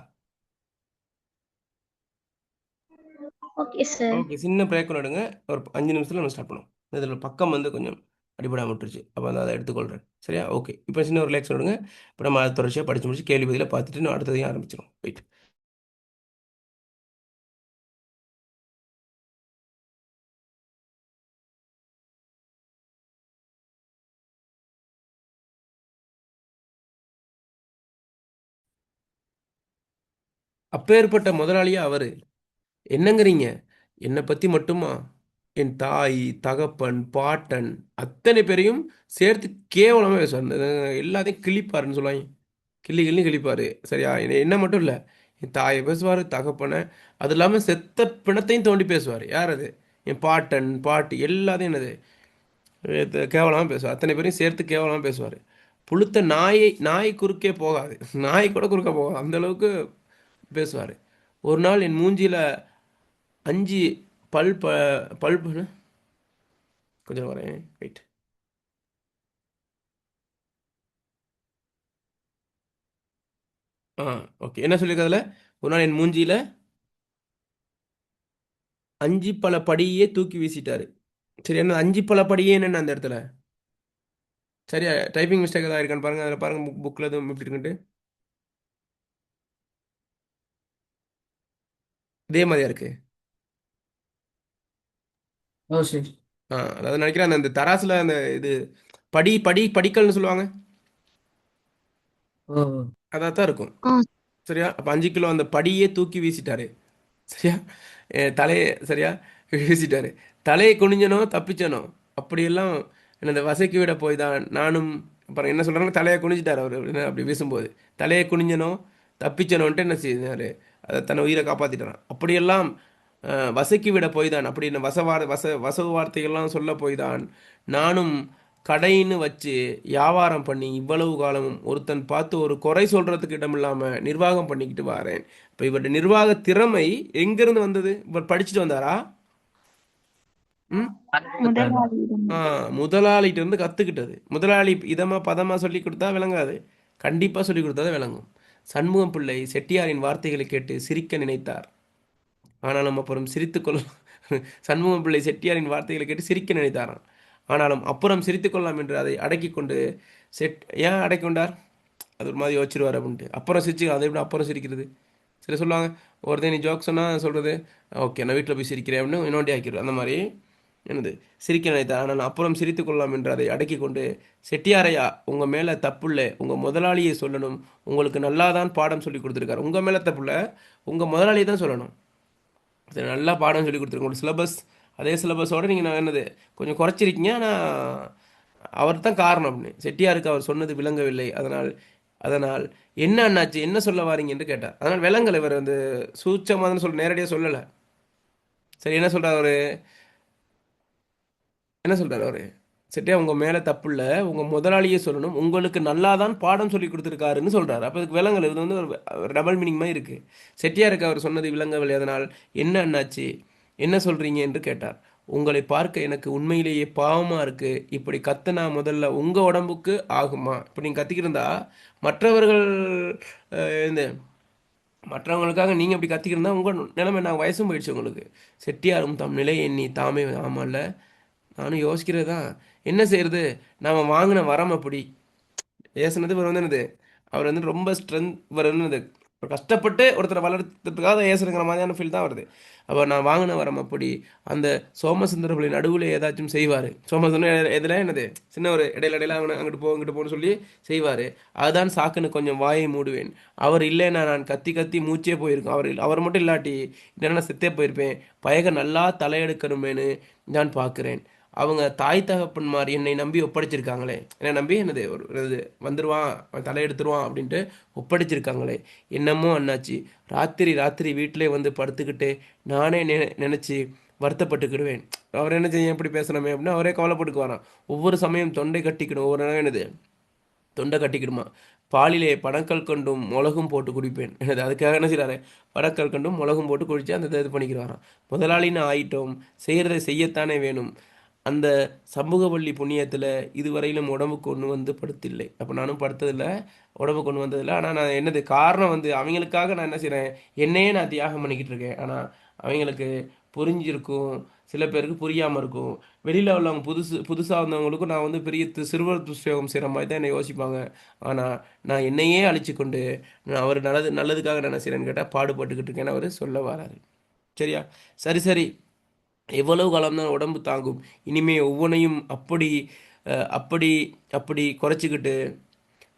Okay sir. ஓகே, சின்ன பிரேக் ஒன்று எடுங்க. ஒரு 5 நிமிஷத்தில் நம்ம ஸ்டார்ட் பண்ணுவோம். இதில் பக்கம் வந்து கொஞ்சம் அடிபடாமல் விட்டுருச்சு, அப்போ வந்து அதை எடுத்துக்கொள்கிறேன். சரியா? ஓகே, இப்போ சின்ன ஒரு ரிலாக்ஸ் எடுங்க. இப்போ நம்ம அதை தொடர்ச்சியாக படித்து முடிச்சு கேள்வி பதிலாக பார்த்துட்டு நான் அடுத்ததையும் ஆரம்பிச்சிடும். வெயிட். அப்பேற்பட்ட முதலாளியா அவர் என்னங்கிறீங்க? என்னை பற்றி மட்டுமா? என் தாய், தகப்பன், பாட்டன் அத்தனை பேரையும் சேர்த்து கேவலமாக பேசுவார். எல்லாத்தையும் கிழிப்பாருன்னு சொல்லுவாங்க. கிள்ளி கிள்ளி கிழிப்பார். சரியா? என்ன மட்டும் இல்லை, என் தாயை பேசுவார், தகப்பனை, அது இல்லாமல் செத்த பிணத்தையும் தோண்டி பேசுவார். யார் அது? என் பாட்டன், பாட்டி எல்லாத்தையும் என்னது கேவலமாக பேசுவார். அத்தனை பேரையும் சேர்த்து கேவலமாக பேசுவார். புளுத்த நாய் குறுக்கே போகாது, நாய் கூட குறுக்க போகாது, அந்த அளவுக்கு பேசுவார். ஒரு நாள் என் மூஞ்சியில் 5 பல் கொஞ்சம் வரேன், வெயிட். ஆ, ஓகே, என்ன சொல்லியிருக்கிறதுல, ஒரு நாள் என் மூஞ்சியில் 5 பல படியே தூக்கி வீசிட்டாரு. சரி, என்ன 5 பல படியே என்னென்ன அந்த இடத்துல? சரியா? டைப்பிங் மிஸ்டேக் ஏதாவது இருக்கான்னு பாருங்கள். அதில் பாருங்கள், புக்கில் எதுவும் எப்படி இருக்குன்ட்டு. இதே மாதிரியா இருக்குது? ஓ சரி. அதாவது நினைக்கிறேன் அந்த அந்த தராசில் அந்த இது படிக்கல்னு சொல்லுவாங்க, ஓ அதாக தான் இருக்கும். ஆ சரியா? அப்போ 5 கிலோ அந்த படியே தூக்கி வீசிட்டாரு. சரியா? தலையை சரியா வீசிட்டாரு. தலையை குனிஞ்சனோ தப்பிச்சனோ அப்படியெல்லாம் எனது வசைக்கு விட போய் தான் நானும். அப்புறம் என்ன சொல்கிறாங்க, தலையை குனிஞ்சிட்டார் அவர் அப்படி வீசும்போது. தலையை குனிஞ்சனோ தப்பிச்சனோன்ட்டு என்ன செய்தார், அதை தன்னை உயிரை காப்பாற்றிட்டாரான். அப்படியெல்லாம் வசைக்கு விட போய் தான், அப்படி என்ன வசவு வார்த்தைகள்லாம் சொல்ல போய் தான் நானும் கடைன்னு வச்சு வியாபாரம் பண்ணி இவ்வளவு காலமும் ஒருத்தன் பார்த்து ஒரு குறை சொல்கிறதுக்கு இடம் இல்லாமல் நிர்வாகம் பண்ணிக்கிட்டு வரேன். இப்போ இவருடைய நிர்வாக திறமை எங்கேருந்து வந்தது? இவர் படிச்சுட்டு வந்தாரா? ம், முதலாளியிடம். முதலாளிகிட்ட இருந்து கற்றுக்கிட்டது. முதலாளி இதமாக பதமாக சொல்லி கொடுத்தா விளங்காது, கண்டிப்பாக சொல்லி கொடுத்தா தான் விளங்கும். சண்முகம் பிள்ளை செட்டியாரின் வார்த்தைகளை கேட்டு சிரிக்க நினைத்தார். ஆனாலும் அப்புறம் சிரித்துக்கொள்ள சண்முகம் பிள்ளை செட்டியாரின் வார்த்தைகளை கேட்டு சிரிக்க நினைத்தாராம். ஆனாலும் அப்புறம் சிரித்துக்கொள்ளலாம் என்று அதை அடக்கி கொண்டு ஏன் அடக்கி கொண்டார்? அது ஒரு மாதிரி யோசிச்சிருவார் அப்படின்ட்டு. அப்புறம் சிரிச்சு அதை எப்படி அப்புறம் சிரிக்கிறது? சரி, சொல்லுவாங்க, ஒருத்தன் நீ ஜோக் சொன்னால் சொல்கிறது, ஓகே நான் வீட்டில் போய் சிரிக்கிறேன் அப்படின்னு இன்னொண்டி ஆக்கிடுவேன். அந்த மாதிரி என்னது சிரிக்க நினைத்தார். ஆனால் அப்புறம் சிரித்து கொள்ளலாம் என்று அதை அடக்கி கொண்டு, செட்டியாரையா உங்கள் மேலே தப்புள்ள உங்கள் முதலாளியை சொல்லணும், உங்களுக்கு நல்லா தான் பாடம் சொல்லி கொடுத்துருக்காரு. உங்கள் மேலே தப்புள்ள உங்கள் முதலாளியை தான் சொல்லணும். சரி, நல்லா பாடம் சொல்லி கொடுத்துருங்க. உங்களோட சிலபஸ் அதே சிலபஸோடு நீங்கள் நான் என்னது கொஞ்சம் குறைச்சிருக்கீங்க, ஆனால் அவர் தான் காரணம் அப்படின்னு. செட்டியாருக்கு அவர் சொன்னது விளங்கவில்லை. அதனால் அதனால் என்ன அண்ணாச்சு, என்ன சொல்ல வாரீங்க என்று கேட்டார். அதனால் விளங்கலை. இவர் வந்து சூட்சமாக நேரடியாக சொல்லலை. சரி, என்ன சொல்கிறார் அவர்? என்ன சொல்கிறார் அவர்? செட்டியா உங்கள் மேலே தப்பு இல்லை, உங்கள் முதலாளியே சொல்லணும், உங்களுக்கு நல்லா தான் பாடம் சொல்லி கொடுத்துருக்காருன்னு சொல்கிறார். அப்போ இதுக்கு விளங்கலை. இது வந்து ஒரு டபுள் மீனிங் மாதிரி இருக்குது. செட்டியாருக்கு அவர் சொன்னது விளங்கவில்லை. அதனால் என்ன அண்ணாச்சு, என்ன சொல்கிறீங்க என்று கேட்டார். உங்களை பார்க்க எனக்கு உண்மையிலேயே பாவமாக இருக்குது. இப்படி கத்துனா முதல்ல உங்கள் உடம்புக்கு ஆகுமா? இப்போ நீங்கள் கத்திக்கிருந்தா மற்றவர்கள் இந்த மற்றவங்களுக்காக நீங்கள் இப்படி கத்திக்கிட்டு உங்கள் நிலைமை நான் வயசும் போயிடுச்சு உங்களுக்கு. செட்டியாரும் தம் நிலை எண்ணி தாமே ஆமாம்ல. நானும் யோசிக்கிறது தான். என்ன செய்யறது? நாம் வாங்கின வரம் அப்படி ஏசுனது இவர் வந்து என்னது, அவர் வந்து ரொம்ப ஸ்ட்ரென்த், இவர் என்னது கஷ்டப்பட்டு ஒருத்தரை வளர்த்துறதுக்காக ஏசுறங்கிற மாதிரியான ஃபீல் தான் வருது. அப்போ நான் வாங்கின வரம் அப்படி அந்த சோமசுந்தரர்களின் நடுவில் ஏதாச்சும் செய்வார். சோமசுந்தரம் இதில் என்னது சின்ன ஒரு இடையில அங்கிட்டு போ இங்கிட்டு போன்னு சொல்லி செய்வார். அதுதான் சாக்குன்னு கொஞ்சம் வாயை மூடுவேன். அவர் இல்லைன்னா நான் கத்தி கத்தி மூச்சே போயிருக்கேன். அவர் மட்டும் இல்லாட்டி இல்லைன்னா நான் செத்தே போயிருப்பேன். பயக நல்லா தலையெடுக்கணுமேனு நான் பார்க்குறேன். அவங்க தாய் தகப்பன்மார் என்னை நம்பி ஒப்படைச்சிருக்காங்களே, என்னை நம்பி என்னது ஒரு இது வந்துடுவான் அவன் தலையெடுத்துருவான் அப்படின்ட்டு ஒப்படைச்சிருக்காங்களே. என்னமோ அண்ணாச்சி, ராத்திரி ராத்திரி வீட்டிலே வந்து படுத்துக்கிட்டு நானே நினச்சி வருத்தப்பட்டுக்கிடுவேன். அவர் என்ன செய்ய எப்படி பேசணுமே அப்படின்னு அவரே கவலைப்பட்டுக்கு வரான். ஒவ்வொரு சமயம் தொண்டை கட்டிக்கணும். ஒவ்வொரு நேரம் என்னது தொண்டை கட்டிக்கிடுமா. பாலிலே பனக்கல் கண்டும் மிளகும் போட்டு குடிப்பேன். என்னது அதுக்காக என்ன செய்கிறாரு, பனக்கல் கண்டும் மிளகும் போட்டு குடித்து அந்த இது பண்ணிக்கிறாராம். முதலாளின்னு ஆயிட்டோம், செய்கிறதை செய்யத்தானே வேணும். அந்த சமூகவள்ளி புண்ணியத்தில் இதுவரையிலும் உடம்புக்கு ஒன்று வந்து படுத்தில்லை. அப்போ நானும் படுத்ததில்லை, உடம்புக்கு ஒன்று வந்ததில்லை. ஆனால் நான் என்னது காரணம் வந்து அவங்களுக்காக நான் என்ன செய்கிறேன், என்னையே நான் தியாகம் பண்ணிக்கிட்டு இருக்கேன். ஆனால் அவங்களுக்கு புரிஞ்சிருக்கும், சில பேருக்கு புரியாமல் இருக்கும். வெளியில் உள்ளவங்க புதுசாக வந்தவங்களுக்கும் நான் வந்து பெரிய சிறுவர் துஷ்யோகம் செய்கிற மாதிரி தான் என்னை யோசிப்பாங்க. ஆனால் நான் என்னையே அழிச்சு கொண்டு நான் அவர் நல்லதுக்காக நான் என்ன செய்கிறேன்னு கேட்டால் பாடுபட்டுக்கிட்டு இருக்கேன்னு அவர் சொல்ல வராரு. சரியா? சரி சரி, எவ்வளவு காலம்தான் உடம்பு தாங்கும்? இனிமே ஒவ்வொன்றையும் அப்படி அப்படி அப்படி குறைச்சிக்கிட்டு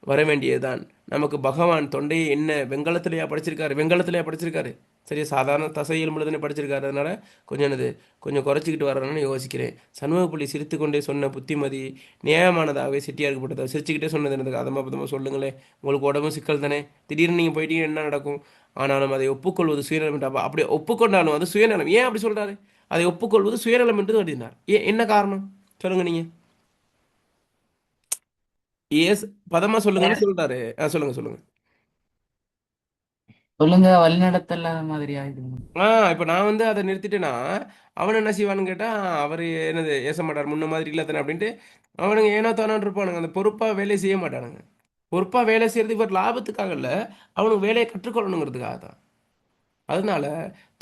வர வேண்டியதுதான். நமக்கு பகவான் தொண்டையை என்ன வெங்கலத்திலையா படிச்சிருக்காரு? வெங்கலத்திலையா படிச்சிருக்காரு? சரியா? சாதாரண தசை எலும்புல படிச்சிருக்காரு. அதனால கொஞ்சம் என்னது கொஞ்சம் குறைச்சிக்கிட்டு வரணும்னு யோசிக்கிறேன். சண்முகப்புள்ளி சிரித்து கொண்டே சொன்ன புத்திமதி நியாயமானதாகவே சிட்டியாருக்கப்பட்டது. சிரிச்சுக்கிட்டே சொன்னது என்னது, அதமாக பதமாக சொல்லுங்களேன். உங்களுக்கு உடம்பு சிக்கல் தானே, திடீர்னு நீங்கள் போயிட்டீங்க என்ன நடக்கும்? ஆனாலும் அதை ஒப்புக்கொள்வது சுயநலம் என்று. அப்படி ஒப்புக்கொண்டாலும் அது சுயநலம். ஏன் அப்படி சொல்கிறாரு? அதை ஒப்புக்கொள்வது சுயநலம் என்று எழுதினார். என்ன காரணம் சொல்லுங்க நீங்க? ஏஸ் பதமா சொல்லுங்கன்னு சொல்றாரு. சொல்லுங்க சொல்லுங்க. சொல்லுங்க, வழிநடத்தல்லாத மாதிரி ஆயிடுங்க. இப்போ நான் வந்து அதை நிறுத்திட்டேன்னா அவன் என்ன செய்வான்னு கேட்டால், அவர் என்னது ஏச மாட்டார் முன்ன மாதிரி இல்லை தானே அப்படின்ட்டு அவனுங்க ஏனோ தானான் இருப்பானுங்க. அந்த பொறுப்பாக வேலையை செய்ய மாட்டானுங்க. பொறுப்பாக வேலை செய்கிறது இவர் லாபத்துக்காக இல்லை, அவனுக்கு வேலையை கற்றுக்கொள்ளணுங்கிறதுக்காக தான். அதனால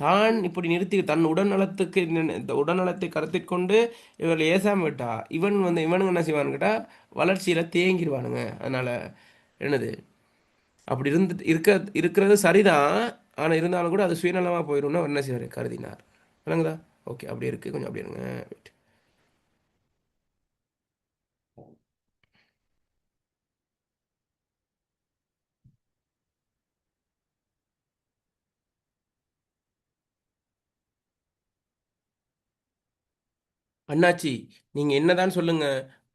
தான் இப்படி நிறுத்தி தன் உடல்நலத்துக்கு இந்த உடல்நலத்தை கருத்தில் கொண்டு இவர்கள் ஏசாம விட்டா இவனுங்க என்ன செய்வான்னு கேட்டால் வளர்ச்சியில் தேங்கிடுவானுங்க. அதனால் என்னது அப்படி இருக்கிறது சரிதான். ஆனால் இருந்தாலும் கூட அது சுயநலமாக போயிடும்னு அவர் என்ன செய்வார் கருதினார். விளங்குதா? ஓகே, அப்படி இருக்குது. கொஞ்சம் அப்படி இருங்க. அண்ணாச்சி, நீங்கள் என்னதான் சொல்லுங்க,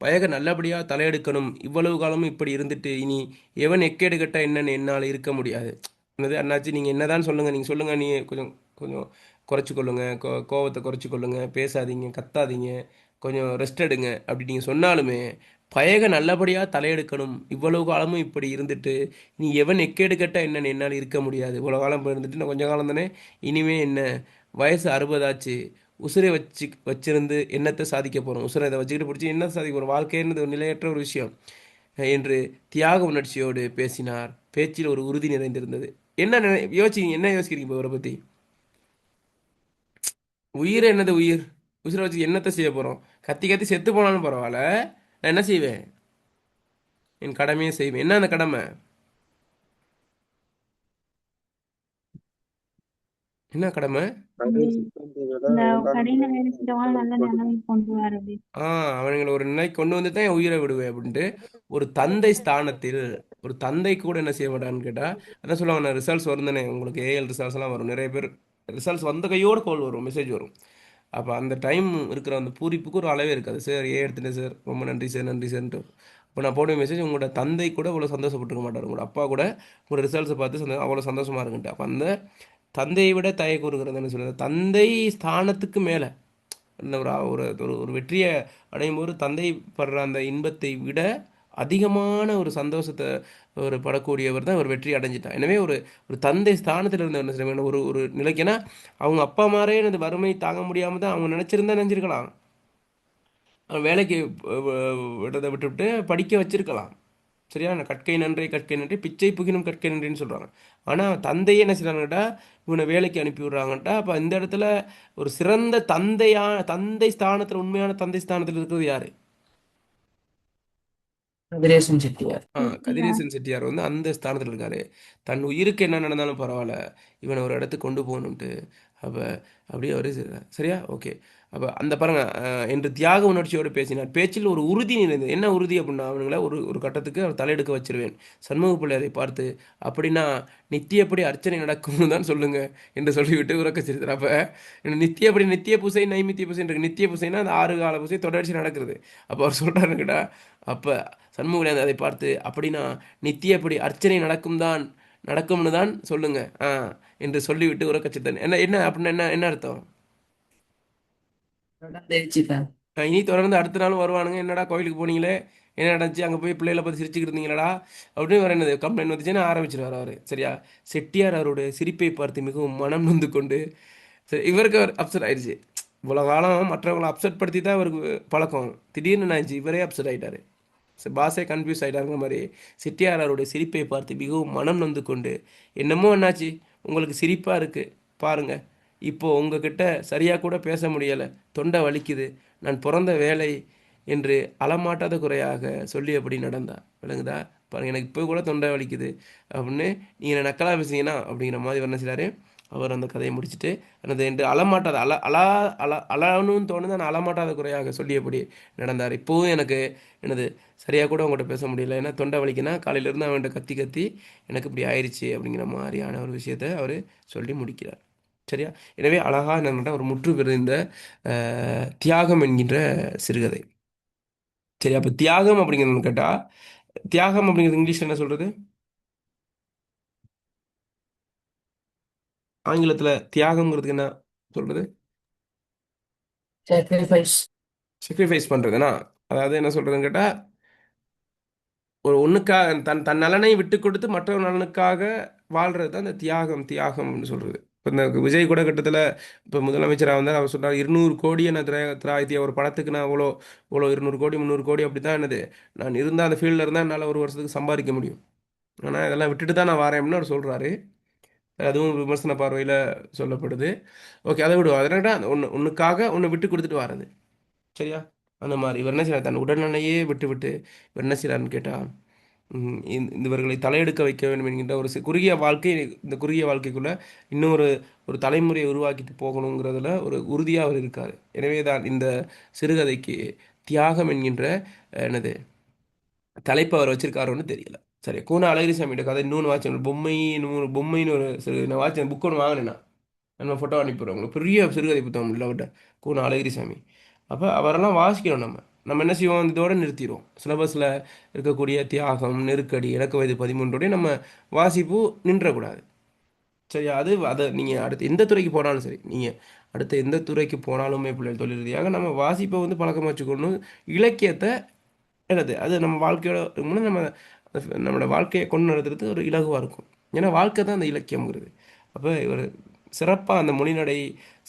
பயக நல்லபடியாக தலையெடுக்கணும். இவ்வளவு காலமும் இப்படி இருந்துட்டு இனி எவன் எக்கேடு கட்ட என்னன்னு என்னால் இருக்க முடியாது. என்னது அண்ணாச்சி, நீங்கள் என்னதான் சொல்லுங்க, நீங்கள் சொல்லுங்க. நீ கொஞ்சம் கொஞ்சம் குறைச்சிக்கொள்ளுங்க, கோவத்தை குறைச்சிக்கொள்ளுங்க, பேசாதீங்க, கத்தாதீங்க, கொஞ்சம் ரெஸ்ட் எடுங்க அப்படி நீங்கள் சொன்னாலுமே பயக நல்லபடியாக தலையெடுக்கணும். இவ்வளவு காலமும் இப்படி இருந்துட்டு நீ எவன் எக்கேடு கட்ட என்னன்னு என்னால் இருக்க முடியாது. இவ்வளோ காலம் இருந்துட்டு இன்னும் கொஞ்சம் காலம் தானே, இனிமே என்ன, வயசு 60 ஆச்சு. உசுரை வச்சிருந்து என்னத்தை சாதிக்க போகிறோம்? உசுரை இதை வச்சுக்கிட்டு பிடிச்சி என்ன சாதிக்க போகிறோம்? வாழ்க்கைன்றது ஒரு நிலையற்ற ஒரு விஷயம் என்று தியாக உணர்ச்சியோடு பேசினார். பேச்சில் ஒரு உறுதி நிறைந்திருந்தது. என்ன யோசிக்கிறீங்க இப்போ இவரை பற்றி? உயிர் என்னது உயிர்? உசுரை வச்சு என்னத்தை செய்ய போகிறோம்? கத்தி கத்தி செத்து போனாலும் பரவாயில்ல, நான் என்ன செய்வேன்? என் கடமையை செய்வேன். என்ன அந்த கடமை? என்ன கடமை? இந்த கடையில வேலை செய்யறவங்க நல்ல நிலைமைக்கு கொண்டு வரது. அவனுங்களை ஒரு நிலைக்கு கொண்டு வந்து தான் என் உயிரை விடுவேன் அப்படின்ட்டு ஒரு தந்தை ஸ்தானத்தில் ஒரு தந்தை கூட என்ன செய்ய மாட்டான்னு கேட்டால், அதான் சொல்லுவாங்க, நான் ரிசல்ட்ஸ் வரும் தானே உங்களுக்கு, ஏஎல் ரிசல்ட்ஸ்லாம் வரும். நிறைய பேர் ரிசல்ட்ஸ் வந்த கையோடு கால் வரும், மெசேஜ் வரும். அப்போ அந்த டைம் இருக்கிற அந்த பூரிப்புக்கு ஒரு அளவே இருக்காது. சார் எடுத்துட்டேன் சார், ரொம்ப நன்றி சார், நன்றி சார்ன்ட்டு. இப்போ நான் போடுற மெசேஜ் உங்களோட தந்தை கூட அவ்வளோ சந்தோஷப்பட்டுருக்க மாட்டார். உங்களோட அப்பா கூட உங்களோட ரிசல்ட்ஸை பார்த்து அவ்வளோ சந்தோஷமாக இருக்குன்ட்டு. அப்போ அந்த தந்தையை விட தாயை கூறுகிறது என்ன சொல்லுறது, தந்தை ஸ்தானத்துக்கு மேலே இந்த ஒரு ஒரு ஒரு வெற்றியை அடையும் போது தந்தை படுற அந்த இன்பத்தை விட அதிகமான ஒரு சந்தோஷத்தை ஒரு படக்கூடியவர் தான் ஒரு வெற்றி அடைஞ்சிட்டான். எனவே ஒரு ஒரு தந்தை ஸ்தானத்தில் இருந்த என்ன செய்ய ஒரு ஒரு நிலைக்குன்னா அவங்க அப்பா மாரே அந்த வறுமை தாங்க முடியாமல் தான் அவங்க நினச்சிருக்கலாம். அவன் வேலைக்கு விட்டதை விட்டுவிட்டு படிக்க வச்சிருக்கலாம். சரியா? கற்கை நன்றே கற்கை நன்றே பிச்சை புகினும் கற்கை நன்றின்னு சொல்கிறாங்க. ஆனால் தந்தையே என்ன செய்கிறாங்கட்டா இவனை வேலைக்கு அனுப்பி விடுறாங்கட்டா. அப்போ இந்த இடத்துல ஒரு சிறந்த தந்தை ஸ்தானத்தில், உண்மையான தந்தை ஸ்தானத்தில் இருக்கிறது யாரு? கதிரேசன் செட்டியார். கதிரேசன் செட்டியார் வந்து அந்த ஸ்தானத்தில் இருக்காரு. தன் உயிருக்கு என்ன நடந்தாலும் பரவாயில்ல, இவனை ஒரு இடத்துக்கு கொண்டு போகணுன்ட்டு. அப்போ அப்படியே அவர் சரியா? ஓகே. அப்போ அந்த பாருங்க, என்று தியாக உணர்ச்சியோடு பேசினார். பேச்சில் ஒரு உறுதி நிறைந்தது. என்ன உறுதி அப்படின்னா, அவனுங்கள ஒரு ஒரு கட்டத்துக்கு அவர் தலையெடுக்க வச்சிருவேன். சண்முக பிள்ளையாரை பார்த்து, அப்படின்னா நித்தியப்படி அர்ச்சனை நடக்கும்னு தான் சொல்லுங்க என்று சொல்லிவிட்டு உறக்க சிரித்தார். அப்போ நித்தியப்படி நித்திய பூசை நைமித்திய பூசை இருக்கு. நித்திய பூசைனா அந்த 6 கால பூசை தொடர்ச்சி நடக்கிறது. அப்போ அவர் சொல்கிறாருங்கடா, அப்போ சண்முகன் அதை பார்த்து, அப்படின்னா நித்தியப்படி அர்ச்சனை நடக்கும்னு தான் சொல்லுங்க என்று சொல்லிவிட்டு உறக்கச்சித்தன். என்ன என்ன அப்படின்னா என்ன என்ன அர்த்தம்? தொடர்ந்து இனி தொடர்ந்து அடுத்த நாளும் வருவானுங்க. என்னடா கோயிலுக்கு போனீங்களே, என்ன நடந்துச்சு, அங்கே போய் பிள்ளைகளை பார்த்து சிரிச்சுக்கிட்டு இருந்தீங்களா அப்படின்னு வர என்னது கம்ப்ளைண்ட் வந்துச்சுன்னு ஆரம்பிச்சிருவார் அவர். சரியா? செட்டியார் அவருடைய சிரிப்பை பார்த்து மிகவும் மனம் நொந்து கொண்டு, சரி இவருக்கு அவர் அப்செட் ஆயிடுச்சு. இவ்வளோ காலம் மற்றவங்களை அப்செட் படுத்தி தான் இவருக்கு பழக்கம். திடீர்னு என்னாச்சு, இவரே அப்செட் ஆகிட்டாரு. பாஸே கன்ஃபியூஸ் ஆகிட்டாருங்கிற மாதிரி செட்டியார் அவருடைய சிரிப்பை பார்த்து மிகவும் மனம் நொந்து கொண்டு, என்னமோ என்னாச்சு, உங்களுக்கு சிரிப்பாக இருக்குது பாருங்கள், இப்போது உங்ககிட்ட சரியாக கூட பேச முடியலை, தொண்டை வலிக்குது, நான் பிறந்த வேலை என்று அலமாட்டாத குறையாக சொல்லி அப்படி நடந்தா. விளங்குதா? பாருங்கள், எனக்கு இப்போ கூட தொண்டை வலிக்குது அப்படின்னு நீங்கள் நக்கலாக பேசுனீங்கன்னா அப்படிங்கிற மாதிரி என்ன செய்கிறாரு அவர் அந்த கதையை முடிச்சுட்டு, எனது என்று அலமாட்டாத அலன்னு தோணுது, நான் அலமாட்டாத குறையாக சொல்லியபடி நடந்தார். இப்போவும் எனக்கு எனது சரியாக கூட அவங்கள்ட்ட பேச முடியல, ஏன்னா தொண்டை வலிக்குன்னா காலையிலேருந்து அவன்கிட்ட கத்தி கத்தி எனக்கு இப்படி ஆயிடுச்சு அப்படிங்கிற மாதிரியான ஒரு விஷயத்தை அவர் சொல்லி முடிக்கிறார். சரியா? எனவே அழகாக என்னென்னா ஒரு முற்று பெறும் இந்த தியாகம் என்கின்ற சிறுகதை. சரி, அப்போ தியாகம் அப்படிங்கிறது கேட்டால், தியாகம் அப்படிங்கிறது இங்கிலீஷில் என்ன சொல்கிறது? ஆங்கிலத்தில் தியாகம்ங்கிறதுக்கு என்ன சொல்கிறது? சாக்ரிஃபைஸ். சாக்ரிஃபைஸ் பண்ணுறதுன்னா, அதாவது என்ன சொல்கிறதுன்னு கேட்டால், ஒரு ஒன்றுக்காக தன் நலனை விட்டு கொடுத்து மற்றொரு நலனுக்காக வாழ்கிறது தான் இந்த தியாகம்னு சொல்கிறது. இப்போ இந்த விஜய் கூட கட்டத்தில் இப்போ முதலமைச்சராக வந்தால் அவர் சொல்கிறார், 200 கோடியை நான் திராய்த்திய ஒரு படத்துக்கு நான் இவ்வளோ 200 கோடி 300 கோடி அப்படி தான் என்னது, நான் இருந்தால் அந்த ஃபீல்டில் இருந்தால் என்னால் ஒரு வருஷத்துக்கு சம்பாதிக்க முடியும், ஆனால் இதெல்லாம் விட்டுட்டு தான் நான் வரேன் அப்படின்னு அவர் சொல்கிறாரு. அதுவும் விமர்சன பார்வையில் சொல்லப்படுது. ஓகே, அதை விடுவோம். அதனால ஒன்றுக்காக ஒன்று விட்டு கொடுத்துட்டு வர்றது. சரியா? அந்த மாதிரி இவர் என்ன செய்யறார், தன் உடல்நிலையே விட்டு இவர் என்ன செய்யறாருன்னு கேட்டால், இவர்களை தலையெடுக்க வைக்க வேண்டும் என்கின்ற ஒரு குறுகிய வாழ்க்கை, இந்த குறுகிய வாழ்க்கைக்குள்ளே இன்னொரு ஒரு தலைமுறையை உருவாக்கிட்டு போகணுங்கிறதுல ஒரு உறுதியாக அவர் இருக்கார். எனவே தான் இந்த சிறுகதைக்கு தியாகம் என்கின்ற என்னது தலைப்பு அவர் வச்சிருக்காருன்னு தெரியல. சரி, கூனா அழகிரிசாமியோட கதை இன்னொன்று வாட்சேன், பொம்மைன்னு ஒரு சிறு நான் வாட்சேன், புக் ஒன்று வாங்கினேன். நம்ம ஃபோட்டோ அனுப்பிடுவோம் உங்களுக்கு, பெரிய சிறுகதை புத்தகம் இல்லை அவர்கிட்ட, கூனா அழகிரிசாமி. அப்போ அவரெல்லாம் வாசிக்கணும். நம்ம என்ன செய்வோம், இதோடு நிறுத்திடுவோம். சிலபஸில் இருக்கக்கூடிய தியாகம், நெருக்கடி, இலக்கு வயது 13 நம்ம வாசிப்பு நின்றக்கூடாது. சரியா? அதை நீங்கள் அடுத்து எந்த துறைக்கு போனாலும் சரி, நீங்கள் அடுத்த எந்த துறைக்கு போனாலுமே பிள்ளைகள் தொழில் ரீதியாக நம்ம வாசிப்பை வந்து பழக்கமாக வச்சுக்கணும். இலக்கியத்தை என்னது அது நம்ம வாழ்க்கையோட முன்னே நம்மளோட வாழ்க்கையை கொண்டு நடத்துறது ஒரு இலகுவாக இருக்கும். ஏன்னா வாழ்க்கை தான் அந்த இலக்கியம்ங்கிறது. அப்போ இவர் சிறப்பாக அந்த மொழிநடை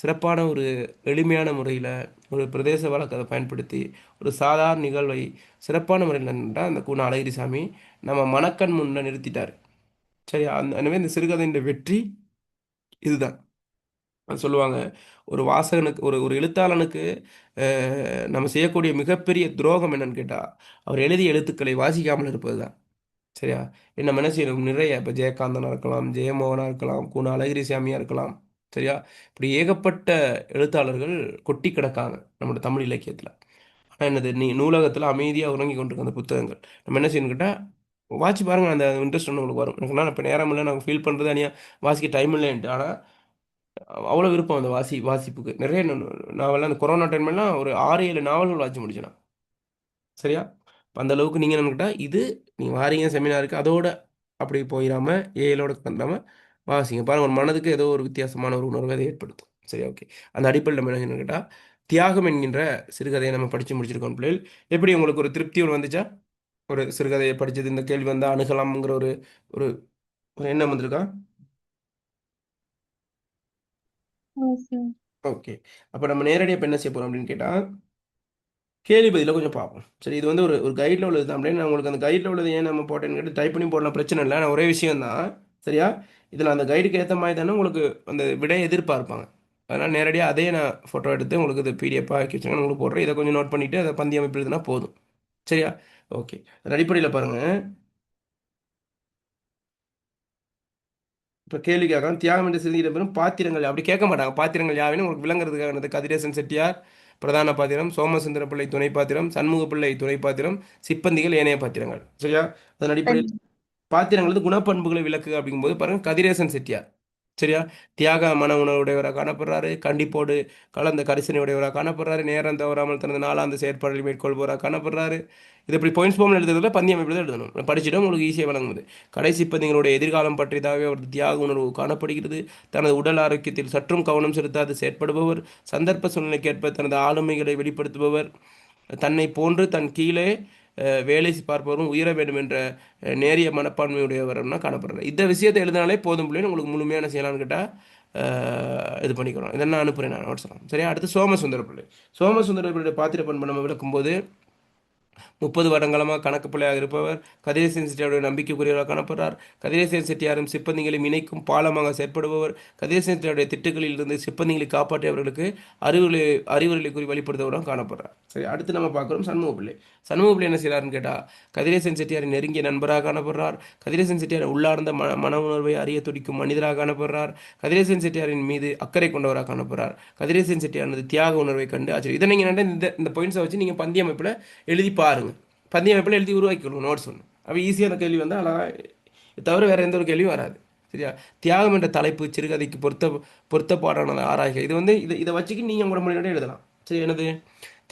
சிறப்பான ஒரு எளிமையான முறையில் ஒரு பிரதேச வழக்கை பயன்படுத்தி ஒரு சாதாரண நிகழ்வை சிறப்பான முறையில் நின்றால் அந்த கூன அழகிரிசாமி நம்ம மனக்கண் முன்ன நிறுத்திட்டார். சரி, எனவே இந்த சிறுகதையின் வெற்றி இதுதான். சொல்லுவாங்க, ஒரு வாசகனுக்கு ஒரு ஒரு எழுத்தாளனுக்கு நம்ம செய்யக்கூடிய மிகப்பெரிய துரோகம் என்னன்னு கேட்டால், அவர் எழுதிய எழுத்துக்களை வாசிக்காமல் இருப்பது தான். சரியா? என்ன மனசிலும் நிறைய இப்போ ஜெயகாந்தனாக இருக்கலாம், ஜெயமோகனாக இருக்கலாம், கூன அழகிரிசாமியாக இருக்கலாம். சரியா? இப்படி ஏகப்பட்ட எழுத்தாளர்கள் கொட்டி கிடக்காங்க நம்மளோட தமிழ் இலக்கியத்தில். ஆனால் என்னது, நூலகத்தில் அமைதியாக உறங்கி கொண்டிருக்க அந்த புத்தகங்கள் நம்ம என்ன செய்யணும் கேட்டால், வாட்சி பாருங்கள், அந்த இன்ட்ரெஸ்ட் ஒன்று உங்களுக்கு வரும். எனக்குன்னா இப்போ நேரம் இல்லை, நாங்கள் ஃபீல் பண்ணுறது அனியா வாசிக்க டைம் இல்லைன்ட்டு. ஆனால் அவ்வளோ விருப்பம் அந்த வாசிப்புக்கு. நிறைய நாவெல்லாம் அந்த கொரோனா டைம்லாம் ஒரு 6-7 நாவல்கள் வாசி முடிச்சேன். சரியா? அந்த அளவுக்கு நீங்கள் என்னன்னு இது நீங்கள் வாரீங்க செமினாருக்கு, அதோட அப்படி போயிடாமல் ஏழோட கண்டாமல் வாசிங்க. பாருங்கள், ஒரு மனதுக்கு ஏதோ ஒரு வித்தியாசமான ஒரு உணர்வை அதை ஏற்படுத்தும். சரி, ஓகே. அந்த அடிப்படையில் நம்ம என்ன கேட்டால், தியாகம் என்கின்ற சிறுகதையை நம்ம படித்து முடிச்சிருக்கோம் பிள்ளைகள். எப்படி உங்களுக்கு ஒரு திருப்தி ஒன்று வந்துச்சா? ஒரு சிறுகதையை படித்தது, இந்த கேள்வி வந்தால் அணுகலாம்ங்கிற ஒரு ஒரு எண்ணம் வந்திருக்கா? ஓகே. அப்போ நம்ம நேரடியாக இப்போ என்ன செய்ய போகிறோம் அப்படின்னு கேட்டால், கேள்வி பதில கொஞ்சம் பார்ப்போம். சரி, இது வந்து ஒரு ஒரு கைடில் உள்ளது தான். அப்படியே நான் உங்களுக்கு அந்த கைடில் உள்ளது ஏன் நம்ம போட்டேன்னு கேட்டு டைப் பண்ணி போடலாம், பிரச்சனை இல்லை. நான் ஒரே விஷயம் தான். சரியா? இதில் அந்த கைடுக்கு ஏற்ற மாதிரி தானே உங்களுக்கு அந்த விடையை எதிர்பார்ப்பாங்க. அதனால் நேரடியாக அதே நான் ஃபோட்டோ எடுத்து உங்களுக்கு இது பிடிஎஃபாக ஆக்கி வச்சுங்க, உங்களுக்கு போடுறேன். இதை கொஞ்சம் நோட் பண்ணிவிட்டு அதை பந்தி அமைப்பு எழுதுனா போதும். சரியா? ஓகே. அது அடிப்படையில் பாருங்கள். இப்போ கேள்வி கேட்கலாம், தியாகம் என்ற சிறுதியில் பெறும் பாத்திரங்கள் அப்படி கேட்க மாட்டாங்க. பாத்திரங்கள் யாவினும் உங்களுக்கு விளங்குறதுக்காக கதிரேசன் செட்டியார் பிரதான பாத்திரம், சோமசுந்தர பிள்ளை துணை பாத்திரம், சண்முக பிள்ளை துணை பாத்திரம், சிப்பந்திகள் ஏனைய பாத்திரங்கள். சரியா? அதன் அடிப்படையில் பாத்திரங்களது குணப்பண்புகளை விளக்குக அப்படிங்கும்போது பாருங்க, கதிரேசன் செட்டியார். சரியா? தியாக மன உணர்வுடையவராக காணப்படுறாரு, கண்டிப்போடு கலந்த கரிசனை உடையவராக காணப்படுறாரு, நேரம் தவறாமல் தனது நாளாந்த செயற்பாடுகளை மேற்கொள்பவராக காணப்படுறாரு. இது இப்படி பாயிண்ட்ஸ் ஃபார்மில் எழுதுறதுல பந்தி அமைப்பில் தான் எழுதணும். படிச்சுட்டு உங்களுக்கு ஈஸியாக வழங்குது. கடைசி பந்திகளுடைய எதிர்காலம் பற்றியதாகவே அவர் தியாக உணர்வு காணப்படுகிறது. தனது உடல் ஆரோக்கியத்தில் சற்றும் கவனம் செலுத்தாது செயற்படுபவர், சந்தர்ப்ப சூழ்நிலைக்கேற்ப தனது ஆளுமைகளை வெளிப்படுத்துபவர், தன்னை போன்று தன் கீழே வேலை பார்ப்பவரும் உயர வேண்டும் என்ற நேரிய மனப்பான்மையுடையவர்னா காணப்படுறாரு. இந்த விஷயத்தை எழுதினாலே போதும் பிள்ளைன்னு உங்களுக்கு முழுமையான செய்யலான்னு கேட்டால் இது பண்ணிக்கிறோம். இதை நான் அனுப்புகிறேன், நான் நோட்ஸ். சரியா? அடுத்து சோமசுந்தர பிள்ளை. சோமசுந்தர பிள்ளைய பாத்திர பண்பு நம்ம விளக்கும்போது 30 வருடங்களமாக கணக்கு பிள்ளையாக இருப்பவர், கதிரேசன் செட்டியாருடைய நம்பிக்கைக்குரியவராக காணப்படுறார். கதிரேசன் செட்டியாரும் சிப்பந்திகளையும் இணைக்கும் பாலமாக செயற்படுபவர், கதிரேசன் செட்டியாருடைய திட்டுகளில் இருந்து சிப்பந்திகளை காப்பாற்றியவர்களுக்கு அறிவுரைகளை கூறி வழிபடுத்தவராக காணப்படுறார். சரி, அடுத்து நம்ம பார்க்குறோம் சண்முக பிள்ளை. சண்முக பிள்ளை என்ன செய்கிறாருன்னு கேட்டால், கதிரேசன் செட்டியாரின் நெருங்கிய நண்பராக காணப்படுறார். கதிரேசன் செட்டியார் உள்ளார்ந்த மன உணர்வை அறிய துடிக்கும் மனிதராக காணப்படுறார். கதிரேசன் செட்டியாரின் மீது அக்கறை கொண்டவராக காணப்படுறார். கதிரேசன் செட்டியாரது தியாக உணர்வை கண்டு ஆச்சரியம். இதை நீங்கள் இந்த பாயிண்ட்ஸை வச்சு நீங்கள் பந்தி அமைப்பில் எழுதி பாருங்க. பந்தய அமைப்பில் எழுதி உருவாக்கிக்கணும் நோட்ஸ் ஒன்று. அப்போ ஈஸியான கேள்வி வந்தால் அழகாக, தவிர வேறு எந்த ஒரு கேள்வியும் வராது. சரியா? தியாகம் என்ற தலைப்பு சிறுகதைக்கு பொருத்தப்பாடானது ஆராய்க. இது வந்து இதை வச்சுக்கி நீங்கள் உங்களோட மொழியோட எழுதலாம். சரி, என்னது?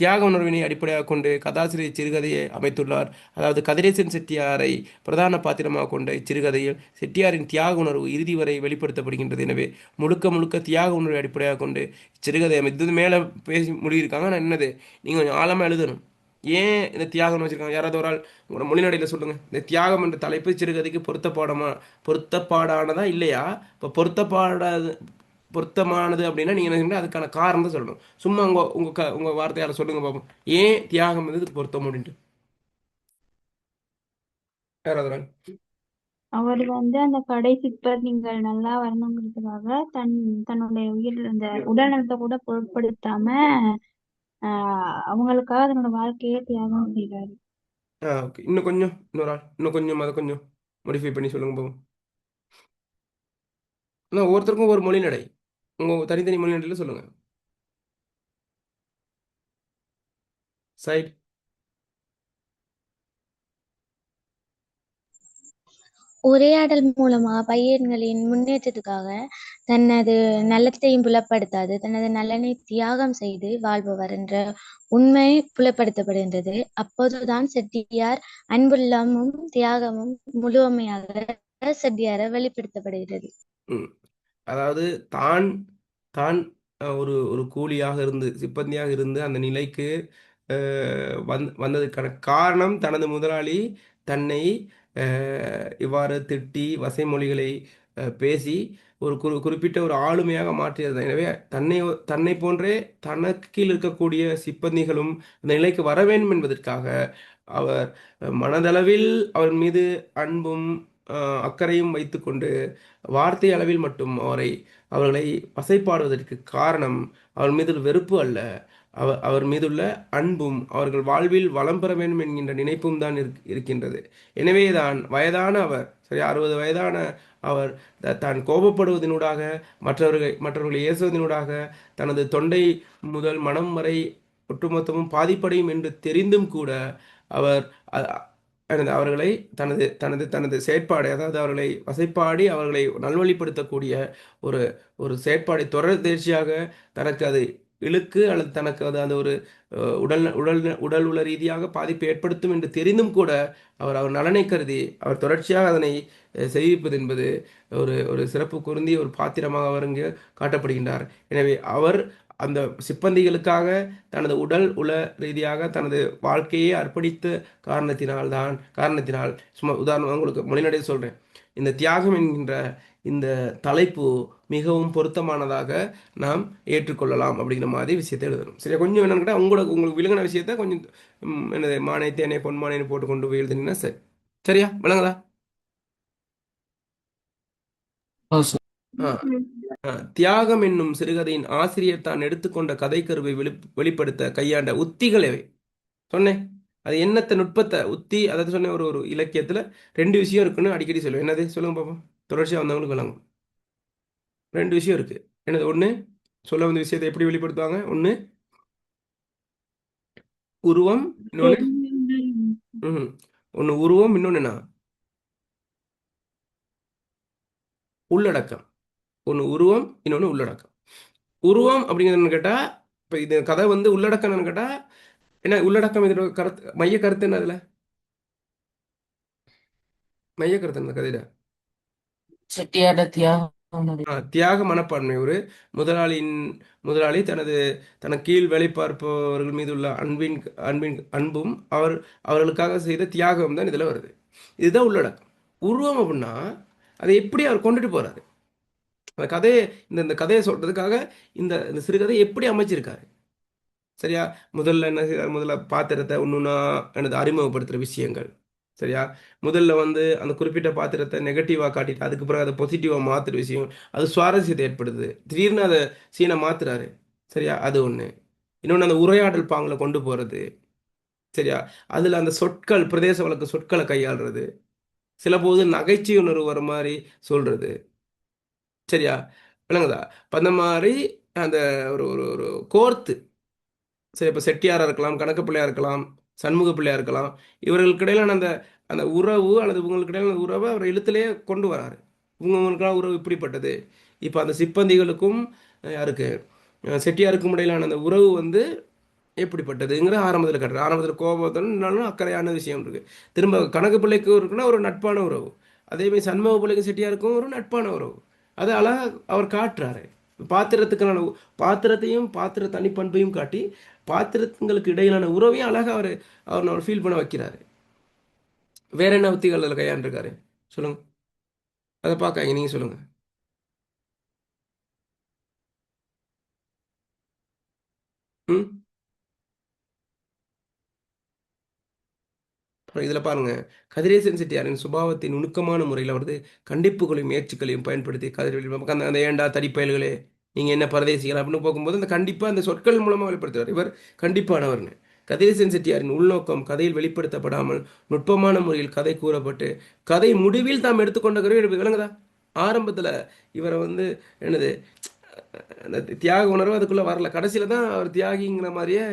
தியாக உணர்வினை அடிப்படையாக கொண்டு கதாசிரியர் சிறுகதையை அமைத்துள்ளார். அதாவது கதிரேசன் செட்டியாரை பிரதான பாத்திரமாக கொண்ட இச்சிறுகதையில் செட்டியாரின் தியாக உணர்வு இறுதி வரை வெளிப்படுத்தப்படுகின்றது. எனவே முழுக்க தியாக உணர்வை அடிப்படையாக கொண்டு இச்சிறுகதை அமைத்து மேலே பேசி முடியிருக்காங்க. நான் என்னது, நீங்கள் கொஞ்சம் ஆழமாக எழுதணும். ஏன் இந்த தியாகம்னு வச்சுருக்காங்க? யாராவது ஒரு ஆள் உங்களோட மொழிநடையில் சொல்லுங்கள். இந்த தியாகம் என்ற தலைப்பு சிறுகதைக்கு பொருத்தப்பாடானதா இல்லையா? இப்போ பொருத்தமானது அப்படின்னா நீங்கள் என்ன, அதுக்கான காரணம் தான் சொல்லணும். சும்மா உங்கள் வார்த்தையால் சொல்லுங்கள் பார்ப்போம். ஏன் தியாகம் வந்து இதுக்கு பொருத்தம் அப்படின்ட்டு யாராவது? அவர் அந்த கடைசி நீங்கள் நல்லா வரணுங்கிறதுக்காக தன்னுடைய அந்த உடல் நலத்தை கூட பொருட்படுத்தாம அவங்களுக்காக தன்னோட வாழ்க்கையே தியாகம் செய்றாரு. ஓகே. இன்னொரு ஆள் இன்னும் கொஞ்சம் அதை கொஞ்சம் மாடிஃபை பண்ணி சொல்லுங்க போகும். ஆனால் ஒவ்வொருத்தருக்கும் ஒரு மொழிநடை, உங்கள் தனித்தனி மொழிநடையில் சொல்லுங்கள். சைட். உரையாடல் மூலமா பையன்களின் முன்னேற்றத்துக்காக தனது நலத்தையும் புலப்படுத்தாது தனது நலனை தியாகம் செய்து வாழ்பவர் என்ற உண்மை புலப்படுத்தப்படுகின்றது. அப்போதுதான் செட்டியார் அன்புள்ளமும் தியாகமும் முழுமையாக செட்டியார வெளிப்படுத்தப்படுகிறது. அதாவது தான் தான் ஒரு ஒரு கூலியாக இருந்து சிப்பந்தியாக இருந்து அந்த நிலைக்கு வந்ததுக்கான காரணம் தனது முதலாளி தன்னை இவ்வாறு திட்டி வசைமொழிகளை பேசி ஒரு குறிப்பிட்ட ஒரு ஆளுமையாக மாற்றியது. எனவே தன்னை போன்றே தனக்கு கீழ் இருக்கக்கூடிய சிப்பந்திகளும் அந்த நிலைக்கு வர வேண்டும் என்பதற்காக அவர் மனதளவில் அவர் மீது அன்பும் அக்கறையும் வைத்துக்கொண்டு வார்த்தை அளவில் மட்டும் அவர்களை வசைப்பாடுவதற்கு காரணம் அவர் மீது வெறுப்பு அல்ல, அவர் மீதுள்ள அன்பும் அவர்கள் வாழ்வில் வளம் பெற வேண்டும் என்கின்ற நினைப்பும் தான் இருக்கின்றது. எனவேதான் வயதான அவர், சரி 60 வயதான அவர் தான் கோபப்படுவதனூடாக மற்றவர்களை ஏசுவதனூடாக தனது தொண்டை முதல் மனம் வரை ஒட்டுமொத்தமும் பாதிப்படையும் என்று தெரிந்தும் கூட அவர் அவர்களை தனது தனது தனது செயற்பாடு, அதாவது அவர்களை வசைப்பாடி அவர்களை நல்வழிப்படுத்தக்கூடிய ஒரு ஒரு செயற்பாடை தொடர்ச்சியாக தனக்கு அது இழுக்கு அல்லது தனக்கு அது அந்த ஒரு உடல் உள ரீதியாக பாதிப்பை ஏற்படுத்தும் என்று தெரிந்தும் கூட அவர் நலனை கருதி அவர் தொடர்ச்சியாக அதனை செய்விப்பது என்பது ஒரு ஒரு சிறப்பு பொருந்திய ஒரு பாத்திரமாக அவர் இங்கு காட்டப்படுகின்றார். எனவே அவர் அந்த சிப்பந்திகளுக்காக தனது உடல் உள ரீதியாக தனது வாழ்க்கையை அர்ப்பணித்த காரணத்தினால் சும்மா உதாரணமாக உங்களுக்கு மொழிநடையில் சொல்கிறேன். இந்த தியாகம் என்கின்ற இந்த தலைப்பு மிகவும் பொருத்தமானதாக நாம் ஏற்றுக்கொள்ளலாம் அப்படிங்கிற மாதிரி விஷயத்தை எழுதணும். சரியா? கொஞ்சம் என்னன்னு கேட்டால் உங்களுக்கு விளங்கின விஷயத்த கொஞ்சம் என்னது மானை தேனை பொன்மானைன்னு போட்டு கொண்டு போய் எழுதுனீங்கன்னா சரி. சரியா? விளங்குதா? ஓ சார். ஆ தியாகம் என்னும் சிறுகதையின் ஆசிரியர் தான் எடுத்துக்கொண்ட கதைக்கருவை வெளிப்படுத்த கையாண்ட உத்திகள் எவை? சொன்னேன். அது என்னத்த நுட்பத்தை உத்தி, அதாவது சொன்னேன், ஒரு ஒரு இலக்கியத்தில் 2 விஷயம் இருக்குன்னு அடிக்கடி சொல்லுவேன். என்னது சொல்லுங்க பார்ப்போம். தொடர்ச்சியாக வந்தவங்களுக்கு விளங்கும். 2 விஷயம் இருக்கு. என்னது? ஒன்று, சொல்ல வந்த விஷயத்தை எப்படி வெளிப்படுத்துவாங்க? ஒன்று உருவம், இன்னொன்று ஒன்று உருவம், இன்னொன்று என்ன? உள்ளடக்கம். ஒன்று உருவம், இன்னொன்று உள்ளடக்கம். உருவம் அப்படிங்கிறது கேட்டால், இப்போ இது கதை வந்து உள்ளடக்கம்னு கேட்டால் என்ன உள்ளடக்கம்? இதோட கருத்து, மைய கருத்து என்ன? அதில் மைய கருத்து என்ன கதையில? செட்டியாட தியாகம் நடி- தியாக மனப்பான்மை. ஒரு முதலாளி தனக்கு கீழ் வேலை பார்ப்பவர்கள் மீது உள்ள அன்பும் அவர்களுக்காக செய்த தியாகம் தான் இதில் வருது. இதுதான் உள்ளடக்கம். உருவம் அப்படின்னா அதை எப்படி அவர் கொண்டுட்டு போறாரு, அந்த கதையை, இந்த கதையை சொல்றதுக்காக இந்த இந்த சிறுகதை எப்படி அமைச்சிருக்காரு. சரியா? முதல்ல என்ன செய்றாரு? முதல்ல பாத்திரத்தை ஒன்றுனா எனது அறிமுகப்படுத்துகிற விஷயங்கள். சரியா? முதல்ல வந்து அந்த குறிப்பிட்ட பாத்திரத்தை நெகட்டிவாக காட்டிட்டு அதுக்கு பிறகு அதை பாசிட்டிவாக மாற்றுற விஷயம், அது சுவாரஸ்யத்தை ஏற்படுது. திடீர்னு அதை சீனை மாத்துறாரு. சரியா? அது ஒன்று. இன்னொன்று, அந்த உரையாடல் பாங்கில் கொண்டு போகிறது. சரியா? அதில் அந்த சொற்கள், பிரதேச வழக்கு சொற்களை கையாளுறது, சில போது நகைச்சுவை உணர்வு வர மாதிரி சொல்றது. சரியா? விளங்குதா? இப்போ அந்த மாதிரி அந்த ஒரு ஒரு ஒரு கோர்த்து, சரி, இப்போ செட்டியாராக இருக்கலாம், கணக்கு பிள்ளையாக இருக்கலாம், சண்முக பிள்ளையாக இருக்கலாம், இவர்களுக்கு இடையிலான அந்த அந்த உறவு அல்லது இவங்களுக்கு இடையிலான உறவை அவர் எழுத்திலே கொண்டு வராரு. இவங்களுக்கெல்லாம் உறவு இப்படிப்பட்டது. இப்போ அந்த சிப்பந்திகளுக்கும் யாருக்கு செட்டியாருக்கும் இடையிலான அந்த உறவு வந்து எப்படிப்பட்டதுங்கிற ஆரம்பத்தில் கட்டுறாரு. ஆரம்பத்தில் கோபத்துடன் அக்கறையான விஷயம் இருக்குது. திரும்ப கணக்கு பிள்ளைக்கு இருக்குன்னா ஒரு நட்பான உறவு, அதேமாதிரி சண்முக பிள்ளைக்கு செட்டியாருக்கும் ஒரு நட்பான உறவு. அதை அழகாக அவர் காட்டுறாரு. பாத்திரத்துக்கான பாத்திரத்தையும் பாத்திர தனிப்பண்பையும் காட்டி பாத்திரங்களுக்கு இடையிலான உறவையும் அழகாக அவர் ஃபீல் பண்ண வைக்கிறாரு. வேற என்ன உத்திகள் அதில் கையாண்டிருக்காரு சொல்லுங்க. அதை பார்க்காங்க, நீங்கள் சொல்லுங்க. ம் இதில் பாருங்க, கதிரேசன் செட்டியாரின் சுபாவத்தின் நுணுக்கமான முறையில் அவரது கண்டிப்புகளையும் முயற்சிகளையும் பயன்படுத்தி கதிர் நமக்கு அந்த அந்த ஏண்டா தடிப்பயல்களே நீங்கள் என்ன பரதேசிகள் அப்படின்னு போகும்போது அந்த கண்டிப்பாக அந்த சொற்கள் மூலமாக வெளிப்படுத்துவார். இவர் கண்டிப்பானவர்னு. கதிரேசன் செட்டியாரின் உள்நோக்கம் கதையில் வெளிப்படுத்தப்படாமல் நுட்பமான முறையில் கதை கூறப்பட்டு கதை முடிவில் தாம் எடுத்துக்கொண்ட கருவி விளங்குதா? ஆரம்பத்தில் இவரை வந்து என்னது அந்த தியாக உணர்வு அதுக்குள்ளே வரல, கடைசியில் தான் அவர் தியாகிங்கிற மாதிரியே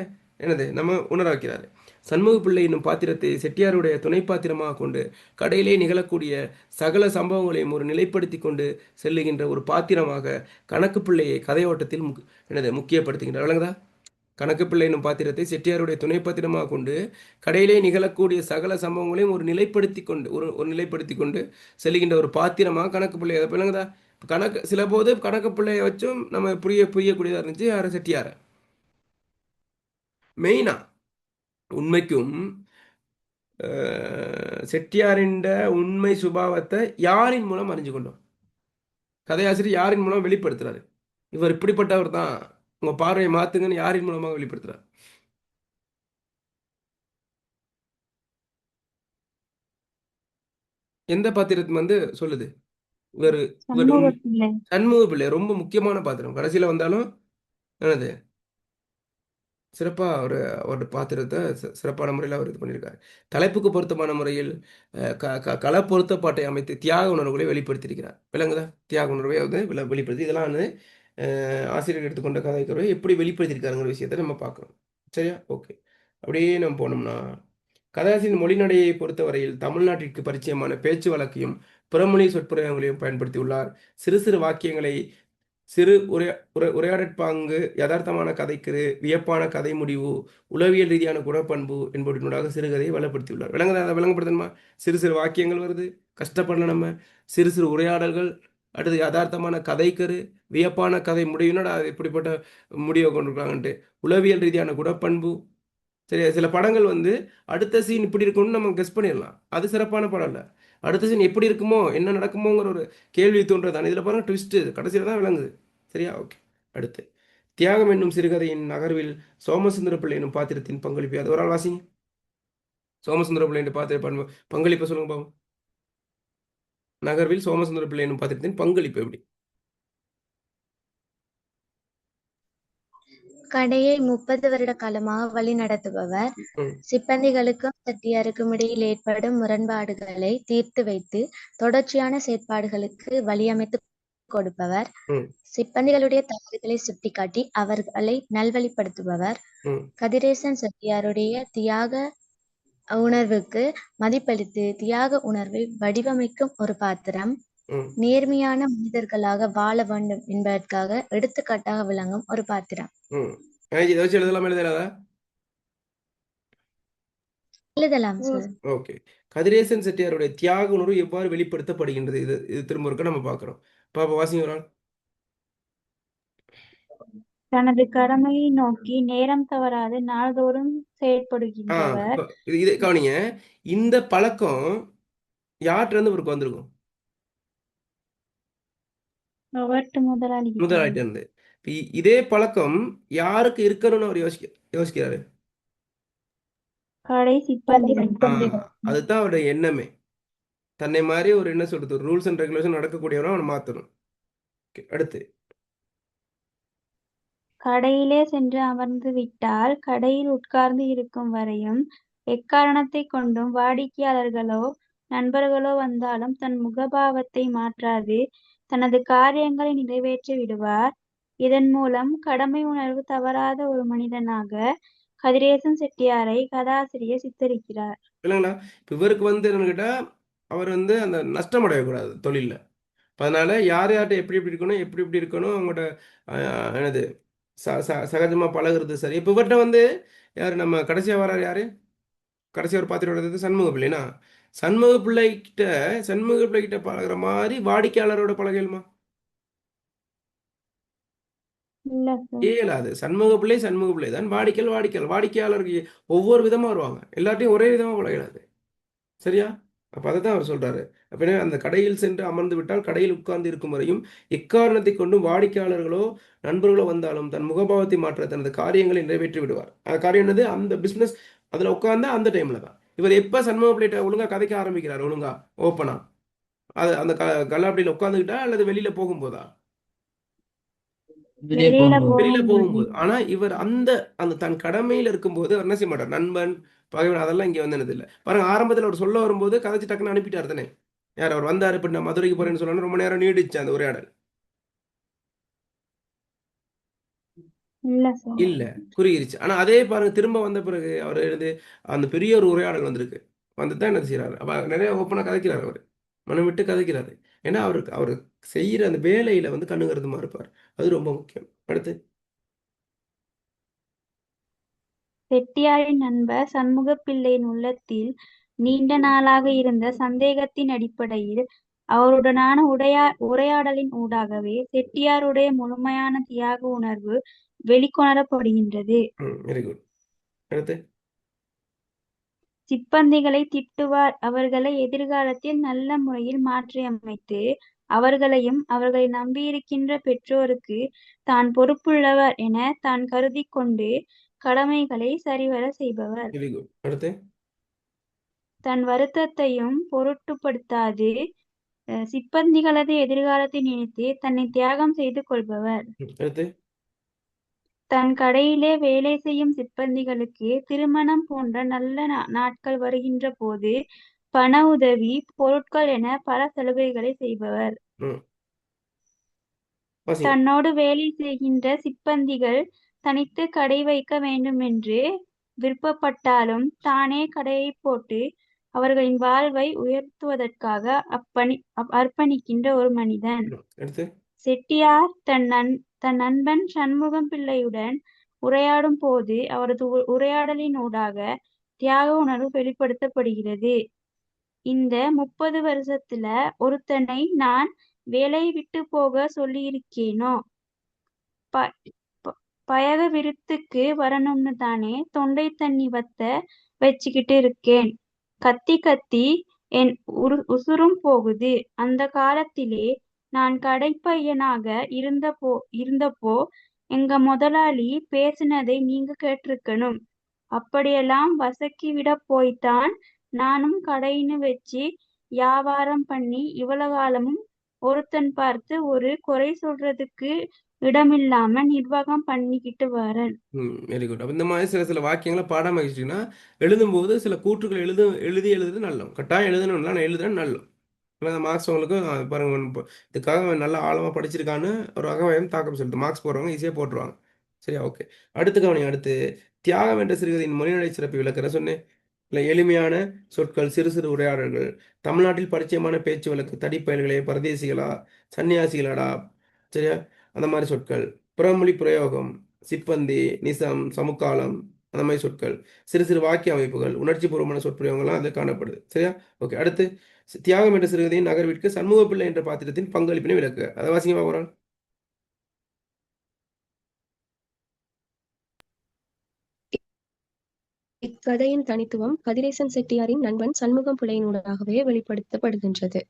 என்னது நம்ம உணர வைக்கிறாரு. சண்முக பிள்ளை என்னும் பாத்திரத்தை செட்டியாருடைய துணை பாத்திரமாக கொண்டு கடையிலே நிகழக்கூடிய சகல சம்பவங்களையும் ஒரு நிலைப்படுத்தி கொண்டு செல்லுகின்ற ஒரு பாத்திரமாக கணக்கு பிள்ளையை கதையோட்டத்தில் முக்கியப்படுத்துகின்றார். விளங்குதா? கணக்கு பிள்ளை என்னும் பாத்திரத்தை செட்டியாருடைய துணை பாத்திரமாக கொண்டு கடையிலே நிகழக்கூடிய சகல சம்பவங்களையும் ஒரு நிலைப்படுத்தி கொண்டு செல்லுகின்ற ஒரு பாத்திரமாக கணக்கு பிள்ளை. அதை விளங்குதா? கணக்கு சில போது கணக்கு பிள்ளையை வச்சும் நம்ம புரியக்கூடியதாக இருந்துச்சு. யார்? செட்டியார. மெயினா உண்மைக்கும் செட்டியாரின் உண்மை சுபாவத்தை யாரின் மூலம் அறிஞ்சு கொண்டோம்? கதையாசிரியர் யாரின் மூலம் வெளிப்படுத்துறாரு? இவர் இப்படிப்பட்டவர் தான், உங்க பார்வையை மாத்துங்கன்னு யாரின் மூலமாக வெளிப்படுத்துறாரு? எந்த பாத்திரத்தை வந்து சொல்லுது? இவர் இவர் சண்முகப்பிள்ளை. சண்முக பிள்ளை ரொம்ப முக்கியமான பாத்திரம். கடைசியில் வந்தாலும் என்னது சிறப்பாக அவரோட பாத்திரத்தை சிறப்பான முறையில் அவர் இது பண்ணியிருக்காரு. தலைப்புக்கு பொருத்தமான முறையில் கள பொருத்தப்பாட்டை அமைத்து தியாக உணர்வுகளை வெளிப்படுத்தியிருக்கிறார். விளங்குதா? தியாக உணர்வை வந்து வெளிப்படுத்தி இதெல்லாம் வந்து ஆசிரியர் எடுத்துக்கொண்ட கதைக்குறவை எப்படி வெளிப்படுத்தியிருக்காருங்கிற விஷயத்தை நம்ம பார்க்கணும். சரியா? ஓகே. அப்படியே நம்ம போனோம்னா கதாசிரியர் மொழிநடையை பொறுத்தவரையில் தமிழ்நாட்டிற்கு பரிச்சயமான பேச்சு வழக்கையும் புறமொழி சொற்பிரயோகங்களையும் பயன்படுத்தியுள்ளார். சிறு சிறு வாக்கியங்களை சிறு உரையாடற்பாங்கு, யதார்த்தமான கதைக்கரு, வியப்பான கதை முடிவு, உளவியல் ரீதியான குணப்பண்பு என்பவற்றினூடாக சிறுகதையை வளப்படுத்தியுள்ளார். அதை விளங்கப்படுத்தணுமா? சிறு சிறு வாக்கியங்கள் வருது, கஷ்டப்படல நம்ம. சிறு சிறு உரையாடல்கள், அடுத்து யதார்த்தமான கதைக்கரு, வியப்பான கதை முடிவுனா அது இப்படிப்பட்ட முடிவை கொண்டிருக்காங்கன்ட்டு, உளவியல் ரீதியான குணப்பண்பு. சரி, சில படங்கள் வந்து அடுத்த சீன் இப்படி இருக்கும்னு நம்ம கெஸ் பண்ணிடலாம். அது சிறப்பான படம் இல்லை. அடுத்த சீன் எப்படி இருக்குமோ என்ன நடக்குமோங்கிற ஒரு கேள்வி தோன்றதான் இதில் பாருங்க ட்விஸ்ட்டு கடைசியில் தான் விளங்குது. சரியா? ஓகே. அடுத்து தியாகம் என்னும் சிறுகதையின் நகர்வில் சோமசுந்தர பிள்ளை என்னும் பாத்திரத்தின் பங்களிப்பு. அது ஒரு ஆள் வாசிங்க. சோமசுந்தர பிள்ளை என்று பாத்திர பங்களிப்பை சொல்லுங்க பாவம். நகர்வில் சோமசுந்தர பிள்ளை என்னும் பாத்திரத்தின் பங்களிப்பு எப்படி? கடையை 30 வருட காலமாக வழி நடத்துபவர். ம் சிப்பந்திகளுக்கும் செட்டியாருக்கும் இடையில் ஏற்படும் முரண்பாடுகளை தீர்த்து வைத்து தொடர்ச்சியான செயற்பாடுகளுக்கு வழியமைத்து கொடுப்பவர். ம் சிப்பந்திகளுடைய தவறுகளை சுட்டிக்காட்டி அவர்களை நல்வழிப்படுத்துபவர். ம் கதிரேசன் செட்டியாருடைய தியாக உணர்வுக்கு மதிப்பளித்து தியாக உணர்வை வடிவமைக்கும் ஒரு பாத்திரம். ம் நேர்மையான மனிதர்களாக வாழ வேண்டும் என்பதற்காக எடுத்துக்காட்டாக விளங்கும் ஒரு பாத்திரம். ம் இதை வச்சு எழுதலாம் எழுதலாதா? எழுதலாம் சார். ஓகே. கதிரேசன் செட்டியாருடைய தியாக உணர்வு எவ்வாறு வெளிப்படுத்தப்படுகின்றது? இது இது திரும்ப இருக்க நம்ம பார்க்குறோம். பாப்பா வாசிங்க ஒரு ஆள். தனது கடமையை நோக்கி நேரம் தவறாது நாள்தோறும் ஆ செயற்படுகின்றவர். இது கவனிங்க. இந்த பழக்கம் யார்கிட்ட இருந்து இவருக்கு வந்திருக்கும்? ரொபர்ட் முதலாளி கிட்ட முதலாளிட்ட இருந்து. இப்ப இதே பழக்கம் யாருக்கு இருக்கணும்னு அவர் யோசிக்கிறாரு? கடை சிப்பந்தி அதுதான் அவருடைய எண்ணமே. தன்னை மாதிரி ஒரு என்ன சொல்றது ரூல்ஸ் அண்ட் ரெகுலேஷன் நடக்கக்கூடியவரை அவனை மாற்றணும். அடுத்து கடையிலே சென்று அமர்ந்து விட்டால் கடையில் உட்கார்ந்து இருக்கும் வரையும் எக்காரணத்தை கொண்டும் வாடிக்கையாளர்களோ நண்பர்களோ வந்தாலும் தன் முகபாவத்தை மாற்றாது தனது காரியங்களை நிறைவேற்றி விடுவார். இதன் மூலம் கடமை உணர்வு தவறாத ஒரு மனிதனாக கதிரேசன் செட்டியாரை கதாசிரியர் சித்தரிக்கிறார். இல்லைங்களா? இப்போ இவருக்கு என்னன்னு கேட்டால் அவர் அந்த நஷ்டம் அடையக்கூடாது தொழிலில். அதனால யார் யார்கிட்ட எப்படி எப்படி இருக்கணும் எப்படி எப்படி இருக்கணும் அவங்கள்ட்ட என்னது சகஜமாக பழகுறது சரி. இப்போ இவர்கிட்ட யார் நம்ம கடைசியாக வரார் யார்? கடைசியாக ஒரு பாத்திரம் வர்றது சண்முக பிள்ளைனா சண்முக பிள்ளைகிட்ட பழகுற மாதிரி வாடிக்கையாளரோட பழகலுமா? இல்ல சார். இயலாது. சண்முக பிள்ளை தான். வாடிக்கையாளருக்கு ஒவ்வொரு விதமாக வருவாங்க. எல்லாத்தையும் ஒரே விதமாக பழகலாது. சரியா? அப்போ அதை தான் அவர் சொல்கிறாரு. அப்போ அந்த கடையில் சென்று அமர்ந்து விட்டால் கடையில் உட்கார்ந்து இருக்கும் வரையும் எக்காரணத்தை கொண்டும் வாடிக்கையாளர்களோ நண்பர்களோ வந்தாலும் தன் முகபாவத்தை மாற்ற தனது காரியங்களை நிறைவேற்றி விடுவார். அந்த காரியம் என்னது? அந்த பிஸ்னஸ் அதில் உட்கார்ந்தா அந்த டைமில் தான். இவர் எப்போ சண்முக பிள்ளைகிட்ட ஒழுங்காக கதைக்க ஆரம்பிக்கிறார்? ஒழுங்கா ஓப்பனா அது அந்த கல்லாப்படியில் உட்காந்துக்கிட்டா அல்லது வெளியில் போகும்போதா? வெளியில போகும்போது. ஆனா இவர் அந்த தன் கடமையில இருக்கும்போது அவர் என்ன செய்ய மாட்டார்? நண்பன் பகைவன் அதெல்லாம் இங்க என்னது இல்லை. பாருங்க, ஆரம்பத்தில் அவர் சொல்ல வரும்போது கதைச்சு டக்குன்னு அனுப்பிட்டார் தானே. யார் அவர் வந்தாரு? இப்ப நான் மதுரைக்கு போறேன்னு சொன்னா ரொம்ப நேரம் நீடிச்சு அந்த உரையாடல். இல்ல சார். இல்ல, குறுகிருச்சு. ஆனா அதே பாருங்க, திரும்ப வந்த பிறகு அவர் அந்த பெரிய ஒரு உரையாடல் வந்திருக்கு. வந்துதான் என்ன செய்யறாரு? அப்ப நிறைய ஓப்பனா கதைக்கிறார். அவர் மனம் விட்டு கதைக்கிறாரு. ஏன்னா அவர் செய்யற அந்த வேலையில கண்ணுங்கிறதுமா இருப்பார். அது ரொம்ப முக்கியம். அடுத்து செட்டியாரின் நண்பர் சண்முகப்பிள்ளையின் உள்ளத்தில் நீண்ட நாளாக இருந்த சந்தேகத்தின் அடிப்படையில் அவருடனான உரையாடலின் ஊடாகவே செட்டியாருடைய முழுமையான தியாக உணர்வு வெளிக்கொணரப்படுகின்றது. Very good. அடுத்து சிப்பந்திகளை திட்டுவார். அவர்களை எதிர்காலத்தில் நல்ல முறையில் மாற்றியமைத்து அவர்களையும் அவர்களை நம்பியிருக்கின்ற பெற்றோருக்கு தான் பொறுப்புள்ளவர் என தான் கருதி கொண்டு கடமைகளை சரிவர செய்பவர். Very good. அடுத்து தன் வருத்தத்தையும் பொருட்டுப்படுத்தாது சிப்பந்திகளது எதிர்காலத்தை நினைத்து தன்னை தியாகம் செய்து கொள்பவர். அடுத்து தன் கடையிலே வேலை செய்யும் சிப்பந்திகளுக்கு திருமணம் போன்ற நல்ல நாட்கள் வருகின்ற போது பண உதவி, பொருட்கள் என பல சலுகைகளை செய்பவர். தன்னோடு வேலை செய்கின்ற சிப்பந்திகள் தனித்து கடை வைக்க வேண்டுமென்று விருப்பப்பட்டாலும் தானே கடையை போட்டு அவர்களின் வாழ்வை உயர்த்துவதற்காக அர்ப்பணிக்கின்ற ஒரு மனிதன். செட்டியார் தன் நண்பன் சண்முகம் பிள்ளையுடன் உரையாடும் போது அவரது உரையாடலின் ஊடாக தியாக உணர்வு வெளிப்படுத்தப்படுகிறது. இந்த 30 வருஷத்துல ஒருத்தனை நான் வேலையை விட்டு போக சொல்லியிருக்கேனோ, பயக விருத்துக்கு வரணும்னு தானே தொண்டை தண்ணி வத்த வச்சுக்கிட்டு இருக்கேன். கத்தி கத்தி என் உசுரும் போகுது. அந்த காலத்திலே நான் கடைப்பையனாக இருந்தப்போ எங்க முதலாளி பேசினதை நீங்க கேட்டிருக்கணும். அப்படியெல்லாம் வசக்கி விட போய்த்தான் நானும் கடைன்னு வச்சு வியாபாரம் பண்ணி இவ்வளவு காலமும் ஒருத்தன் பார்த்து ஒரு குறை சொல்றதுக்கு இடமில்லாம நிர்வாகம் பண்ணிக்கிட்டு வரேன். Very good. அப்போ இந்த மாதிரி சில சில வாக்கியங்களை பாடாமல் வச்சுட்டிங்கன்னா எழுதும்போது சில கூற்றுகள் எழுதுறது நல்லம். கட்டாயம் எழுதணும்ல, நான் எழுதுறேன் நல்லம். இப்போ அந்த மார்க்ஸ் உங்களுக்கு பாருங்க இப்போ இதுக்காக அவன் நல்லா ஆழமாக படிச்சிருக்கான்னு ஒரு அகவயம் தாக்கம் செலுத்தும். மார்க்ஸ் போடுறவங்க ஈஸியாக போட்டுருவாங்க. சரியா? ஓகே. அடுத்து கவனி. அடுத்து தியாகம் என்ற சிறுகதையின் மொழிநடை சிறப்பு விளக்குற சொன்னேன் இல்லை. எளிமையான சொற்கள், சிறு சிறு உரையாடல்கள், தமிழ்நாட்டில் பரிச்சயமான பேச்சு வழக்கு, தடிப்பயல்களே, பரதேசிகளா, சன்னியாசிகளாடா, சரியா? அந்த மாதிரி சொற்கள், புறமொழி பிரயோகம், சிப்பந்தி, நிசம், சமுக்காலம், அந்த மாதிரி சொற்கள், சிறு சிறு வாக்கிய அமைப்புகள், உணர்ச்சி பூர்வமான சொற்பிரயோகங்கள்லாம் அது காணப்படுது. சரியா? ஓகே. அடுத்து தியாகம் என்ற சிறுகதையின் நகர்விற்கு சண்முகப்பிள்ளை என்ற பாத்திரத்தின் பங்களிப்பினை விளக்கு. அதை வாசிங்கமா போறான். இக்கதையின் தனித்துவம் கதிரேசன் செட்டியாரின் நண்பன் சண்முகம் பிள்ளையினூடாகவே வெளிப்படுத்தப்படுகின்றது.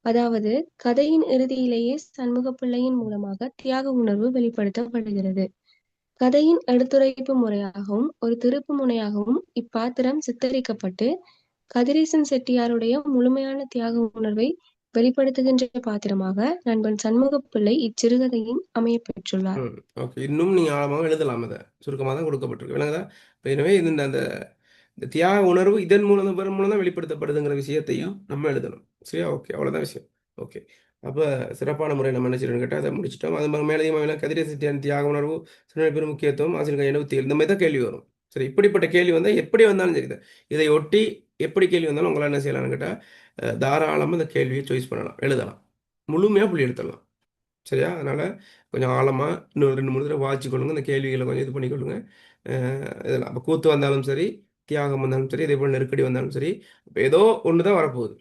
அதாவது கதையின் இறுதியிலேயே சண்முக பிள்ளையின் மூலமாக தியாக உணர்வு வெளிப்படுத்தப்படுகிறது. கதையின் எடுத்துரைப்பு முறையாகவும் ஒரு திருப்பு முனையாகவும் இப்பாத்திரம் சித்தரிக்கப்பட்டு கதிரேசன் செட்டியாருடைய முழுமையான தியாக உணர்வை வெளிப்படுத்துகின்ற பாத்திரமாக நண்பன் சண்முக பிள்ளை இச்சிறுகதையின் அமைய பெற்றுள்ளார். ஓகே. இன்னும் நீங்கள் ஆழமாக எழுதலாம். அதை சுருக்கமாக தான் கொடுக்கப்பட்டிருக்கு. விளங்குதா? எனவே இது இந்த தியாக உணர்வு இதன் மூலம் தான் வெளிப்படுத்தப்படுதுங்கிற விஷயத்தையும் நம்ம எழுதணும். சரியா? ஓகே. அவ்வளோதான் விஷயம். ஓகே. அப்போ சிறப்பான முறை நம்ம என்ன செய்யணும்னு கேட்டால் அதை முடிச்சிட்டோம். அது மேலதிகமாக கதிரேசன் செட்டியாரின் தியாக உணர்வு, சிறுகதை பெரும் முக்கியத்துவம், ஆசிரியர் 77 இந்த மாதிரி தான் கேள்வி வரும். சரி, இப்படிப்பட்ட கேள்வி வந்தால் எப்படி வந்தாலும் சரி, இதை ஒட்டி எப்படி கேள்வி வந்தாலும் உங்களால் என்ன செய்யலாம்னு கேட்டால் தாராளமாக இந்த கேள்வியை சாய்ஸ் பண்ணலாம், எழுதலாம், முழுமையாக புள்ளி எடுத்துடலாம். சரியா? அதனால் கொஞ்சம் ஆழமாக இன்னும் 2-3 தடவை வாசிக்கொள்ளுங்க. இந்த கேள்விகளை கொஞ்சம் இது பண்ணிக்கொள்ளுங்க. இதெல்லாம் அப்போ கூத்து வந்தாலும் சரி, தியாகம் வந்தாலும் சரி, இதே போல் நெருக்கடி வந்தாலும் சரி, இப்போ ஏதோ ஒன்று தான் வரப்போகுது.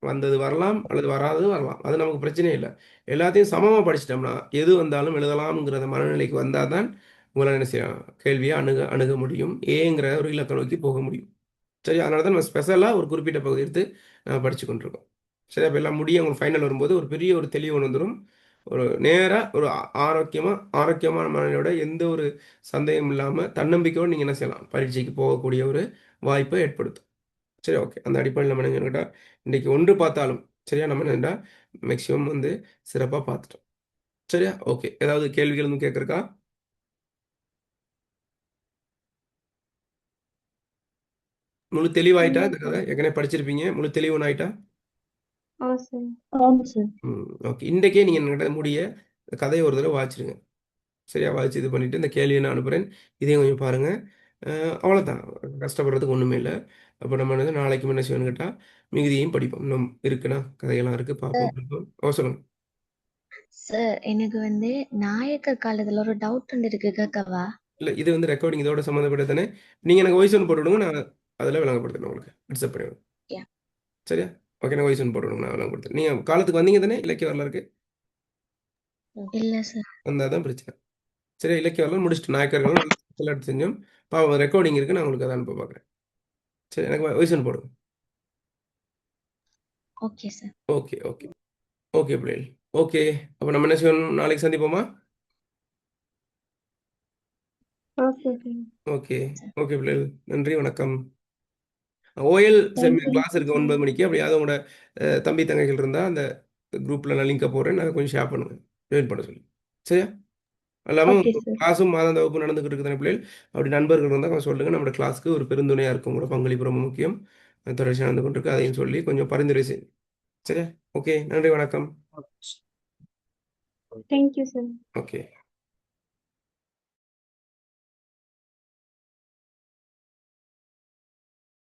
வந்தது வரலாம் அல்லது வராதது வரலாம். அது நமக்கு பிரச்சனையே இல்லை. எல்லாத்தையும் சமமாக படிச்சிட்டோம்னா எது வந்தாலும் எழுதலாம்ங்கிற மனநிலைக்கு வந்தால் தான் உங்களால் என்ன செய்யலாம், கேள்வியை அணுக முடியும். ஏங்கிற ஒரு இலக்கை நோக்கி போக முடியும். சரி, அதனால தான் நம்ம ஸ்பெஷலாக ஒரு குறிப்பிட்ட பகுதி எடுத்து படித்து கொண்டிருக்கோம். சரி, அப்போ எல்லாம் முடிய உங்களுக்கு ஃபைனல் வரும்போது ஒரு பெரிய ஒரு தெளிவு வந்துடும். ஒரு நேராக ஒரு ஆரோக்கியமான மனநிலையோட எந்த ஒரு சந்தேகம் இல்லாமல் தன்னம்பிக்கையோடு நீங்கள் என்ன செய்யலாம், பரீட்சைக்கு போகக்கூடிய ஒரு வாய்ப்பை ஏற்படுத்தும். சரி, ஓகே. அந்த அடிப்படையில் நம்ம என்ன கேட்டால் இன்றைக்கி ஒன்று பார்த்தாலும் சரியா நம்ம என்னென்னா மேக்ஸிமம் சிறப்பாக பார்த்துட்டோம். சரியா? ஓகே. ஏதாவது கேள்விகள் வந்து கேட்குறக்கா? முழு தெளிவாயிட்டா இந்த கதை? ஏற்கனவே படிச்சிருப்பீங்க. முழு தெளிவு ஆயிட்டா? ஓகே. இன்றைக்கே நீங்கள் என்கிட்ட முடிய கதையை ஒரு தடவை வாசிடுங்க. சரியா? வாசிச்சு இது பண்ணிவிட்டு இந்த கேள்வியை நான் அனுப்புகிறேன். இதையும் கொஞ்சம் பாருங்கள். அவ்வளோதான், கஷ்டப்படுறதுக்கு ஒன்றுமே இல்லை. அப்போ நம்ம என்ன நாளைக்கு என்ன செய்யணும்னு கேட்டால் மிகுதியையும் படிப்போம். இன்னும் இருக்குண்ணா, கதையெல்லாம் இருக்குது, பார்ப்போம். சொல்லுங்கள் சார். எனக்கு நாயக்கர் காலத்துல ஒரு டவுட் ஒன்று இருக்கு, கேட்கவா? இல்லை, இது ரெக்கார்டிங் இதோட சம்மந்தப்பட்ட தானே. நீங்கள் எனக்கு வாய்ஸ் ஒன்று போட்டுவிடுங்க, நான் அதில் விளங்கப்படுத்துறேன் உங்களுக்கு. வாட்ஸ்அப் பண்ணிவிடுங்க. Yeah. சரியா? ஓகே. நான் வாய்ஸ் ஒன்று போட்டுவிடுங்க, நான் விளங்கப்படுத்துறேன். நீங்கள் காலத்துக்கு வந்தீங்க தானே இலக்கிய வரலாறுக்கு? இல்ல சார். வந்தால் தான் பிரச்சனை. சரியா? இலக்கிய வரலாறு முடிச்சுட்டு நாயக்கர்கள் நல்லா ஸ்பெஷலாக எடுத்து செஞ்சோம். பாவம் ரெக்கார்டிங் இருக்குது, நான் உங்களுக்கு அதை அனுப்ப பார்க்குறேன். சரி, எனக்கு வாய்ஸ் ஒன்று போடுங்க. Okay sir. Okay. Okay. Okay பிள்ளைகள். ஓகே. அப்போ நம்ம என்ன செய்யணும், நாளைக்கு சந்திப்போமா? ஓகே. ஓகே பிள்ளைகள், நன்றி, வணக்கம். ஓஎல் கிளாஸ் இருக்குது 9 மணிக்கு. அப்படியாவது உங்களோட தம்பி தங்கைகள் இருந்தால் அந்த குரூப்பில் நான் லிங்கை போடுறேன், நான் கொஞ்சம் ஷேர் பண்ணுங்கள், ஜாயின் பண்ண சொல்லி. சரியா? இல்லாமல் கிளாஸும் மாதாந்த வகுப்பு நடந்துக்கிட்டு இருக்குதானே பிள்ளைகள். அப்படி நண்பர்கள் இருந்தால் கொஞ்சம் சொல்லுங்கள். நம்மளோட கிளாஸுக்கு ஒரு பெருந்துணையாக இருக்கும், உங்களோட பங்களிப்பு ரொம்ப முக்கியம். தொடர்ச்சி நடந்து கொண்டு இருக்கு, அதையும் சொல்லி கொஞ்சம் பரிந்துரை செய்யும். சரியா? ஓகே. நன்றி, வணக்கம். Thank you sir. ஓகே.